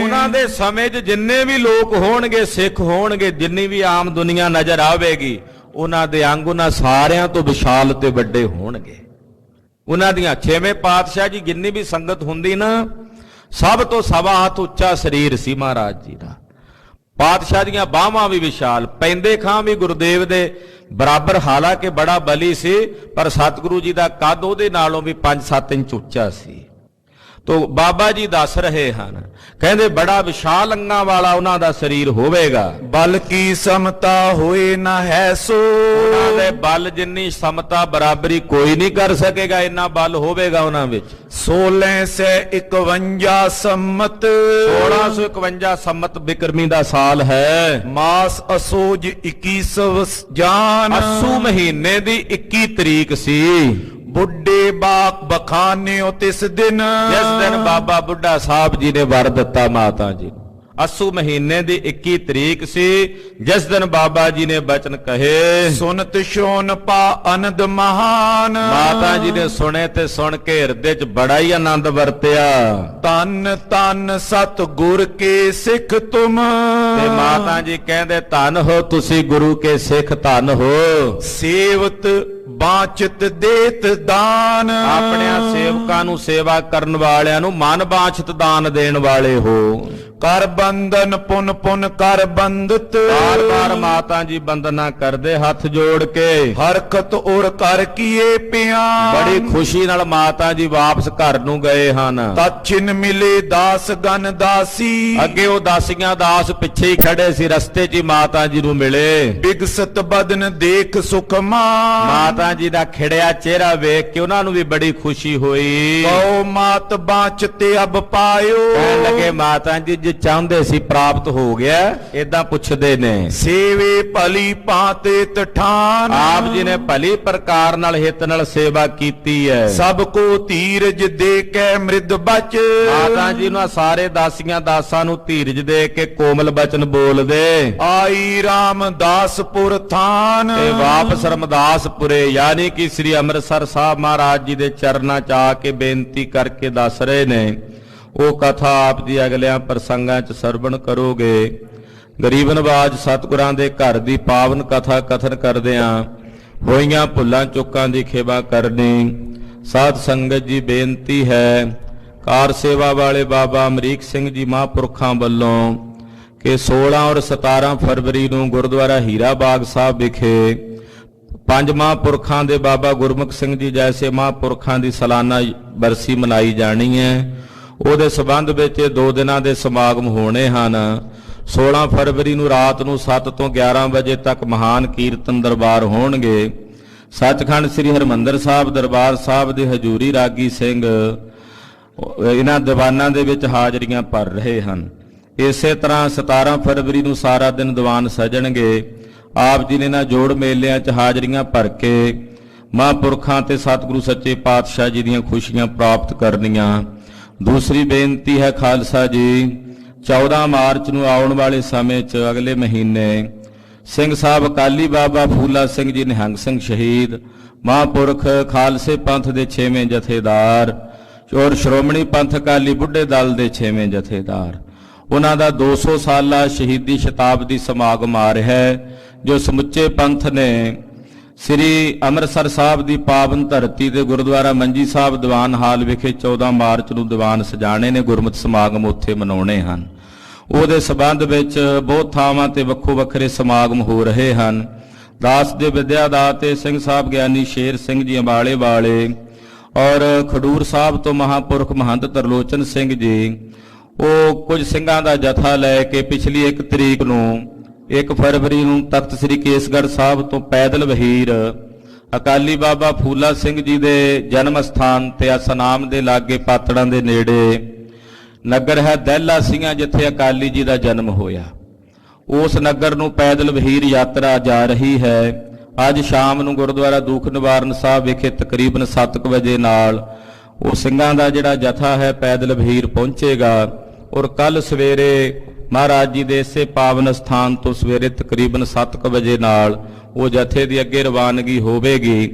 ਉਹਨਾਂ ਦੇ ਸਮੇਂ 'ਚ ਜਿੰਨੇ ਵੀ ਲੋਕ ਹੋਣਗੇ, ਸਿੱਖ ਹੋਣਗੇ, ਜਿੰਨੀ ਵੀ ਆਮ ਦੁਨੀਆ ਨਜ਼ਰ ਆਵੇਗੀ, ਉਹਨਾਂ ਦੇ ਅੰਗ ਉਹਨਾਂ ਸਾਰਿਆਂ ਤੋਂ ਵਿਸ਼ਾਲ ਤੇ ਵੱਡੇ ਹੋਣਗੇ। ਉਹਨਾਂ ਦੀਆਂ 6ਵੇਂ ਪਾਤਸ਼ਾਹ ਜੀ ਜਿੰਨੀ ਵੀ ਸੰਗਤ ਹੁੰਦੀ ਨਾ, ਸਭ ਤੋਂ ਸਵਾ ਹੱਥ ਉੱਚਾ ਸਰੀਰ ਸੀ ਮਹਾਰਾਜ ਜੀ ਦਾ। ਪਾਤਸ਼ਾਹ ਦੀਆਂ ਬਾਹਾਂ ਵੀ ਵਿਸ਼ਾਲ, ਪੈਂਦੇ ਖਾਂ ਵੀ ਗੁਰਦੇਵ ਦੇ ਬਰਾਬਰ, ਹਾਲਾਂਕਿ ਬੜਾ ਬਲੀ ਸੀ, ਪਰ ਸਤਿਗੁਰੂ ਜੀ ਦਾ ਕੱਦ ਉਹਦੇ ਨਾਲੋਂ ਵੀ 5-7 ਇੰਚ ਉੱਚਾ ਸੀ। ਤੋ ਬਾਬਾ ਜੀ ਦੱਸ ਰਹੇ ਹਨ, ਕਹਿੰਦੇ ਬੜਾ ਵਿਸ਼ਾਲ ਅੰਗਾਂ ਵਾਲਾ ਉਹਨਾਂ ਦਾ ਸਰੀਰ ਹੋਵੇਗਾ। ਬਲ ਕੀ ਸਮਤਾ ਹੋਏ ਨਾ ਹੈ ਸੋ, ਉਹਨਾਂ ਦੇ ਬਲ ਜਿੰਨੀ ਸਮਤਾ ਬਰਾਬਰੀ ਕੋਈ ਨਹੀਂ ਕਰ ਸਕੇਗਾ, ਇੰਨਾ ਬਲ ਹੋਵੇਗਾ ਉਹਨਾਂ ਵਿੱਚ। 1651 ਸੰਮਤ 1651 ਸੰਮਤ ਬਿਕਰਮੀ ਦਾ ਸਾਲ ਹੈ। ਮਾਸ ਅਸੋਜ 21 ਜਾਨ, ਅੱਸੂ ਮਹੀਨੇ ਦੀ 21 ਤਰੀਕ ਸੀ। ਬੁੱਢੇ ਬਾਕ ਬਖਾਨਿਓ ਤਿਸ ਦਿਨ, ਜਿਸ ਦਿਨ ਬਾਬਾ ਬੁੱਢਾ ਸਾਹਿਬ ਜੀ ਨੇ ਵਰ ਦਿੱਤਾ ਮਾਤਾ ਜੀ ਨੂੰ। ਅੱਸੂ ਮਹੀਨੇ ਦੀ 21 ਤਰੀਕ ਸੀ, ਜਿਸ ਦਿਨ ਬਾਬਾ ਜੀ ਨੇ ਬਚਨ ਕਹੇ, ਸੁਨਤ ਸ਼ੋਨ ਪਾ ਅਨੰਦ ਮਹਾਨ। ਮਾਤਾ ਜੀ ਨੇ ਸੁਣੇ ਤੇ ਸੁਣ ਕੇ ਹਿਰਦੇ 'ਚ ਬੜਾ ਹੀ ਆਨੰਦ ਵਰਤਿਆ। ਤਨ ਤਨ ਸਤ ਗੁਰ ਕੇ ਸਿੱਖ ਤੁਮ, ਤੇ ਮਾਤਾ ਜੀ ਕਹਿੰਦੇ ਧੰਨ ਹੋ ਤੁਸੀਂ ਗੁਰੂ ਕੇ ਸਿੱਖ, ਧੰਨ ਹੋ। ਸੇਵਤ ਬਾਚਿਤ ਦੇਤ ਦਾਨ, ਆਪਣਿਆਂ ਸੇਵਕਾਂ ਨੂੰ ਸੇਵਾ ਕਰਨ ਵਾਲਿਆਂ ਨੂੰ ਮਨ ਬਾਛਤ ਦਾਨ ਦੇਣ ਵਾਲੇ ਹੋ। ਕਰ ਬੰਧਨ ਪੁਨ ਪੁਨ ਕਰ ਬੰਧਤ, ਬਾਰ-ਬਾਰ ਮਾਤਾ ਜੀ ਬੰਦਨਾ ਕਰਦੇ ਹੱਥ ਜੋੜ ਕੇ। ਹਰਕਤ ਉਰ ਕਰ ਕੀਏ ਪਿਆਨ, ਬੜੀ ਖੁਸ਼ੀ ਨਾਲ ਮਾਤਾ ਜੀ ਵਾਪਸ ਘਰ ਨੂੰ ਗਏ ਹਨ। ਤਛਿਨ ਮਿਲੇ ਦਾਸ ਗਨ ਦਾਸੀ, ਅੱਗੇ ਉਹ ਦਾਸੀਆਂ ਦਾਸ ਪਿੱਛੇ ਹੀ ਖੜੇ ਸੀ, ਰਸਤੇ 'ਚ ਹੀ ਮਾਤਾ ਜੀ ਨੂੰ ਮਿਲੇ। ਬਿਗਸਤ ਬਦਨ ਦੇਖ ਸੁਖਮਾਨ, ਮਾਤਾ ਜੀ ਦਾ ਖਿੜਿਆ ਚਿਹਰਾ ਵੇਖ ਕੇ ਉਹਨਾਂ ਨੂੰ ਵੀ ਬੜੀ ਖੁਸ਼ੀ ਹੋਈ। ਕਉ ਮਾਤ ਬਾਚਤੇ ਅਬ ਪਾਇਓ, ਕਹਿਣ ਲੱਗੇ ਮਾਤਾ ਜੀ ਜੇ ਚਾਹੁੰਦੇ ਸੀ ਪ੍ਰਾਪਤ ਹੋ ਗਿਆ, ਏਦਾਂ ਪੁੱਛਦੇ ਨੇ। ਸੇਵੇ ਭਲੀ ਪਾਤੇ ਤਠਾਨ, ਆਪ ਜੀ ਨੇ ਭਲੀ ਪ੍ਰਕਾਰ ਨਾਲ ਹਿੱਤ ਨਾਲ ਸੇਵਾ ਕੀਤੀ ਹੈ। ਸਭ ਕੋ ਧੀਰਜ ਦੇ ਕੇ ਮ੍ਰਿਦ ਬਚ, ਮਾਤਾ ਜੀ ਨੂੰ ਸਾਰੇ ਦਾਸੀਆਂ ਦਾਸਾਂ ਨੂੰ ਧੀਰਜ ਦੇ ਕੇ ਕੋਮਲ ਬਚਨ ਬੋਲਦੇ। ਆਈ ਰਾਮਦਾਸਪੁਰ ਥਾਨ, ਤੇ ਵਾਪਸ ਰਮਦਾਸਪੁਰੇ ਯਾਨੀ ਕਿ ਸ੍ਰੀ ਅੰਮ੍ਰਿਤਸਰ ਸਾਹਿਬ ਮਹਾਰਾਜ ਜੀ ਦੇ ਚਰਨਾਂ 'ਚ ਆ ਕੇ ਬੇਨਤੀ ਕਰਕੇ ਦੱਸ ਰਹੇ ਨੇ। ਉਹ ਕਥਾ ਆਪ ਦੀ ਅਗਲਿਆਂ ਪ੍ਰਸੰਗਾਂ 'ਚ ਸਰਵਣ ਕਰੋਗੇ। ਗਰੀਬ ਨਵਾਜ ਸਤਿਗੁਰਾਂ ਦੇ ਘਰ ਦੀ ਪਾਵਨ ਕਥਾ ਕਥਨ ਕਰਦਿਆਂ ਹੋਈਆਂ ਭੁੱਲਾਂ ਚੁੱਕਾਂ ਦੀ ਖੇਵਾ ਕਰਨੀ। ਸਾਧ ਸੰਗਤ ਜੀ ਬੇਨਤੀ ਹੈ, ਕਾਰ ਸੇਵਾ ਵਾਲੇ ਬਾਬਾ ਅਮਰੀਕ ਸਿੰਘ ਜੀ ਮਹਾਂਪੁਰਖਾਂ ਵੱਲੋਂ ਕਿ 16 ਔਰ 17 ਫਰਵਰੀ ਨੂੰ ਗੁਰਦੁਆਰਾ ਹੀਰਾ ਬਾਗ ਸਾਹਿਬ ਵਿਖੇ ਪੰਜ ਮਹਾਂਪੁਰਖਾਂ ਦੇ ਬਾਬਾ ਗੁਰਮੁਖ ਸਿੰਘ ਜੀ ਜੈਸੇ ਮਹਾਂਪੁਰਖਾਂ ਦੀ ਸਾਲਾਨਾ ਬਰਸੀ ਮਨਾਈ ਜਾਣੀ ਹੈ। ਉਹਦੇ ਸਬੰਧ ਵਿੱਚ 2 ਦਿਨਾਂ ਦੇ ਸਮਾਗਮ ਹੋਣੇ ਹਨ। 16 ਫਰਵਰੀ ਨੂੰ ਰਾਤ ਨੂੰ 7 ਤੋਂ 11 ਵਜੇ ਤੱਕ ਮਹਾਨ ਕੀਰਤਨ ਦਰਬਾਰ ਹੋਣਗੇ। ਸੱਚਖੰਡ ਸ੍ਰੀ ਹਰਿਮੰਦਰ ਸਾਹਿਬ ਦਰਬਾਰ ਸਾਹਿਬ ਦੇ ਹਜੂਰੀ ਰਾਗੀ ਸਿੰਘ ਇਹਨਾਂ ਦੀਵਾਨਾਂ ਦੇ ਵਿੱਚ ਹਾਜ਼ਰੀਆਂ ਭਰ ਰਹੇ ਹਨ। ਇਸੇ ਤਰ੍ਹਾਂ 17 ਫਰਵਰੀ ਨੂੰ ਸਾਰਾ ਦਿਨ ਦੀਵਾਨ ਸਜਣਗੇ। ਆਪ ਜੀ ਨੇ ਇਹਨਾਂ ਜੋੜ ਮੇਲਿਆਂ 'ਚ ਹਾਜ਼ਰੀਆਂ ਭਰ ਕੇ ਮਹਾਂਪੁਰਖਾਂ ਤੇ ਸਤਿਗੁਰੂ ਸੱਚੇ ਪਾਤਸ਼ਾਹ ਜੀ ਦੀਆਂ ਖੁਸ਼ੀਆਂ ਪ੍ਰਾਪਤ ਕਰਨੀਆਂ। ਦੂਸਰੀ ਬੇਨਤੀ ਹੈ ਖਾਲਸਾ ਜੀ, 14 ਮਾਰਚ ਨੂੰ ਆਉਣ ਵਾਲੇ ਸਮੇਂ 'ਚ ਅਗਲੇ ਮਹੀਨੇ ਸਿੰਘ ਸਾਹਿਬ ਅਕਾਲੀ ਬਾਬਾ ਫੂਲਾ ਸਿੰਘ ਜੀ ਨਿਹੰਗ ਸਿੰਘ ਸ਼ਹੀਦ ਮਹਾਂਪੁਰਖ ਖਾਲਸੇ ਪੰਥ ਦੇ 6ਵੇਂ ਜਥੇਦਾਰ ਔਰ ਸ਼੍ਰੋਮਣੀ ਪੰਥ ਅਕਾਲੀ ਬੁੱਢੇ ਦਲ ਦੇ 6ਵੇਂ ਜਥੇਦਾਰ, ਉਹਨਾਂ ਦਾ 200 ਸਾਲਾ ਸ਼ਹੀਦੀ ਸ਼ਤਾਬਦੀ ਸਮਾਗਮ ਆ ਰਿਹਾ ਹੈ, ਜੋ ਸਮੁੱਚੇ ਪੰਥ ਨੇ ਸ੍ਰੀ ਅੰਮ੍ਰਿਤਸਰ ਸਾਹਿਬ ਦੀ ਪਾਵਨ ਧਰਤੀ ਤੇ ਗੁਰਦੁਆਰਾ ਮੰਜੀ ਸਾਹਿਬ ਦੀਵਾਨ ਹਾਲ ਵਿਖੇ 14 ਮਾਰਚ ਨੂੰ ਦੀਵਾਨ ਸਜਾਣੇ ਨੇ। ਗੁਰਮਤਿ ਸਮਾਗਮ ਉੱਥੇ ਮਨਾਉਣੇ ਹਨ। ਉਹਦੇ ਸਬੰਧ ਵਿੱਚ ਬਹੁਤ ਥਾਵਾਂ ਤੇ ਵੱਖੋ ਵੱਖਰੇ ਸਮਾਗਮ ਹੋ ਰਹੇ ਹਨ। ਦਾਸ ਦੇ ਵਿਦਿਆਦਾਤੇ ਸਿੰਘ ਸਾਹਿਬ ਗਿਆਨੀ ਸ਼ੇਰ ਸਿੰਘ ਜੀ ਅੰਬਾਲੇ ਵਾਲੇ ਔਰ ਖਡੂਰ ਸਾਹਿਬ ਤੋਂ ਮਹਾਂਪੁਰਖ ਮਹੰਤ ਤਰਲੋਚਨ ਸਿੰਘ ਜੀ, ਉਹ ਕੁਝ ਸਿੰਘਾਂ ਦਾ ਜਥਾ ਲੈ ਕੇ ਪਿਛਲੀ 1 ਤਰੀਕ ਨੂੰ 1 ਫਰਵਰੀ ਨੂੰ ਤਖਤ ਸ੍ਰੀ ਕੇਸਗੜ੍ਹ ਸਾਹਿਬ ਤੋਂ ਪੈਦਲ ਵਹੀਰ ਅਕਾਲੀ ਬਾਬਾ ਫੂਲਾ ਸਿੰਘ ਜੀ ਦੇ ਜਨਮ ਸਥਾਨ ਤੇ ਅਸਨਾਮ ਦੇ ਲਾਗੇ ਪਾਤੜਾਂ ਦੇ ਨੇੜੇ ਨਗਰ ਹੈ ਦਹਿਲਾ ਸਿੰਘਾਂ, ਜਿੱਥੇ ਅਕਾਲੀ ਜੀ ਦਾ ਜਨਮ ਹੋਇਆ। ਉਸ ਨਗਰ ਨੂੰ ਪੈਦਲ ਵਹੀਰ ਯਾਤਰਾ ਜਾ ਰਹੀ ਹੈ। ਅੱਜ ਸ਼ਾਮ ਨੂੰ ਗੁਰਦੁਆਰਾ ਦੂਖ ਨਿਵਾਰਨ ਸਾਹਿਬ ਵਿਖੇ ਤਕਰੀਬਨ 7 ਵਜੇ ਨਾਲ ਉਹ ਸਿੰਘਾਂ ਦਾ ਜਿਹੜਾ ਜਥਾ ਹੈ ਪੈਦਲ ਵਹੀਰ ਪਹੁੰਚੇਗਾ ਔਰ ਕੱਲ ਸਵੇਰੇ ਮਹਾਰਾਜ ਜੀ ਦੇ ਇਸੇ ਪਾਵਨ ਸਥਾਨ ਤੋਂ ਸਵੇਰੇ ਤਕਰੀਬਨ 7 ਵਜੇ ਨਾਲ ਉਹ ਜਥੇ ਦੀ ਅੱਗੇ ਰਵਾਨਗੀ ਹੋਵੇਗੀ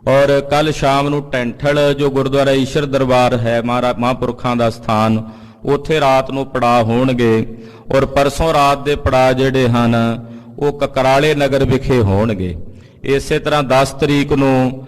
ਔਰ ਕੱਲ ਸ਼ਾਮ ਨੂੰ ਟੈਂਠਲ ਜੋ ਗੁਰਦੁਆਰਾ ਈਸ਼ਰ ਦਰਬਾਰ ਹੈ ਮਹਾਂਪੁਰਖਾਂ ਦਾ ਸਥਾਨ, ਉੱਥੇ ਰਾਤ ਨੂੰ ਪੜਾਅ ਹੋਣਗੇ ਔਰ ਪਰਸੋਂ ਰਾਤ ਦੇ ਪੜਾਅ ਜਿਹੜੇ ਹਨ ਉਹ ਕਕਰਾਲੇ ਨਗਰ ਵਿਖੇ ਹੋਣਗੇ। ਇਸੇ ਤਰ੍ਹਾਂ 10 ਤਰੀਕ ਨੂੰ